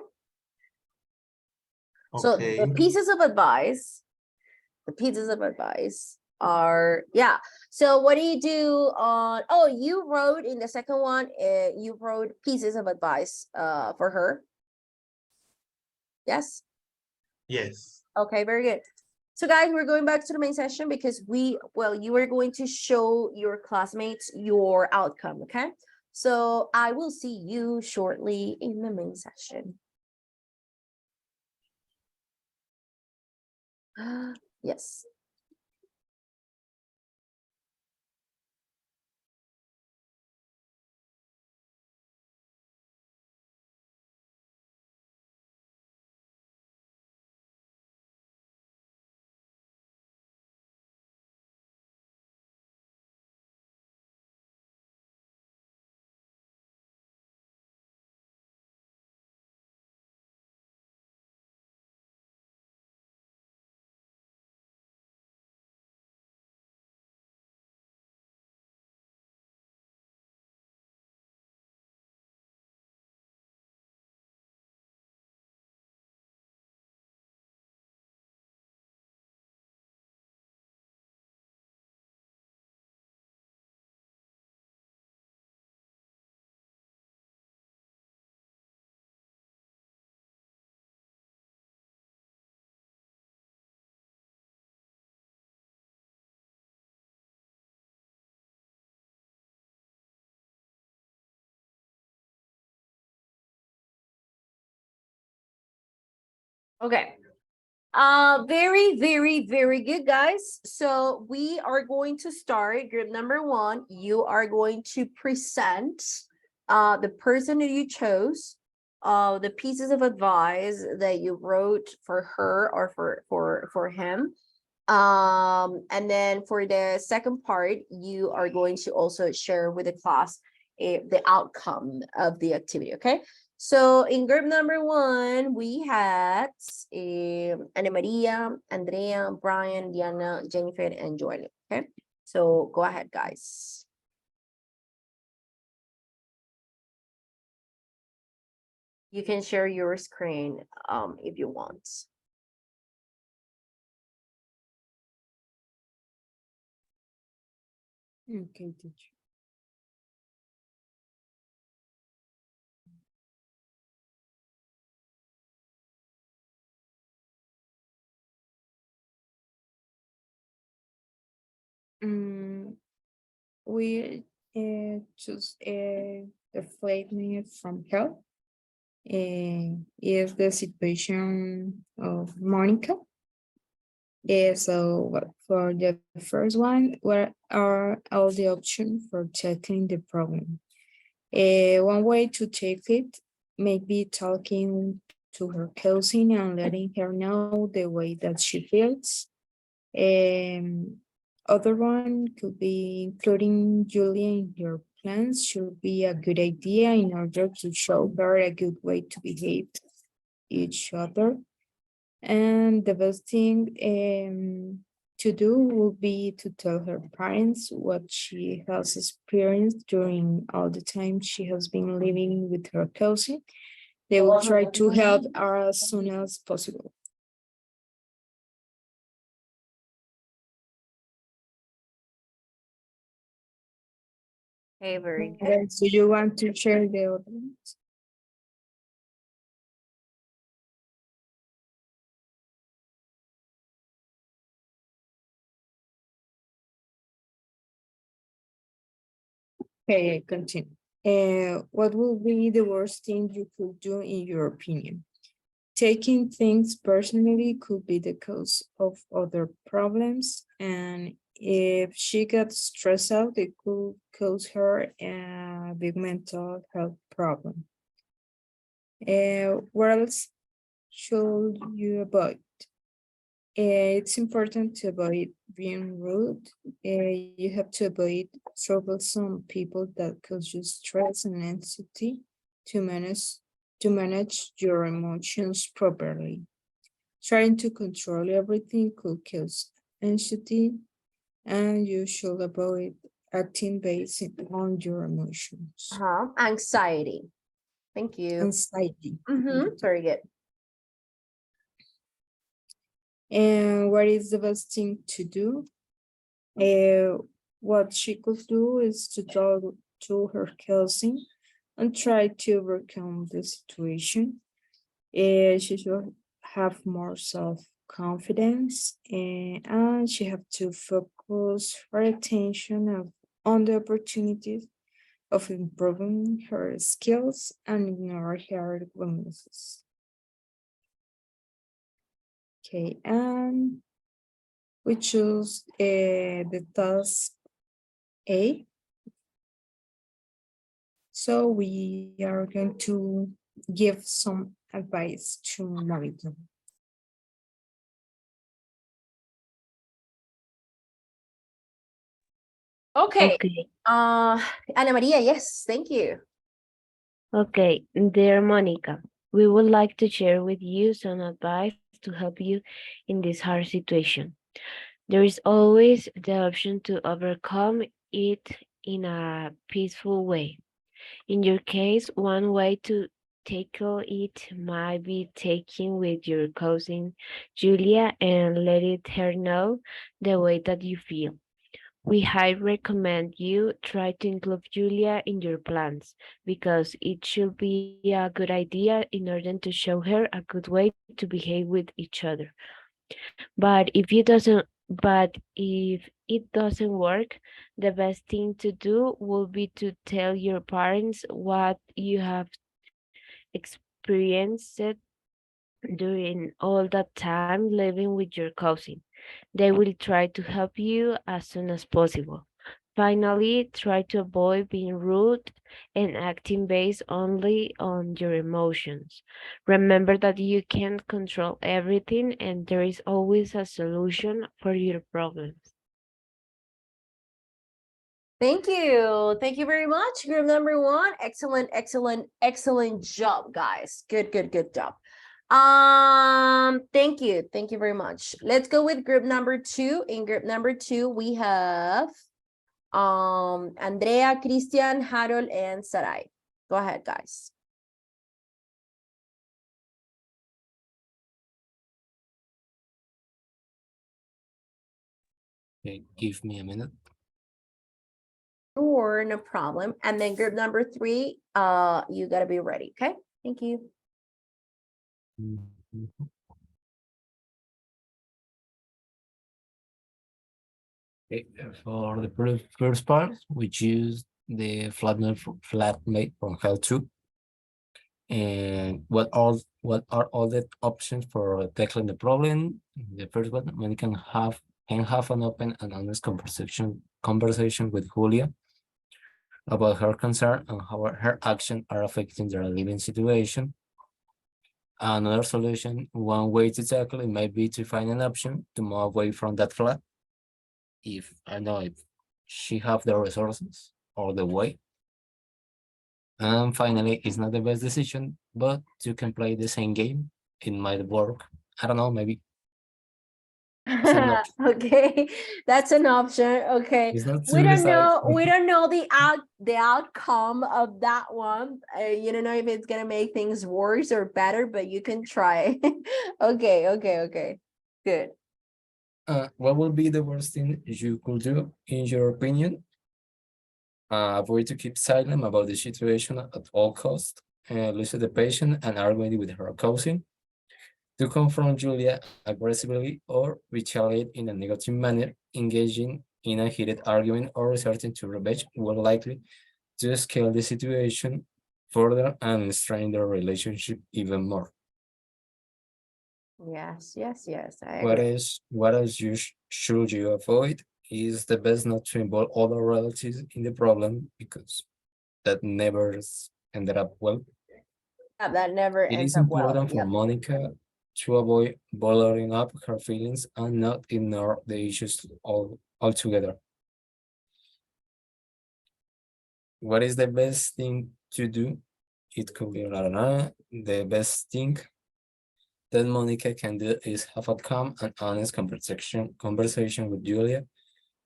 [SPEAKER 1] So
[SPEAKER 2] Okay.
[SPEAKER 1] the pieces of advice are, yeah. So what do you do on, oh, you wrote in the second one, you wrote pieces of advice for her. Yes.
[SPEAKER 2] Yes.
[SPEAKER 1] Okay, very good. So guys, we're going back to the main session because you are going to show your classmates your outcome, okay? So I will see you shortly in the main session. Yes. Okay. Very good, guys. So we are going to start group number 1. You are going to present the person that you chose, the pieces of advice that you wrote for her or for him. And then for the second part, you are going to also share with the class the outcome of the activity, okay? So in group number 1, we had Ana Maria, Andrea, Brian, Diana, Jennifer, and Joel, okay? So go ahead, guys. You can share your screen if you want.
[SPEAKER 6] Okay, teacher. We choose the statement from her. Is the situation of Monica. So for the first one, what are all the options for tackling the problem? One way to take it may be talking to her cousin and letting her know the way that she feels. Other one could be including Julia in your plans should be a good idea in order to show her a good way to behave each other. And the best thing to do would be to tell her parents what she has experienced during all the time she has been living with her cousin. They will try to help her as soon as possible.
[SPEAKER 1] Okay, very good.
[SPEAKER 6] Okay, so you want to share the other ones? Okay, continue. What will be the worst thing you could do in your opinion? Taking things personally could be the cause of other problems, and if she got stressed out, it could cause her a big mental health problem. What else should you avoid? It's important to avoid being rude. You have to avoid troublesome people that cause you stress and anxiety to manage your emotions properly. Trying to control everything could cause anxiety, and you should avoid acting based on your emotions.
[SPEAKER 1] Anxiety. Thank you.
[SPEAKER 6] Anxiety.
[SPEAKER 1] Very good.
[SPEAKER 6] And what is the best thing to do? What she could do is to talk to her cousin and try to overcome the situation. She should have more self-confidence, and she have to focus her attention on the opportunities of improving her skills and ignore her weaknesses. Okay, and we choose the task A. So we are going to give some advice to Marita.
[SPEAKER 1] Okay.
[SPEAKER 13] Okay,
[SPEAKER 1] Ana Maria, yes, thank you.
[SPEAKER 13] okay, dear Monica, we would like to share with you some advice to help you in this hard situation. There is always the option to overcome it in a peaceful way. In your case, one way to tackle it might be taking with your cousin Julia and letting her know the way that you feel. We highly recommend you try to include Julia in your plans because it should be a good idea in order to show her a good way to behave with each other. But if it doesn't work, the best thing to do will be to tell your parents what you have experienced during all that time living with your cousin. They will try to help you as soon as possible. Finally, try to avoid being rude and acting based only on your emotions. Remember that you can't control everything and there is always a solution for your problems.
[SPEAKER 1] Thank you. Thank you very much. Group number one. Excellent, excellent, excellent job, guys. Good, good, good job. Thank you. Thank you very much. Let's go with group number two. In group number two, we have Andrea, Christian, Harold, and Sarai. Go ahead, guys.
[SPEAKER 8] Okay, give me a minute.
[SPEAKER 1] Sure, no problem. And then group number three, you gotta be ready, okay? Thank you.
[SPEAKER 8] Okay, for the first part, we choose the flatmate from Hell 2. And what are all the options for tackling the problem? The first one, when you can have an open and honest conversation with Julia. about her concern and how her actions are affecting their living situation. Another solution, one way to tackle it might be to find an option to move away from that flat. If I know if she have the resources or the way. And finally, it's not the best decision, but you can play the same game. It might work. I don't know, maybe it's an option.
[SPEAKER 1] Okay, that's an option. Okay,
[SPEAKER 8] It's not
[SPEAKER 1] we
[SPEAKER 8] too
[SPEAKER 1] don't
[SPEAKER 8] decisive.
[SPEAKER 1] know. We don't know the outcome of that one. You don't know if it's gonna make things worse or better, but you can try. Okay, okay. Good.
[SPEAKER 8] What would be the worst thing you could do, in your opinion? Avoid to keep silent about the situation at all costs, lose the patient and arguing with her cousin, to confront Julia aggressively or retaliate in a negative manner, engaging in a heated argument or resorting to revenge were likely to scale the situation further and strain their relationship even more.
[SPEAKER 1] Yes. I
[SPEAKER 8] What
[SPEAKER 1] agree.
[SPEAKER 8] is what else should you avoid? Is the best not to involve other relatives in the problem because that never ended up well.
[SPEAKER 1] Yeah, that never
[SPEAKER 8] It
[SPEAKER 1] ends
[SPEAKER 8] is
[SPEAKER 1] up well.
[SPEAKER 8] important for
[SPEAKER 1] Yep.
[SPEAKER 8] Monica to avoid bothering up her feelings and not ignore the issues altogether. What is the best thing to do? It could be, I don't know, the best thing that Monica can do is have a calm and honest conversation with Julia,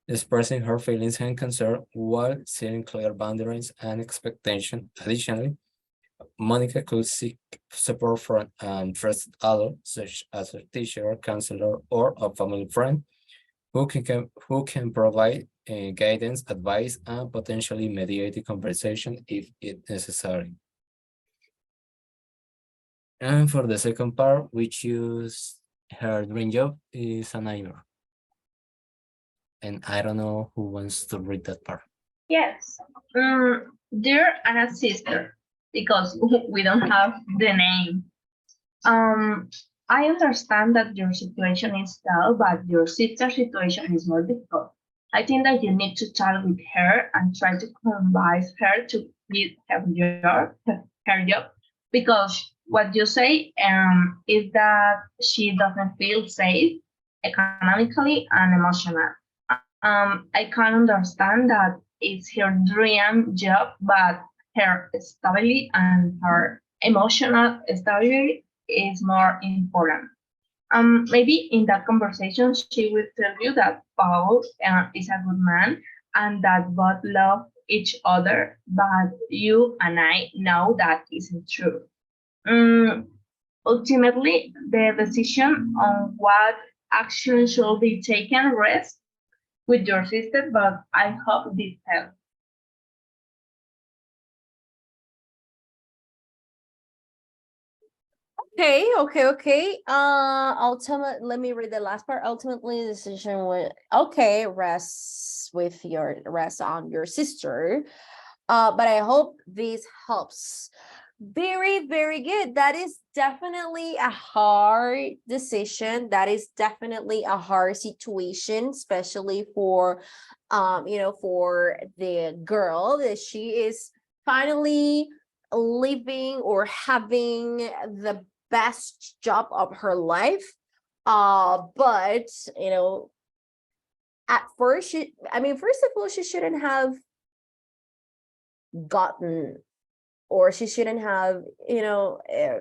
[SPEAKER 8] expressing her feelings and concern while setting clear boundaries and expectation. Additionally, Monica could seek support from an trusted adult, such as a teacher, counselor, or a family friend, who can provide guidance, advice, and potentially mediate the conversation if it necessary. And for the second part, we choose her dream job is a neighbor. And I don't know who wants to read that part.
[SPEAKER 7] Yes. Dear Anna's sister, because we don't have the name. I understand that your situation is tough, but your sister's situation is more difficult. I think that you need to talk with her and try to convince her to quit her job, because what you say is that she doesn't feel safe economically and emotionally. I can understand that it's her dream job, but her stability and her emotional stability is more important. Maybe in that conversation, she will tell you that Paul is a good man and that both love each other, but you and I know that isn't true. Um, Ultimately, the decision on what action should be taken rests with your sister, but I hope this helps.
[SPEAKER 1] Okay. Let me read the last part. Ultimately, the decision would rest on your sister. But I hope this helps. Very good. That is definitely a hard decision. That is definitely a hard situation, especially for for the girl that she is finally living or having the best job of her life. But at first first of all, she shouldn't have gotten, or she shouldn't have, I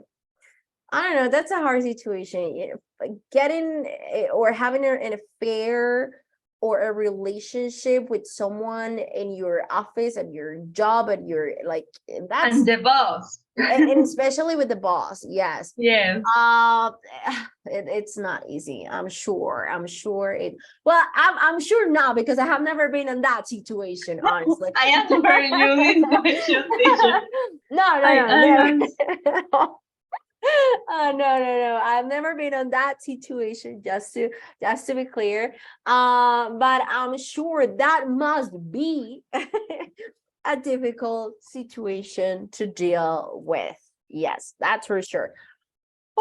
[SPEAKER 1] don't know, that's a hard situation. Like getting or having an affair or a relationship with someone in your office, at your job, at your that's
[SPEAKER 7] And the boss.
[SPEAKER 1] and especially with the boss. Yes.
[SPEAKER 7] Yes.
[SPEAKER 1] It's not easy. I'm sure it. Well, I'm sure now, because I have never been in that situation, honestly.
[SPEAKER 7] I am very new in question, teacher.
[SPEAKER 1] No. No. I've never been on that situation, just to be clear. But I'm sure that must be a difficult situation to deal with. Yes, that's for sure.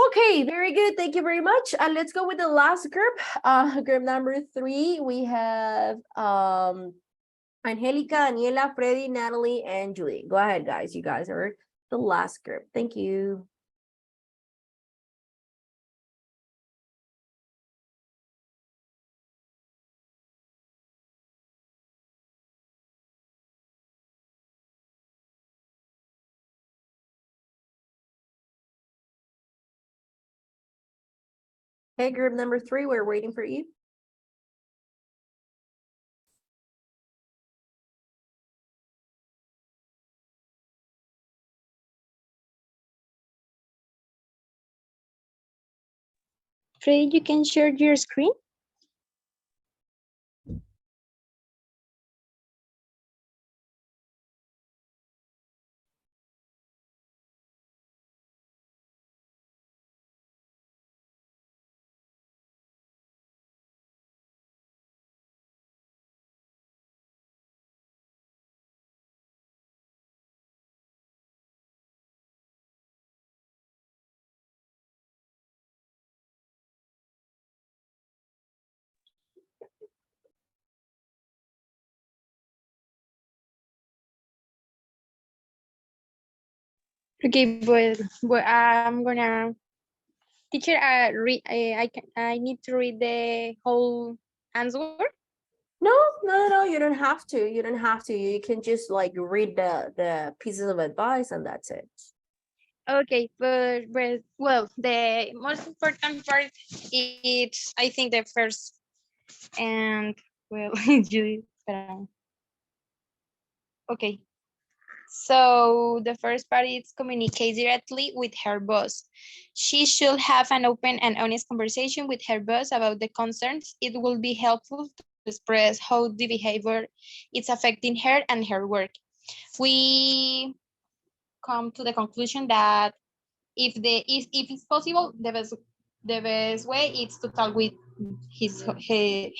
[SPEAKER 1] Okay, very good. Thank you very much. Let's go with the last group. Group number 3. We have Angelica, Daniela, Freddy, Natalie, and Julie. Go ahead, guys. You guys are the last group. Thank you. Okay, group number 3, we're waiting for you.
[SPEAKER 4] Freddy, you can share your screen? Okay, but I'm gonna teacher. Read. I need to read the whole answer.
[SPEAKER 1] No, you don't have to. You don't have to. You can just like read the pieces of advice and that's it.
[SPEAKER 4] Okay, but well, the most important part is I think the first and well, Judy. Okay, so the first part is communicate directly with her boss. She should have an open and honest conversation with her boss about the concerns. It will be helpful to express how the behavior is affecting her and her work. We come to the conclusion that if it's possible, the best way is to talk with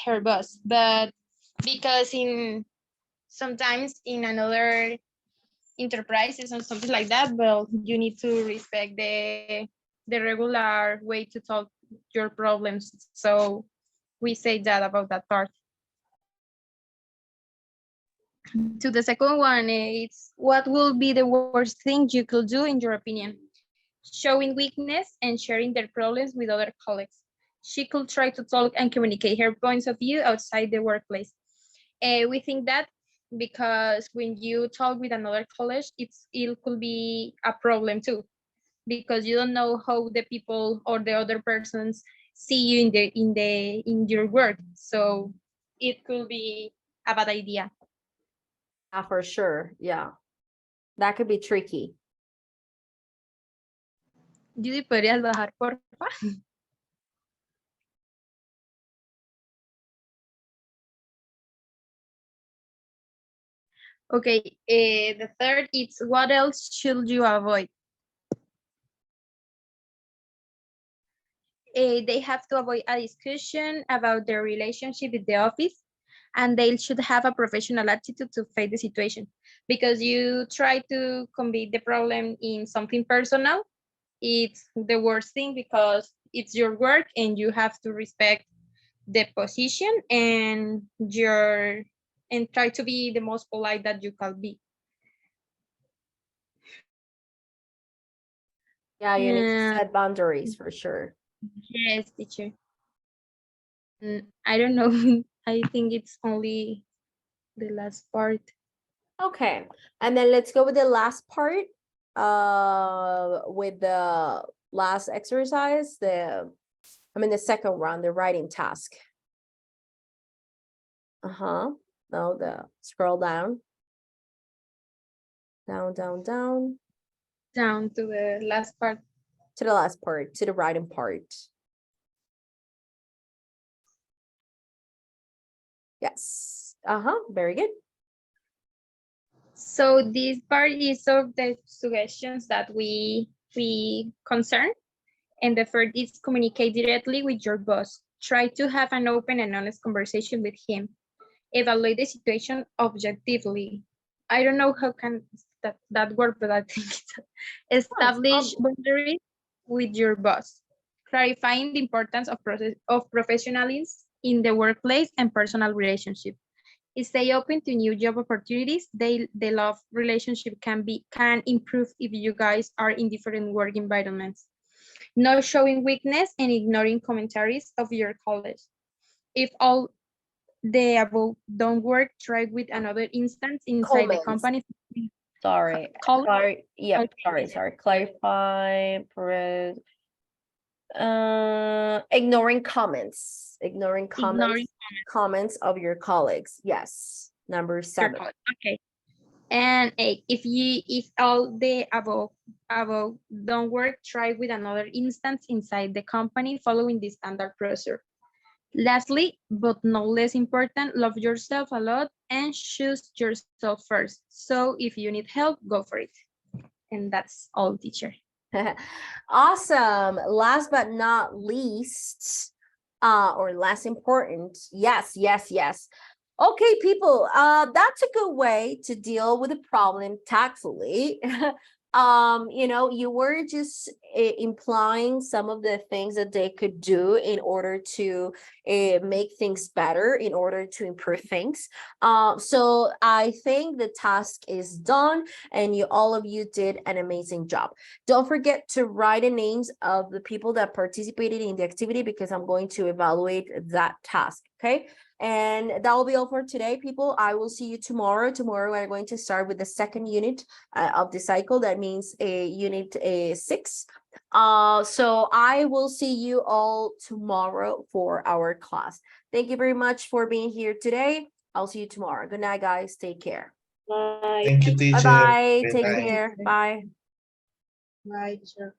[SPEAKER 4] her boss. But because in sometimes in another enterprises and something like that, well, you need to respect the regular way to solve your problems. So we say that about that part. To the second one, it's what will be the worst thing you could do in your opinion? Showing weakness and sharing their problems with other colleagues. She could try to talk and communicate her points of view outside the workplace. We think that because when you talk with another college, it could be a problem too, because you don't know how the people or the other persons see you in your work. So it could be a bad idea.
[SPEAKER 1] Yeah, for sure. Yeah. That could be tricky.
[SPEAKER 4] Judy, ¿podrías bajar, porfa? Okay, the third is what else should you avoid? They have to avoid a discussion about their relationship with the office, and they should have a professional attitude to face the situation. Because you try to convey the problem in something personal, it's the worst thing because it's your work and you have to respect the position and try to be the most polite that you can be.
[SPEAKER 1] Yeah, you need to set boundaries for sure.
[SPEAKER 4] Yes, teacher. I don't know. I think it's only the last part.
[SPEAKER 1] Okay, and then let's go with the last part. With the last exercise, the second round, the writing task. No, scroll down. Down.
[SPEAKER 4] Down to the last part.
[SPEAKER 1] To the last part, to the writing part. Yes. Very good.
[SPEAKER 4] So this part is of the suggestions that we concern. And the third is communicate directly with your boss. Try to have an open and honest conversation with him. Evaluate the situation objectively. I don't know how can that work, but I think it's establish boundaries with your boss. Clarifying the importance of professionalism in the workplace and personal relationship. Stay open to new job opportunities. The love relationship can improve if you guys are in different work environments. No showing weakness and ignoring commentaries of your colleagues. If all the above don't work, try with another instance inside the
[SPEAKER 1] Comments.
[SPEAKER 4] company.
[SPEAKER 1] Sorry.
[SPEAKER 4] Call-
[SPEAKER 1] Sorry. Yep.
[SPEAKER 4] Okay.
[SPEAKER 1] Sorry. Clarify. Ignoring comments. Ignoring comments of your colleagues. Yes. Number
[SPEAKER 4] Your
[SPEAKER 1] 7.
[SPEAKER 4] colleague. Okay. And 8, if all the above don't work, try with another instance inside the company following the standard procedure. Lastly, but not less important, love yourself a lot and choose yourself first. So if you need help, go for it. And that's all, teacher.
[SPEAKER 1] Awesome. Last but not least, or less important. Yes. Okay, people, that's a good way to deal with a problem tactfully. You were just implying some of the things that they could do in order to make things better, in order to improve things. So I think the task is done and all of you did an amazing job. Don't forget to write the names of the people that participated in the activity because I'm going to evaluate that task, okay? And that will be all for today, people. I will see you tomorrow. Tomorrow, we're going to start with the second unit of the cycle. That means unit 6. So I will see you all tomorrow for our class. Thank you very much for being here today. I'll see you tomorrow. Good night, guys. Take care.
[SPEAKER 2] Thank you, teacher.
[SPEAKER 1] Bye-bye.
[SPEAKER 2] Good
[SPEAKER 1] Take
[SPEAKER 2] night.
[SPEAKER 1] care. Bye.
[SPEAKER 7] Right, teacher.